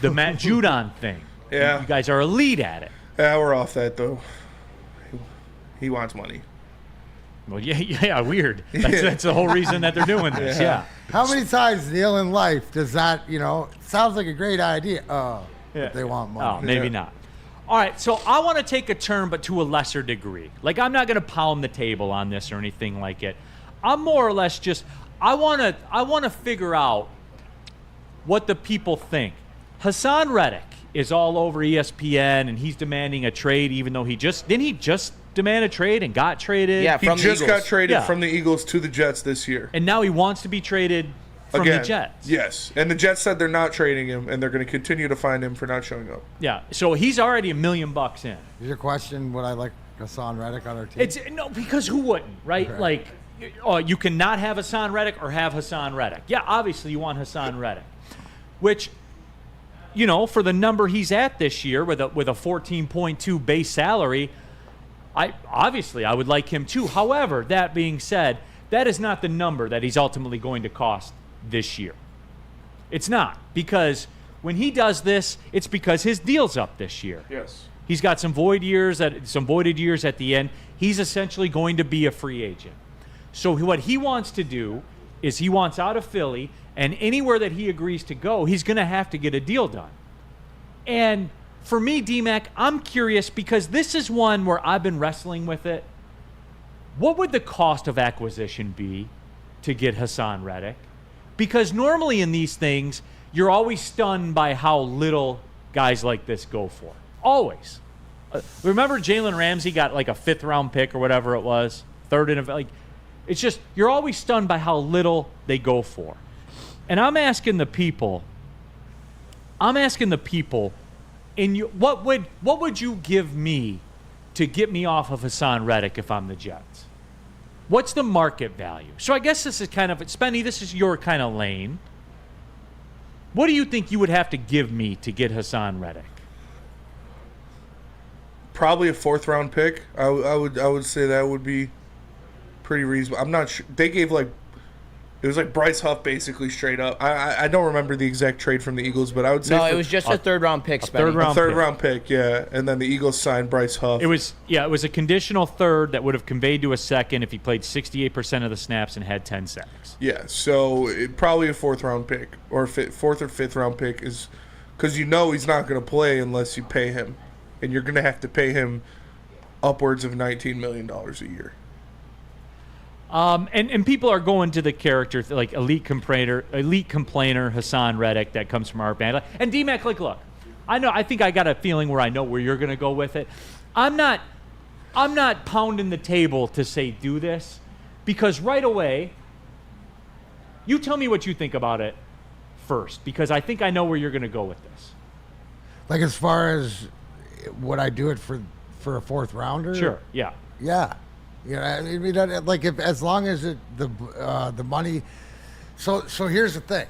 [SPEAKER 1] The Matt Judon thing.
[SPEAKER 4] Yeah.
[SPEAKER 1] You guys are elite at it.
[SPEAKER 4] Yeah, we're off that, though. He wants money.
[SPEAKER 1] Well, yeah, weird. That's the whole reason that they're doing this. Yeah.
[SPEAKER 5] How many times, Neil, in life does that, sounds like a great idea. But they want money.
[SPEAKER 1] Oh, maybe not. All right, so I want to take a turn, but to a lesser degree. Like, I'm not going to pound the table on this or anything like it. I'm more or less just, I want to figure out what the people think. Hassan Reddick is all over ESPN, and he's demanding a trade, even though he just demand a trade and got traded.
[SPEAKER 3] Yeah,
[SPEAKER 4] he just got traded from the Eagles to the Jets this year.
[SPEAKER 1] And now he wants to be traded from the Jets.
[SPEAKER 4] Yes. And the Jets said they're not trading him, and they're going to continue to fine him for not showing up.
[SPEAKER 1] Yeah. So he's already $1 million in.
[SPEAKER 5] Is your question, would I like Hassan Reddick on our team?
[SPEAKER 1] No, because who wouldn't, right? Okay. Like, you cannot have Hassan Reddick or have Hassan Reddick. Yeah, obviously you want Hassan Reddick, which, for the number he's at this year with a 14.2 base salary, I would like him too. However, that being said, that is not the number that he's ultimately going to cost this year. It's not, because when he does this, it's because his deal's up this year.
[SPEAKER 4] Yes.
[SPEAKER 1] He's got some voided years at the end. He's essentially going to be a free agent. So what he wants to do is he wants out of Philly, and anywhere that he agrees to go, he's going to have to get a deal done. And for me, D-Mac, I'm curious because this is one where I've been wrestling with it. What would the cost of acquisition be to get Hassan Reddick? Because normally in these things, you're always stunned by how little guys like this go for. Always. Remember Jalen Ramsey got like a 5th-round pick or whatever it was? Third in a... Like, it's just, you're always stunned by how little they go for. And I'm asking the people, what would you give me to get me off of Hassan Reddick if I'm the Jets? What's the market value? So I guess this is kind of, Spenny, this is your kind of lane. What do you think you would have to give me to get Hassan Reddick?
[SPEAKER 4] Probably a 4th-round pick. I would say that would be pretty reasonable. I'm not sure. They gave it was like Bryce Huff basically straight up. I don't remember the exact trade from the Eagles, but I would say
[SPEAKER 3] it was just a 3rd-round pick.
[SPEAKER 4] Third-round pick, yeah. And then the Eagles signed Bryce Huff.
[SPEAKER 1] It was a conditional 3rd that would have conveyed to a 2nd if he played 68% of the snaps and had 10 sacks.
[SPEAKER 4] Yeah, so probably a 4th-round pick or 4th or 5th-round pick is because he's not going to play unless you pay him, and you're going to have to pay him upwards of $19 million a year.
[SPEAKER 1] And people are going to the character like elite complainer Hassan Reddick that comes from our band. And D-Mac, look, I think I got a feeling where I know where you're going to go with it. I'm not pounding the table to say do this because right away, you tell me what you think about it first because I think I know where you're going to go with this.
[SPEAKER 5] Like as far as would I do it for a 4th rounder?
[SPEAKER 1] Sure. Yeah.
[SPEAKER 5] Yeah. You know, I mean, like as long as the money. So here's the thing: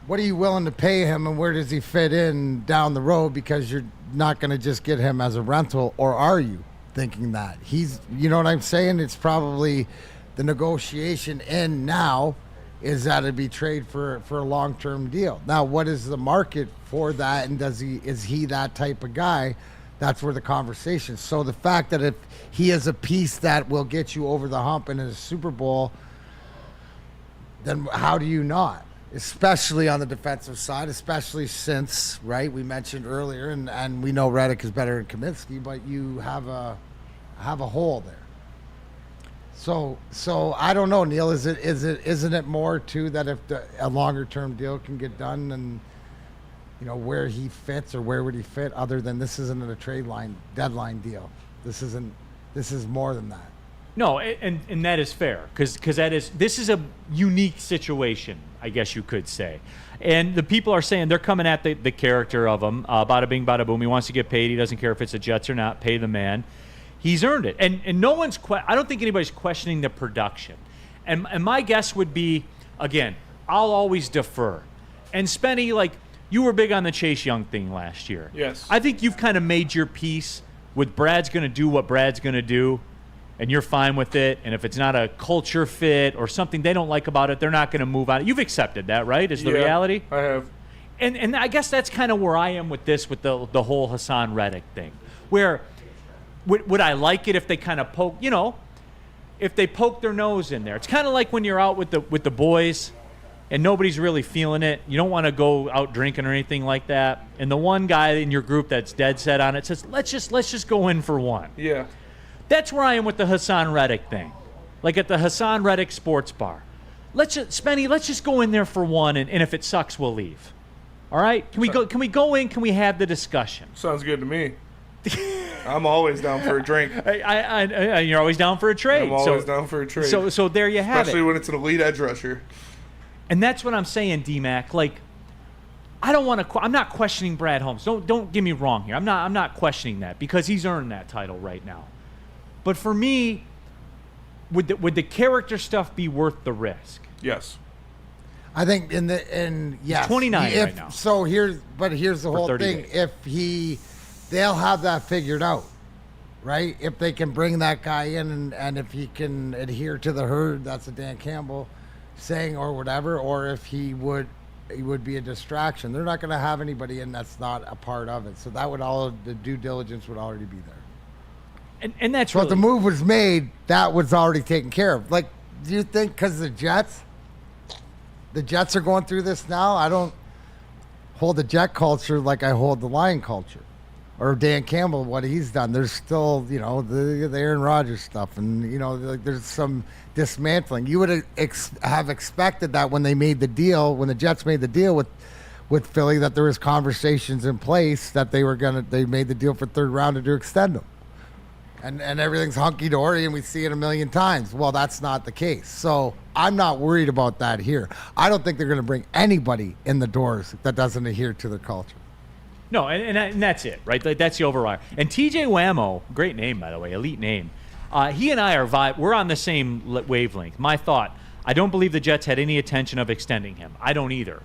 [SPEAKER 5] what are you willing to pay him, and where does he fit in down the road? Because you're not going to just get him as a rental, or are you thinking that he's? You know what I'm saying? It's probably the negotiation end now is that it'd be trade for a long-term deal. Now, what is the market for that, and is he that type of guy? That's where the conversation. So the fact that if he is a piece that will get you over the hump in a Super Bowl, then how do you not? Especially on the defensive side, especially since, right, we mentioned earlier, and we know Reddick is better than Kaminsky, but you have a hole there. So I don't know, Neil. Isn't it more too that if a longer term deal can get done and where he fits or where would he fit other than this isn't a deadline deal. This is more than that.
[SPEAKER 1] No, and that is fair because this is a unique situation, I guess you could say. And the people are saying they're coming at the character of him. Bada bing, bada boom. He wants to get paid. He doesn't care if it's the Jets or not. Pay the man. He's earned it. And no one's I don't think anybody's questioning the production. And my guess would be, again, I'll always defer. And Spenny, you were big on the Chase Young thing last year.
[SPEAKER 4] Yes.
[SPEAKER 1] I think you've kind of made your peace with Brad's going to do what Brad's going to do, and you're fine with it. And if it's not a culture fit or something they don't like about it, they're not going to move on. You've accepted that, right? Is the reality?
[SPEAKER 4] I have.
[SPEAKER 1] And I guess that's kind of where I am with this, with the whole Hassan Reddick thing. Where would I like it if they kind of poke, if they poke their nose in there? It's kind of like when you're out with the boys and nobody's really feeling it. You don't want to go out drinking or anything like that. And the one guy in your group that's dead set on it says, let's just go in for one.
[SPEAKER 4] Yeah.
[SPEAKER 1] That's where I am with the Hassan Reddick thing. Like at the Hassan Reddick sports bar. Let's just go in there for one, and if it sucks, we'll leave. All right? Can we go in? Can we have the discussion?
[SPEAKER 4] Sounds good to me. I'm always down for a drink.
[SPEAKER 1] You're always down for a trade.
[SPEAKER 4] I'm always down for a trade.
[SPEAKER 1] So there you have it.
[SPEAKER 4] Especially when it's an elite edge rusher.
[SPEAKER 1] And that's what I'm saying, D-Mac. I'm not questioning Brad Holmes. Don't get me wrong here. I'm not questioning that because he's earned that title right now. But for me, would the character stuff be worth the risk?
[SPEAKER 4] Yes.
[SPEAKER 5] I think yes.
[SPEAKER 1] He's 29 right now.
[SPEAKER 5] So here's the whole thing.
[SPEAKER 1] Days.
[SPEAKER 5] They'll have that figured out, right? If they can bring that guy in and if he can adhere to the herd, that's a Dan Campbell saying or whatever, or if he would it would be a distraction. They're not going to have anybody in that's not a part of it. So that would the due diligence would already be there.
[SPEAKER 1] And that's
[SPEAKER 5] so
[SPEAKER 1] really...
[SPEAKER 5] if the move was made, that was already taken care of. Like, do you think because the Jets are going through this now? I don't hold the Jet culture like I hold the Lion culture. Or Dan Campbell, what he's done. There's still, the Aaron Rodgers stuff. And, there's some dismantling. You would have expected that when they made the deal, when the Jets made the deal with Philly, that there was conversations in place that they made the deal for third rounder to extend them. And everything's hunky-dory and we see it a million times. Well, that's not the case. So I'm not worried about that here. I don't think they're going to bring anybody in the doors that doesn't adhere to their culture.
[SPEAKER 1] No, and that's it, right? Like, that's the override. And TJ Whammo, great name, by the way, elite name. He and I we're on the same wavelength. My thought, I don't believe the Jets had any intention of extending him. I don't either,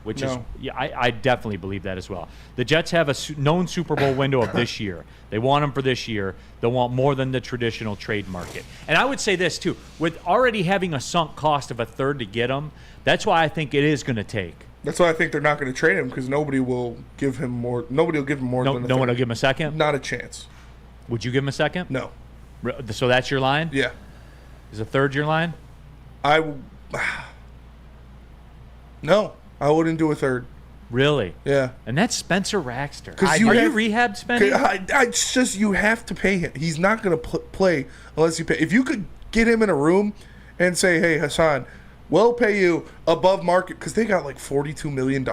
[SPEAKER 1] I definitely believe that as well. The Jets have a known Super Bowl window of this year. They want him for this year. They want more than the traditional trade market. And I would say this, too. With already having a sunk cost of a third to get him, that's why I think it is going to take.
[SPEAKER 4] That's why I think they're not going to trade him, because nobody will give him more. Nobody will give him more than a third.
[SPEAKER 1] No one will give him a second?
[SPEAKER 4] Not a chance.
[SPEAKER 1] Would you give him a second?
[SPEAKER 4] No.
[SPEAKER 1] So that's your line?
[SPEAKER 4] Yeah.
[SPEAKER 1] Is a third your line?
[SPEAKER 4] No, I wouldn't do a third.
[SPEAKER 1] Really?
[SPEAKER 4] Yeah.
[SPEAKER 1] And that's Spencer Raxter.
[SPEAKER 4] Are
[SPEAKER 1] you rehab spending?
[SPEAKER 4] It's just you have to pay him. He's not going to play unless you pay. If you could get him in a room and say, hey, Hassan, we'll pay you above market, because they got like $42 million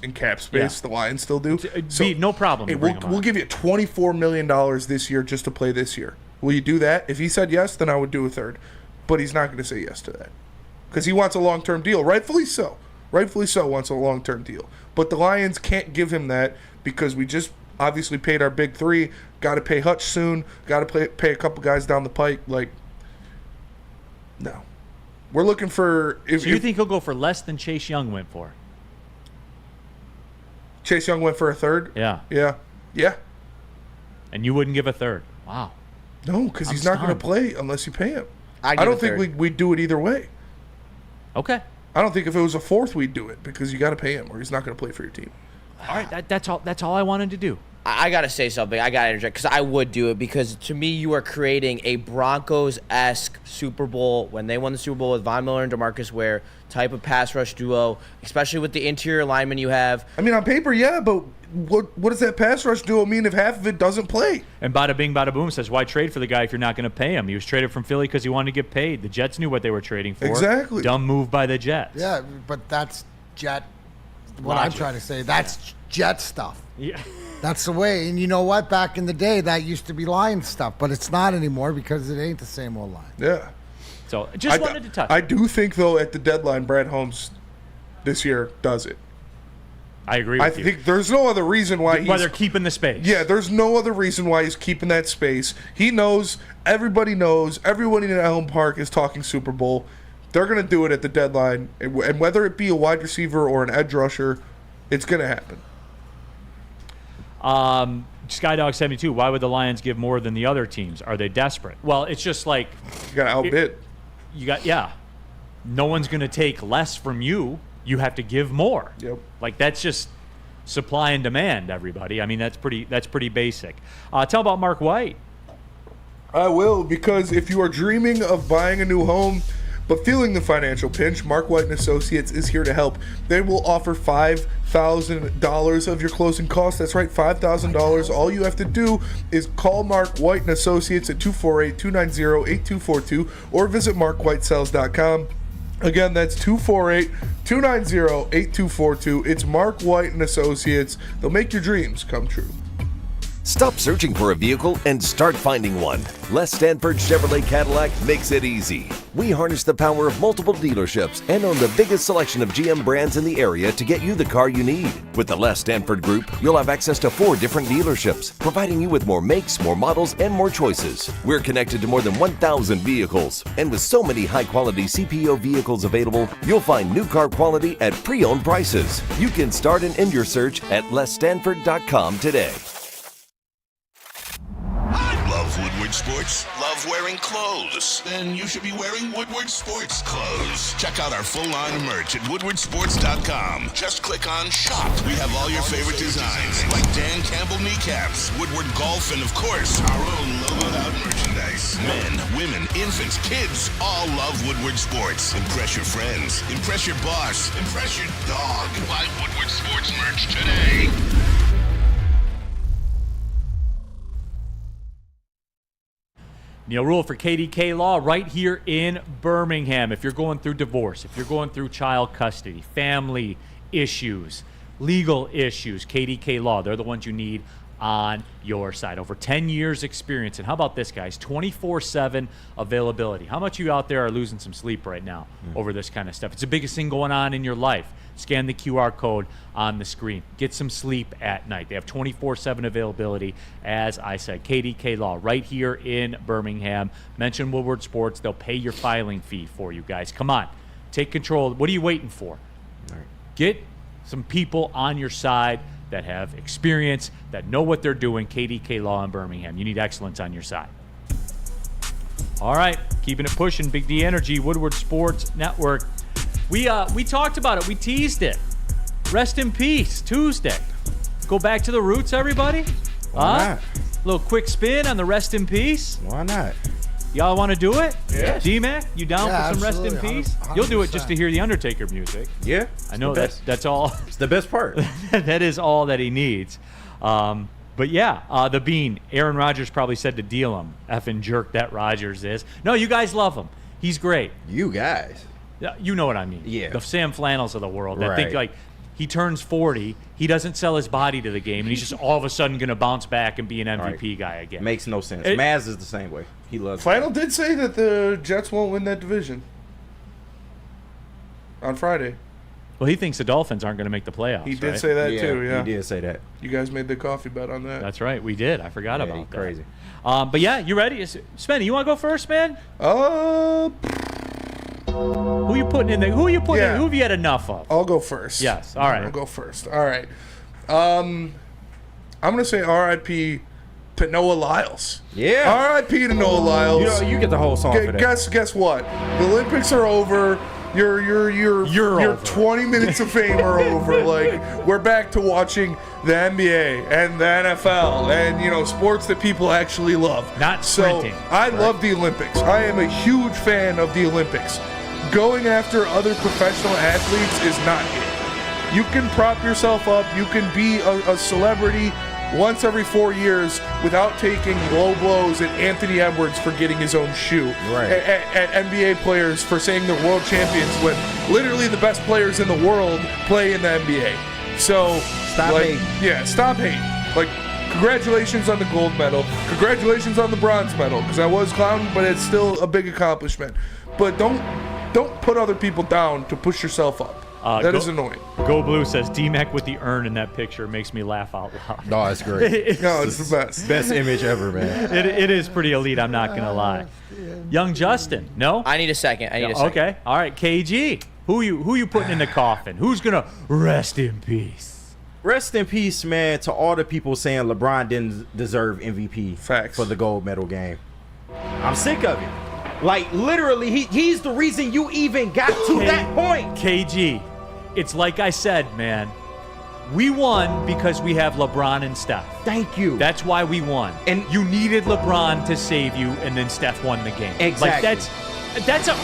[SPEAKER 4] in cap space. The Lions still do.
[SPEAKER 1] So, no problem.
[SPEAKER 4] Hey, we'll give you $24 million this year just to play this year. Will you do that? If he said yes, then I would do a third. But he's not going to say yes to that, because he wants a long-term deal. Rightfully so. Rightfully so wants a long-term deal. But the Lions can't give him that, because we just obviously paid our big three. Got to pay Hutch soon. Got to pay a couple guys down the pike. Like, no. We're looking for...
[SPEAKER 1] So you think he'll go for less than Chase Young went for?
[SPEAKER 4] Chase Young went for a third?
[SPEAKER 1] Yeah.
[SPEAKER 4] Yeah.
[SPEAKER 1] And you wouldn't give a third? Wow.
[SPEAKER 4] No, because he's not going to play unless you pay him.
[SPEAKER 3] I
[SPEAKER 4] don't think we'd do it either way.
[SPEAKER 1] Okay.
[SPEAKER 4] I don't think if it was a fourth we'd do it, because you got to pay him or he's not going to play for your team.
[SPEAKER 1] All right, that's all I wanted to do.
[SPEAKER 3] I got to say something. I got to interject, because I would do it, because to me you are creating a Broncos-esque Super Bowl when they won the Super Bowl with Von Miller and DeMarcus Ware type of pass rush duo, especially with the interior lineman you have.
[SPEAKER 4] I mean, on paper, yeah, but what does that pass rush duo mean if half of it doesn't play?
[SPEAKER 1] And Bada Bing, Bada Boom says, why trade for the guy if you're not going to pay him? He was traded from Philly because he wanted to get paid. The Jets knew what they were trading for.
[SPEAKER 4] Exactly.
[SPEAKER 1] Dumb move by the Jets.
[SPEAKER 5] Yeah, but that's Jet. What
[SPEAKER 1] Logic.
[SPEAKER 5] I'm trying to say, that's Jet stuff.
[SPEAKER 1] Yeah.
[SPEAKER 5] That's the way. And you know what? Back in the day, that used to be Lion stuff, but it's not anymore because it ain't the same old line.
[SPEAKER 4] Yeah.
[SPEAKER 1] So just wanted to touch.
[SPEAKER 4] I do think, though, at the deadline, Brad Holmes this year does it.
[SPEAKER 1] I agree with you.
[SPEAKER 4] I think there's no other reason why
[SPEAKER 1] they're keeping the space.
[SPEAKER 4] Yeah, there's no other reason why he's keeping that space. He knows, everybody knows, everybody in Elm Park is talking Super Bowl. They're going to do it at the deadline. And whether it be a wide receiver or an edge rusher, it's going to happen.
[SPEAKER 1] Skydog72, why would the Lions give more than the other teams? Are they desperate? Well, it's just like...
[SPEAKER 4] You got to outbid.
[SPEAKER 1] No one's going to take less from you. You have to give more.
[SPEAKER 4] Yep.
[SPEAKER 1] Like, that's just supply and demand, everybody. I mean, that's pretty basic. Tell about Mark White.
[SPEAKER 4] I will, because if you are dreaming of buying a new home but feeling the financial pinch, Mark White & Associates is here to help. They will offer $5,000 of your closing costs. That's right, $5,000. All you have to do is call Mark White & Associates at 248-290-8242 or visit markwhitesales.com. Again, that's 248-290-8242. It's Mark White & Associates. They'll make your dreams come true.
[SPEAKER 11] Stop searching for a vehicle and start finding one. Les Stanford Chevrolet Cadillac makes it easy. We harness the power of multiple dealerships and own the biggest selection of GM brands in the area to get you the car you need. With the Les Stanford Group, you'll have access to 4 different dealerships, providing you with more makes, more models, and more choices. We're connected to more than 1,000 vehicles, and with so many high-quality CPO vehicles available, you'll find new car quality at pre-owned prices. You can start and end your search at lesstanford.com today.
[SPEAKER 7] Love Woodward Sports? sports? Love wearing clothes? Then you should be wearing Woodward Sports Clothes. Check out our full line of merch at woodwardsports.com. Just click on shop. We have all your favorite designs, like Dan Campbell kneecaps, Woodward Golf, and of course, our own logoed out merchandise. Men, women, infants, kids all love Woodward Sports. Impress your friends. Impress your boss. Impress your dog. Buy Woodward Sports merch today.
[SPEAKER 1] Neil Rule for KDK Law right here in Birmingham. If you're going through divorce, if you're going through child custody, family issues, legal issues, KDK Law, they're the ones you need on your side. Over 10 years experience. And how about this, guys? 24/7 availability. How much of you out there are losing some sleep right now over this kind of stuff? It's the biggest thing going on in your life. Scan the QR code on the screen. Get some sleep at night. They have 24/7 availability. As I said, KDK Law right here in Birmingham. Mention Woodward Sports. They'll pay your filing fee for you guys. Come on. Take control. What are you waiting for? Get some people on your side that have experience, that know what they're doing. KDK Law in Birmingham. You need excellence on your side. All right. Keeping it pushing. Big D Energy, Woodward Sports Network. We talked about it. We teased it. Rest in peace, Tuesday. Go back to the roots, everybody.
[SPEAKER 2] Why not?
[SPEAKER 1] Little quick spin on the rest in peace.
[SPEAKER 2] Why not?
[SPEAKER 1] Y'all want to do it?
[SPEAKER 2] Yeah.
[SPEAKER 1] D-Mac, you down
[SPEAKER 5] Yeah,
[SPEAKER 1] for some rest in
[SPEAKER 5] absolutely.
[SPEAKER 1] peace?
[SPEAKER 5] 100%.
[SPEAKER 1] You'll do it just to hear the Undertaker music.
[SPEAKER 2] Yeah.
[SPEAKER 1] I know that's all.
[SPEAKER 2] It's the best part.
[SPEAKER 1] That is all that he needs. But yeah, the Bean. Aaron Rodgers probably said to deal him. Effing jerk that Rodgers is. No, you guys love him. He's great.
[SPEAKER 2] You guys.
[SPEAKER 1] You know what I mean.
[SPEAKER 2] Yeah.
[SPEAKER 1] The Sam Flannels of the world that think
[SPEAKER 2] Right.
[SPEAKER 1] like he turns 40, he doesn't sell his body to the game, and he's just all of a sudden going to bounce back and be an MVP guy again.
[SPEAKER 2] Makes no sense.
[SPEAKER 1] It-
[SPEAKER 2] Maz is the same way. He loves
[SPEAKER 4] Flannel did say that the Jets won't win that division on Friday.
[SPEAKER 1] Well, he thinks the Dolphins aren't going to make the playoffs.
[SPEAKER 4] He did
[SPEAKER 1] right?
[SPEAKER 4] say that too. Yeah,
[SPEAKER 2] he did say that.
[SPEAKER 4] You guys made the coffee bet on that.
[SPEAKER 1] That's right. We did. I forgot about that.
[SPEAKER 2] Crazy.
[SPEAKER 1] But yeah, you ready? Spenny, you want to go first, man? Who you putting in there? Who you putting in? Who have you had enough of?
[SPEAKER 4] I'll go first.
[SPEAKER 1] Yes. All right.
[SPEAKER 4] I'll go first. All right. I'm gonna say R.I.P. to Noah Lyles.
[SPEAKER 2] Yeah.
[SPEAKER 4] R.I.P. to Noah Lyles.
[SPEAKER 2] You get the whole song for that.
[SPEAKER 4] Guess what? The Olympics are over. Your
[SPEAKER 1] over.
[SPEAKER 4] 20 minutes of fame are over. Like, we're back to watching the NBA and the NFL and sports that people actually love.
[SPEAKER 1] Not sprinting.
[SPEAKER 4] So I love the Olympics. I am a huge fan of the Olympics. Going after other professional athletes is not it. You can prop yourself up. You can be a celebrity once every 4 years without taking low blows at Anthony Edwards for getting his own shoe.
[SPEAKER 2] Right.
[SPEAKER 4] At NBA players for saying they're world champions when literally the best players in the world play in the NBA. So
[SPEAKER 2] Stop hating.
[SPEAKER 4] Yeah, stop hating. Like, congratulations on the gold medal. Congratulations on the bronze medal, because I was clowning, but it's still a big accomplishment. But don't put other people down to push yourself up. That is annoying.
[SPEAKER 1] Go Blue says D-Mac with the urn in that picture makes me laugh out loud.
[SPEAKER 2] No, it's great.
[SPEAKER 4] No, it's the best.
[SPEAKER 2] Best image ever, man.
[SPEAKER 1] It is pretty elite. I'm not gonna lie. Young Justin, no?
[SPEAKER 3] I need a second.
[SPEAKER 1] Okay. All right. KG, who you putting in the coffin? Who's gonna rest in peace?
[SPEAKER 2] Rest in peace, man, to all the people saying LeBron didn't deserve MVP for the gold medal game. I'm sick of it. Like, literally, he's the reason you even got to that point.
[SPEAKER 1] KG, it's like I said, man. We won because we have LeBron and Steph.
[SPEAKER 2] Thank you.
[SPEAKER 1] That's why we won. And you needed LeBron to save you, and then Steph won the game.
[SPEAKER 2] Exactly.
[SPEAKER 1] Like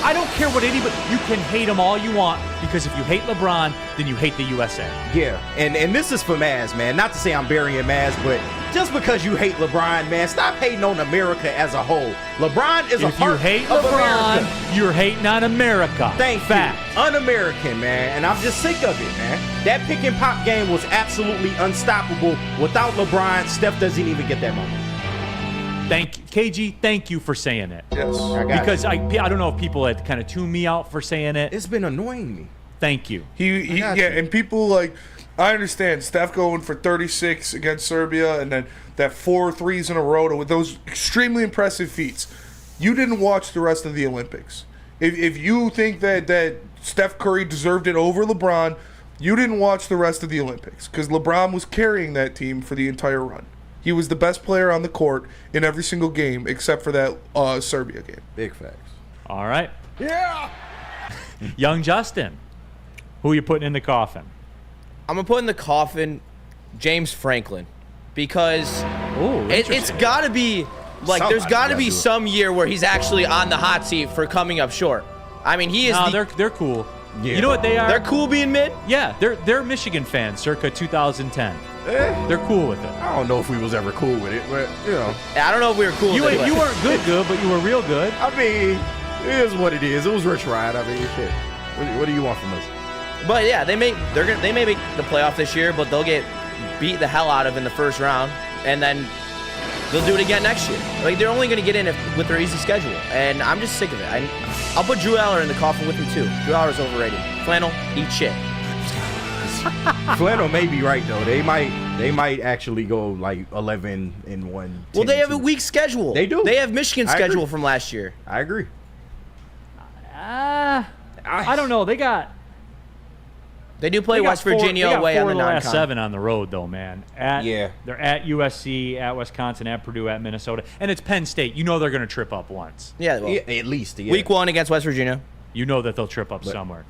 [SPEAKER 1] I don't care what anybody. You can hate him all you want, because if you hate LeBron, then you hate the USA.
[SPEAKER 2] Yeah, and this is for Maz, man. Not to say I'm burying Maz, but just because you hate LeBron, man, stop hating on America as a whole. LeBron is a
[SPEAKER 1] If you
[SPEAKER 2] part
[SPEAKER 1] hate
[SPEAKER 2] of
[SPEAKER 1] LeBron,
[SPEAKER 2] America.
[SPEAKER 1] you're hating on America.
[SPEAKER 2] Thank
[SPEAKER 1] Fact.
[SPEAKER 2] you. Un-American, man. And I'm just sick of it, man. That pick and pop game was absolutely unstoppable. Without LeBron, Steph doesn't even get that moment.
[SPEAKER 1] Thank you, KG. Thank you for saying it.
[SPEAKER 4] Yes.
[SPEAKER 1] Because I don't know if people had kind of tuned me out for saying it.
[SPEAKER 2] It's been annoying me.
[SPEAKER 1] Thank you.
[SPEAKER 4] And people like, I understand Steph going for 36 against Serbia and then that 4 threes in a row with those extremely impressive feats. You didn't watch the rest of the Olympics. If you think that Steph Curry deserved it over LeBron, you didn't watch the rest of the Olympics, because LeBron was carrying that team for the entire run. He was the best player on the court in every single game except for that Serbia game.
[SPEAKER 2] Big facts.
[SPEAKER 1] All right.
[SPEAKER 5] Yeah.
[SPEAKER 1] Young Justin, who are you putting in the coffin?
[SPEAKER 3] I'm going to put in the coffin James Franklin because it's got to be, like, there's got to be some year where he's actually on the hot seat for coming up short. I mean, he is.
[SPEAKER 1] No, they're cool. Yeah. You know what they are?
[SPEAKER 3] They're cool being mid?
[SPEAKER 1] Yeah, they're Michigan fans circa 2010. They're cool with it.
[SPEAKER 2] I don't know if we was ever cool with it, but, you know.
[SPEAKER 3] I don't know if we were cool with it.
[SPEAKER 1] You weren't good, but you were real good.
[SPEAKER 2] I mean, it is what it is. It was Rich Rod. I mean, shit. What do you want from us?
[SPEAKER 3] But yeah, they may make the playoff this year, but they'll get beat the hell out of in the first round, and then they'll do it again next year. Like, they're only going to get in with their easy schedule, and I'm just sick of it. I'll put Drew Aller in the coffin with him too. Drew Aller's overrated. Flannel, eat shit.
[SPEAKER 2] Flannel may be right though. They might actually go like 11-1.
[SPEAKER 3] Well, they have a weak schedule.
[SPEAKER 2] They do.
[SPEAKER 3] They have Michigan's schedule from last year.
[SPEAKER 2] I agree.
[SPEAKER 1] I don't know. They
[SPEAKER 3] do play West Virginia away on the non-con.
[SPEAKER 1] Last 7 on the road though, man. They're at USC, at Wisconsin, at Purdue, at Minnesota, and it's Penn State. You know they're going to trip up once.
[SPEAKER 3] Yeah, well,
[SPEAKER 2] at least. Yeah.
[SPEAKER 3] Week 1 against West Virginia.
[SPEAKER 1] You know that they'll trip up somewhere.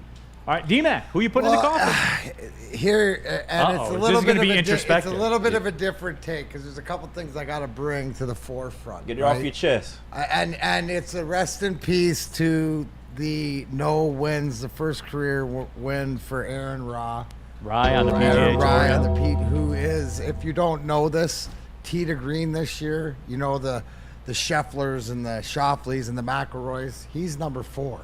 [SPEAKER 1] All right, D-Mac, who you putting in the coffin?
[SPEAKER 5] Here, and it's a little bit of
[SPEAKER 1] introspective.
[SPEAKER 5] It's a little bit of a different take because there's a couple things I got to bring to the forefront.
[SPEAKER 2] Get it off your chest.
[SPEAKER 5] And it's a rest in peace to the no wins, the first career win for Amon-Ra.
[SPEAKER 1] Rye on the PGA
[SPEAKER 5] Rye on the Pete, who is, if you don't know this, tee to green this year. You know the Schefflers and the Schauffele's and the McIlroys. He's number 4.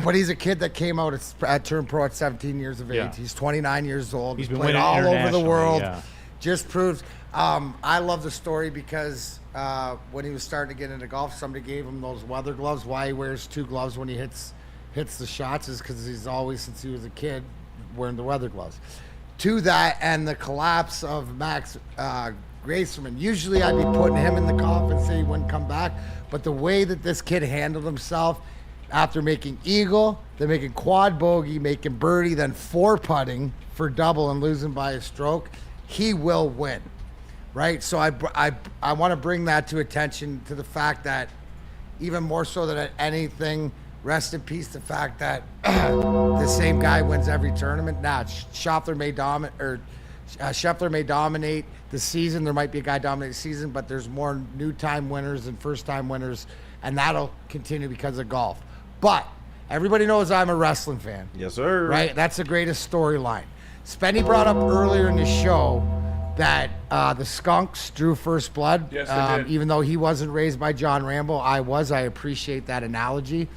[SPEAKER 5] But he's a kid that came out at turned pro at 17 years of age.
[SPEAKER 1] Yeah.
[SPEAKER 5] He's 29 years old.
[SPEAKER 1] He's been
[SPEAKER 5] played
[SPEAKER 1] winning
[SPEAKER 5] all over the
[SPEAKER 1] internationally,
[SPEAKER 5] world.
[SPEAKER 1] yeah.
[SPEAKER 5] Just proves. I love the story because when he was starting to get into golf, somebody gave him those weather gloves. Why he wears 2 gloves when he hits the shots is because he's always, since he was a kid, wearing the weather gloves. To that and the collapse of Max Gracerman. Usually I'd be putting him in the coffin, say he wouldn't come back. But the way that this kid handled himself, after making eagle, then making quad bogey, making birdie, then 4-putting for double and losing by a stroke, he will win, right? So I want to bring that to attention to the fact that even more so than anything, rest in peace the fact that the same guy wins every tournament. Now, Scheffler may dominate the season. There might be a guy dominate the season, but there's more new-time winners than first-time winners, and that'll continue because of golf. But everybody knows I'm a wrestling fan.
[SPEAKER 2] Yes, sir.
[SPEAKER 5] Right? That's the greatest storyline. Spenny brought up earlier in the show that the Skunks drew first blood.
[SPEAKER 4] Yes, they did.
[SPEAKER 5] Even though he wasn't raised by John Rambo, I was. I appreciate that analogy.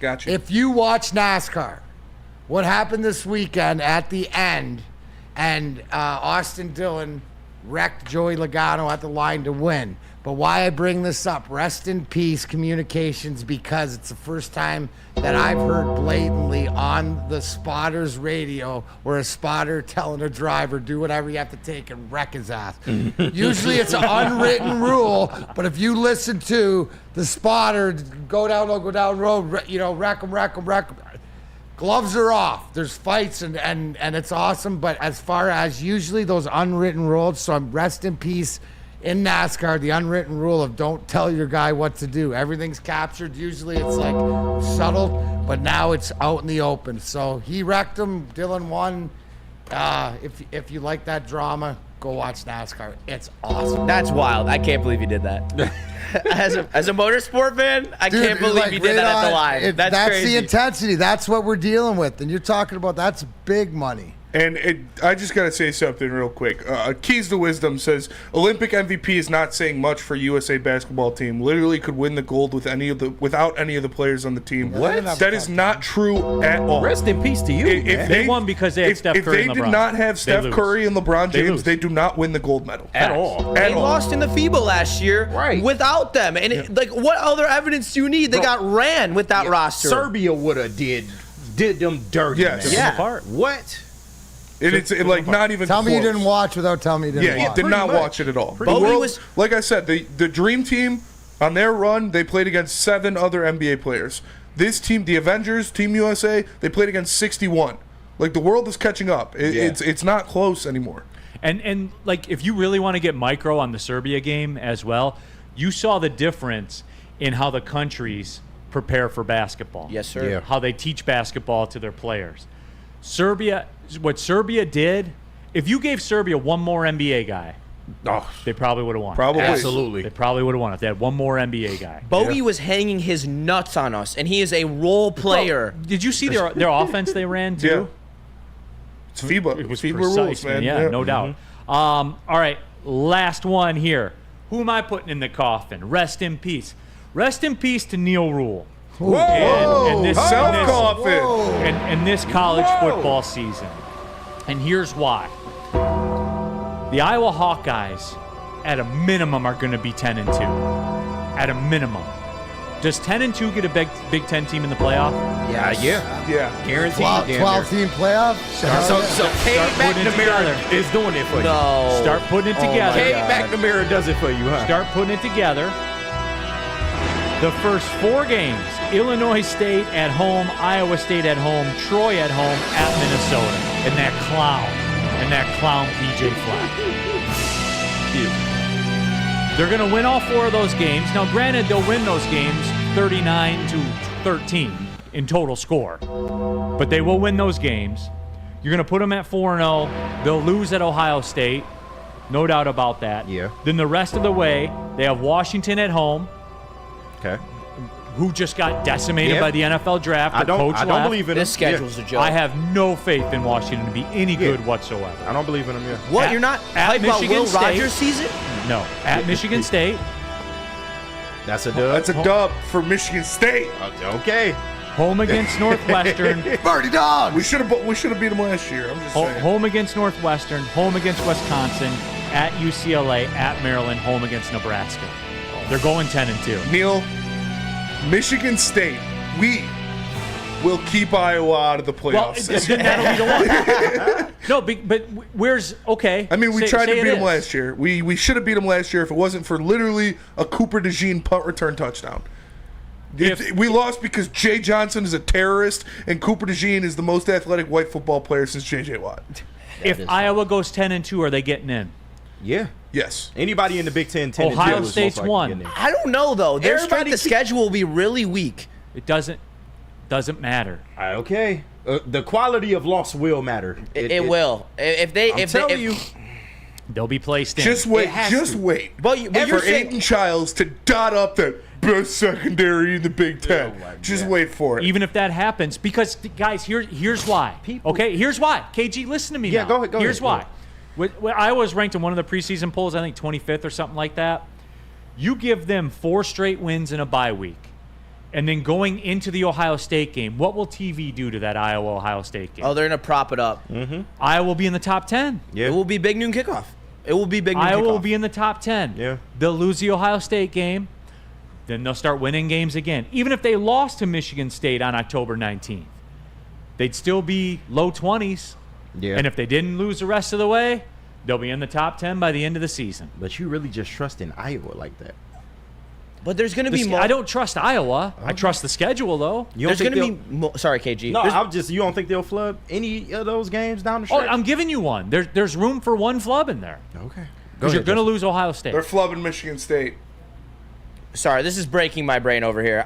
[SPEAKER 4] Gotcha.
[SPEAKER 5] If you watch NASCAR, what happened this weekend at the end, and Austin Dillon wrecked Joey Logano at the line to win. But why I bring this up, rest in peace Communications, because it's the first time that I've heard blatantly on the spotter's radio where a spotter telling a driver, do whatever you have to take and wreck his ass. Usually it's an unwritten rule, but if you listen to the spotter, go down road, you know, wreck them. Gloves are off. There's fights and it's awesome. But as far as usually those unwritten rules, so I'm rest in peace in NASCAR, the unwritten rule of don't tell your guy what to do. Everything's captured. Usually it's like subtle, but now it's out in the open. So he wrecked him. Dylan won. If you like that drama, go watch NASCAR. It's awesome.
[SPEAKER 3] That's wild. I can't believe you did that. As a motorsport fan, I can't believe you did that at the live. That's crazy.
[SPEAKER 5] The intensity. That's what we're dealing with. And you're talking about that's big money.
[SPEAKER 4] And I just got to say something real quick. Keys to Wisdom says, Olympic MVP is not saying much for USA basketball team. Literally could win the gold with without any of the players on the team.
[SPEAKER 2] What?
[SPEAKER 4] That is not true at all.
[SPEAKER 2] Rest in peace to you.
[SPEAKER 4] If
[SPEAKER 1] they won because they had Steph Curry and LeBron.
[SPEAKER 4] If they did not have Steph Curry and LeBron James, they do not win the gold medal.
[SPEAKER 2] At all.
[SPEAKER 3] They lost in the FIBA last year without them. And what other evidence do you need? They got ran with that roster.
[SPEAKER 2] Serbia would have did them dirty.
[SPEAKER 4] Yes.
[SPEAKER 2] Yeah. What?
[SPEAKER 4] And it's like not even
[SPEAKER 5] Tell
[SPEAKER 4] close.
[SPEAKER 5] me you didn't watch without telling me you didn't watch.
[SPEAKER 4] Yeah, he did not watch it at all. The world, like I said, the Dream Team, on their run, they played against 7 other NBA players. This team, the Avengers, Team USA, they played against 61. Like, the world is catching up. It's not close anymore.
[SPEAKER 1] And like, if you really want to get micro on the Serbia game as well, you saw the difference in how the countries prepare for basketball.
[SPEAKER 3] Yes, sir.
[SPEAKER 2] Yeah.
[SPEAKER 1] How they teach basketball to their players. What Serbia did, if you gave Serbia one more NBA guy, they probably would have won.
[SPEAKER 4] Probably.
[SPEAKER 2] Absolutely.
[SPEAKER 1] They probably would have won if they had one more NBA guy.
[SPEAKER 3] Bogey was hanging his nuts on us, and he is a role player.
[SPEAKER 1] Bro, did you see their offense they ran too?
[SPEAKER 4] Yeah. It's FIBA.
[SPEAKER 1] It was
[SPEAKER 4] FIBA
[SPEAKER 1] precise,
[SPEAKER 4] rules, man.
[SPEAKER 1] Yeah, no doubt. All right, last one here. Who am I putting in the coffin? Rest in peace. Rest in peace to Neil Rule.
[SPEAKER 4] Whoa!
[SPEAKER 1] And this
[SPEAKER 4] Self-coffin.
[SPEAKER 1] and this college football season. And here's why. The Iowa Hawkeyes, at a minimum, are going to be 10-2. At a minimum. Does 10-2 get a Big Ten team in the playoff?
[SPEAKER 2] Yeah. Guaranteed.
[SPEAKER 5] 12-team playoff?
[SPEAKER 2] So Cade McNamara is doing it for you.
[SPEAKER 3] No.
[SPEAKER 1] Start putting it together.
[SPEAKER 2] Cade McNamara does it for you, huh?
[SPEAKER 1] Start putting it together. The first 4 games, Illinois State at home, Iowa State at home, Troy at home, at Minnesota. And that clown PJ Fleck. They're going to win all 4 of those games. Now, granted, they'll win those games 39-13 in total score. But they will win those games. You're going to put them at 4-0. They'll lose at Ohio State. No doubt about that.
[SPEAKER 2] Yeah.
[SPEAKER 1] Then the rest of the way, they have Washington at home.
[SPEAKER 2] Okay.
[SPEAKER 1] Who just got decimated by the NFL draft.
[SPEAKER 2] I don't believe in
[SPEAKER 3] this
[SPEAKER 2] him.
[SPEAKER 3] schedule's a joke.
[SPEAKER 1] I have no faith in Washington to be any good whatsoever.
[SPEAKER 2] I don't believe in him yet.
[SPEAKER 3] What? You're not hyped about
[SPEAKER 1] Michigan
[SPEAKER 3] Will
[SPEAKER 1] State.
[SPEAKER 3] Rogers season?
[SPEAKER 1] No. At Michigan State.
[SPEAKER 2] That's a dub.
[SPEAKER 4] That's a dub for Michigan State.
[SPEAKER 2] Okay.
[SPEAKER 1] Home against Northwestern.
[SPEAKER 5] Birdie dog.
[SPEAKER 4] We should have beat them last year. I'm just saying.
[SPEAKER 1] Home against Northwestern. Home against Wisconsin. At UCLA. At Maryland. Home against Nebraska. They're going 10-2.
[SPEAKER 4] Neil, Michigan State, we will keep Iowa out of the playoffs.
[SPEAKER 1] Well, that'll be the one. No, but where's okay?
[SPEAKER 4] I mean, we tried to beat them
[SPEAKER 1] is.
[SPEAKER 4] last year. We should have beat them last year if it wasn't for literally a Cooper DeJean punt return touchdown. We lost because Jay Johnson is a terrorist and Cooper DeJean is the most athletic white football player since J.J. Watt.
[SPEAKER 1] If Iowa goes 10-2, are they getting in?
[SPEAKER 2] Yeah.
[SPEAKER 4] Yes.
[SPEAKER 2] Anybody in the Big Ten, 10-2
[SPEAKER 1] Ohio
[SPEAKER 2] is
[SPEAKER 1] State's
[SPEAKER 2] most likely
[SPEAKER 1] won.
[SPEAKER 2] getting in.
[SPEAKER 3] I don't know, though. Their strength of schedule will be really weak.
[SPEAKER 1] It doesn't matter.
[SPEAKER 2] Okay. The quality of loss will matter.
[SPEAKER 3] It will. If
[SPEAKER 1] they'll be placed in.
[SPEAKER 4] Just wait. But for Aiden Childs to dot up that best secondary in the Big Ten. Just wait for it.
[SPEAKER 1] Even if that happens, because guys, here's why. Okay, here's why. KG, listen to me.
[SPEAKER 2] Yeah,
[SPEAKER 1] now.
[SPEAKER 2] go ahead.
[SPEAKER 1] Here's why. Iowa was ranked in one of the preseason polls, I think 25th or something like that. You give them 4 straight wins in a bye week, and then going into the Ohio State game, what will TV do to that Iowa-Ohio State game?
[SPEAKER 3] Oh, they're going to prop it up.
[SPEAKER 2] Mm-hmm.
[SPEAKER 1] Iowa will be in the top 10.
[SPEAKER 2] Yeah.
[SPEAKER 3] It will be big noon kickoff.
[SPEAKER 1] Iowa will be in the top 10.
[SPEAKER 2] Yeah.
[SPEAKER 1] They'll lose the Ohio State game. Then they'll start winning games again. Even if they lost to Michigan State on October 19th, they'd still be low 20s.
[SPEAKER 2] Yeah.
[SPEAKER 1] And if they didn't lose the rest of the way, they'll be in the top 10 by the end of the season.
[SPEAKER 2] But you really just trust in Iowa like that.
[SPEAKER 3] But there's going to be more.
[SPEAKER 1] I don't trust Iowa. I trust the schedule, though.
[SPEAKER 3] There's going to be more. Sorry, KG.
[SPEAKER 2] No, you don't think they'll flub any of those games down the stretch?
[SPEAKER 1] I'm giving you one. There's room for one flub in there.
[SPEAKER 2] Okay.
[SPEAKER 1] Because you're going to lose Ohio State.
[SPEAKER 4] They're flubbing Michigan State.
[SPEAKER 3] Sorry, this is breaking my brain over here.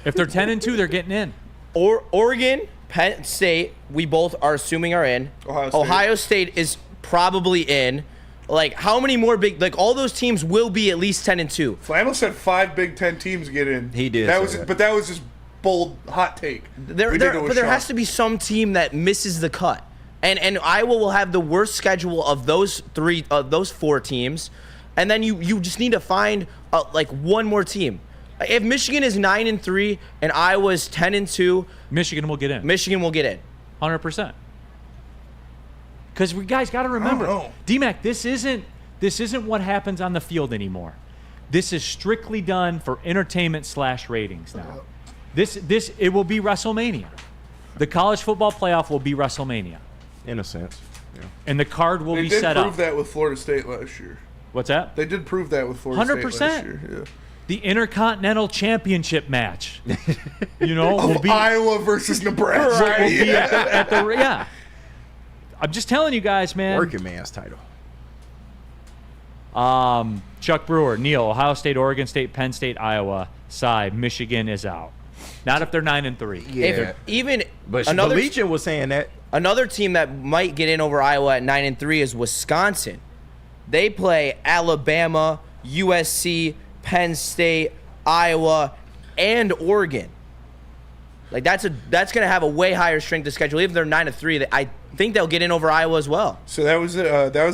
[SPEAKER 1] If they're 10-2, they're getting in.
[SPEAKER 3] Oregon, Penn State, we both are assuming are in. Ohio State is probably in. Like, how many more all those teams will be at least 10-2.
[SPEAKER 4] Flannel said 5 Big Ten teams get in.
[SPEAKER 2] He did.
[SPEAKER 4] But that was just bold, hot take.
[SPEAKER 3] There has to be some team that misses the cut. And Iowa will have the worst schedule of those 4 teams. And then you just need to find one more team. If Michigan is 9-3 and Iowa is 10-2,
[SPEAKER 1] Michigan will get in. 100%. Because we guys got to remember, D-Mac, this isn't what happens on the field anymore. This is strictly done for entertainment / ratings now. It will be WrestleMania. The college football playoff will be WrestleMania.
[SPEAKER 2] In a sense. Yeah.
[SPEAKER 1] And the card will be set up.
[SPEAKER 4] They did prove that with Florida State last year.
[SPEAKER 1] What's that?
[SPEAKER 4] They did prove that with Florida State last year. 100%. Yeah.
[SPEAKER 1] The Intercontinental Championship match, will be
[SPEAKER 4] Iowa versus Nebraska.
[SPEAKER 1] Will be at the I'm just telling you guys, man.
[SPEAKER 2] Working man's title.
[SPEAKER 1] Chuck Brewer, Neil, Ohio State, Oregon State, Penn State, Iowa. Side, Michigan is out. Not if they're 9-3.
[SPEAKER 2] Yeah. But Legion was saying that.
[SPEAKER 3] Another team that might get in over Iowa at 9-3 is Wisconsin. They play Alabama, USC, Penn State, Iowa, and Oregon. Like that's going to have a way higher strength of schedule. Even if they're 9-3, I think they'll get in over Iowa as well.
[SPEAKER 4] So that was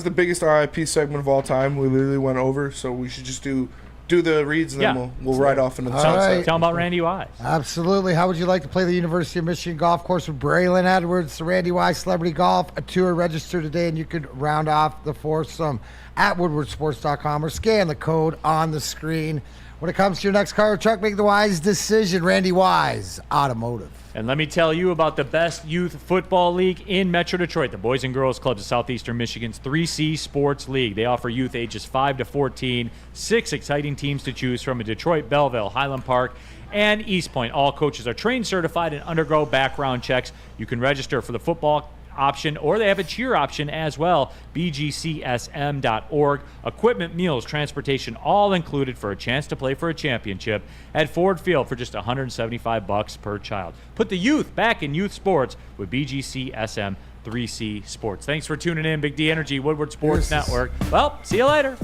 [SPEAKER 4] the biggest RIP segment of all time. We literally went over, so we should just do the reads and then we'll ride off into the sunset.
[SPEAKER 1] Tell them about Randy Wise.
[SPEAKER 5] Absolutely. How would you like to play the University of Michigan golf course with Braylon Edwards, the Randy Wise Celebrity Golf, a tour? Register today and you could round off the foursome at woodwardsports.com or scan the code on the screen. When it comes to your next car or truck, make the wise decision. Randy Wise Automotive.
[SPEAKER 1] And let me tell you about the best youth football league in Metro Detroit, the Boys and Girls Clubs of Southeastern Michigan's 3C Sports League. They offer youth ages 5 to 14, 6 exciting teams to choose from in Detroit, Belleville, Highland Park, and East Point. All coaches are trained, certified, and undergo background checks. You can register for the football option, or they have a cheer option as well. bgcsm.org. Equipment, meals, transportation, all included for a chance to play for a championship at Ford Field for just $175 per child. Put the youth back in youth sports with BGCSM 3C Sports. Thanks for tuning in, Big D Energy, Woodward Sports Network. Well, see you later.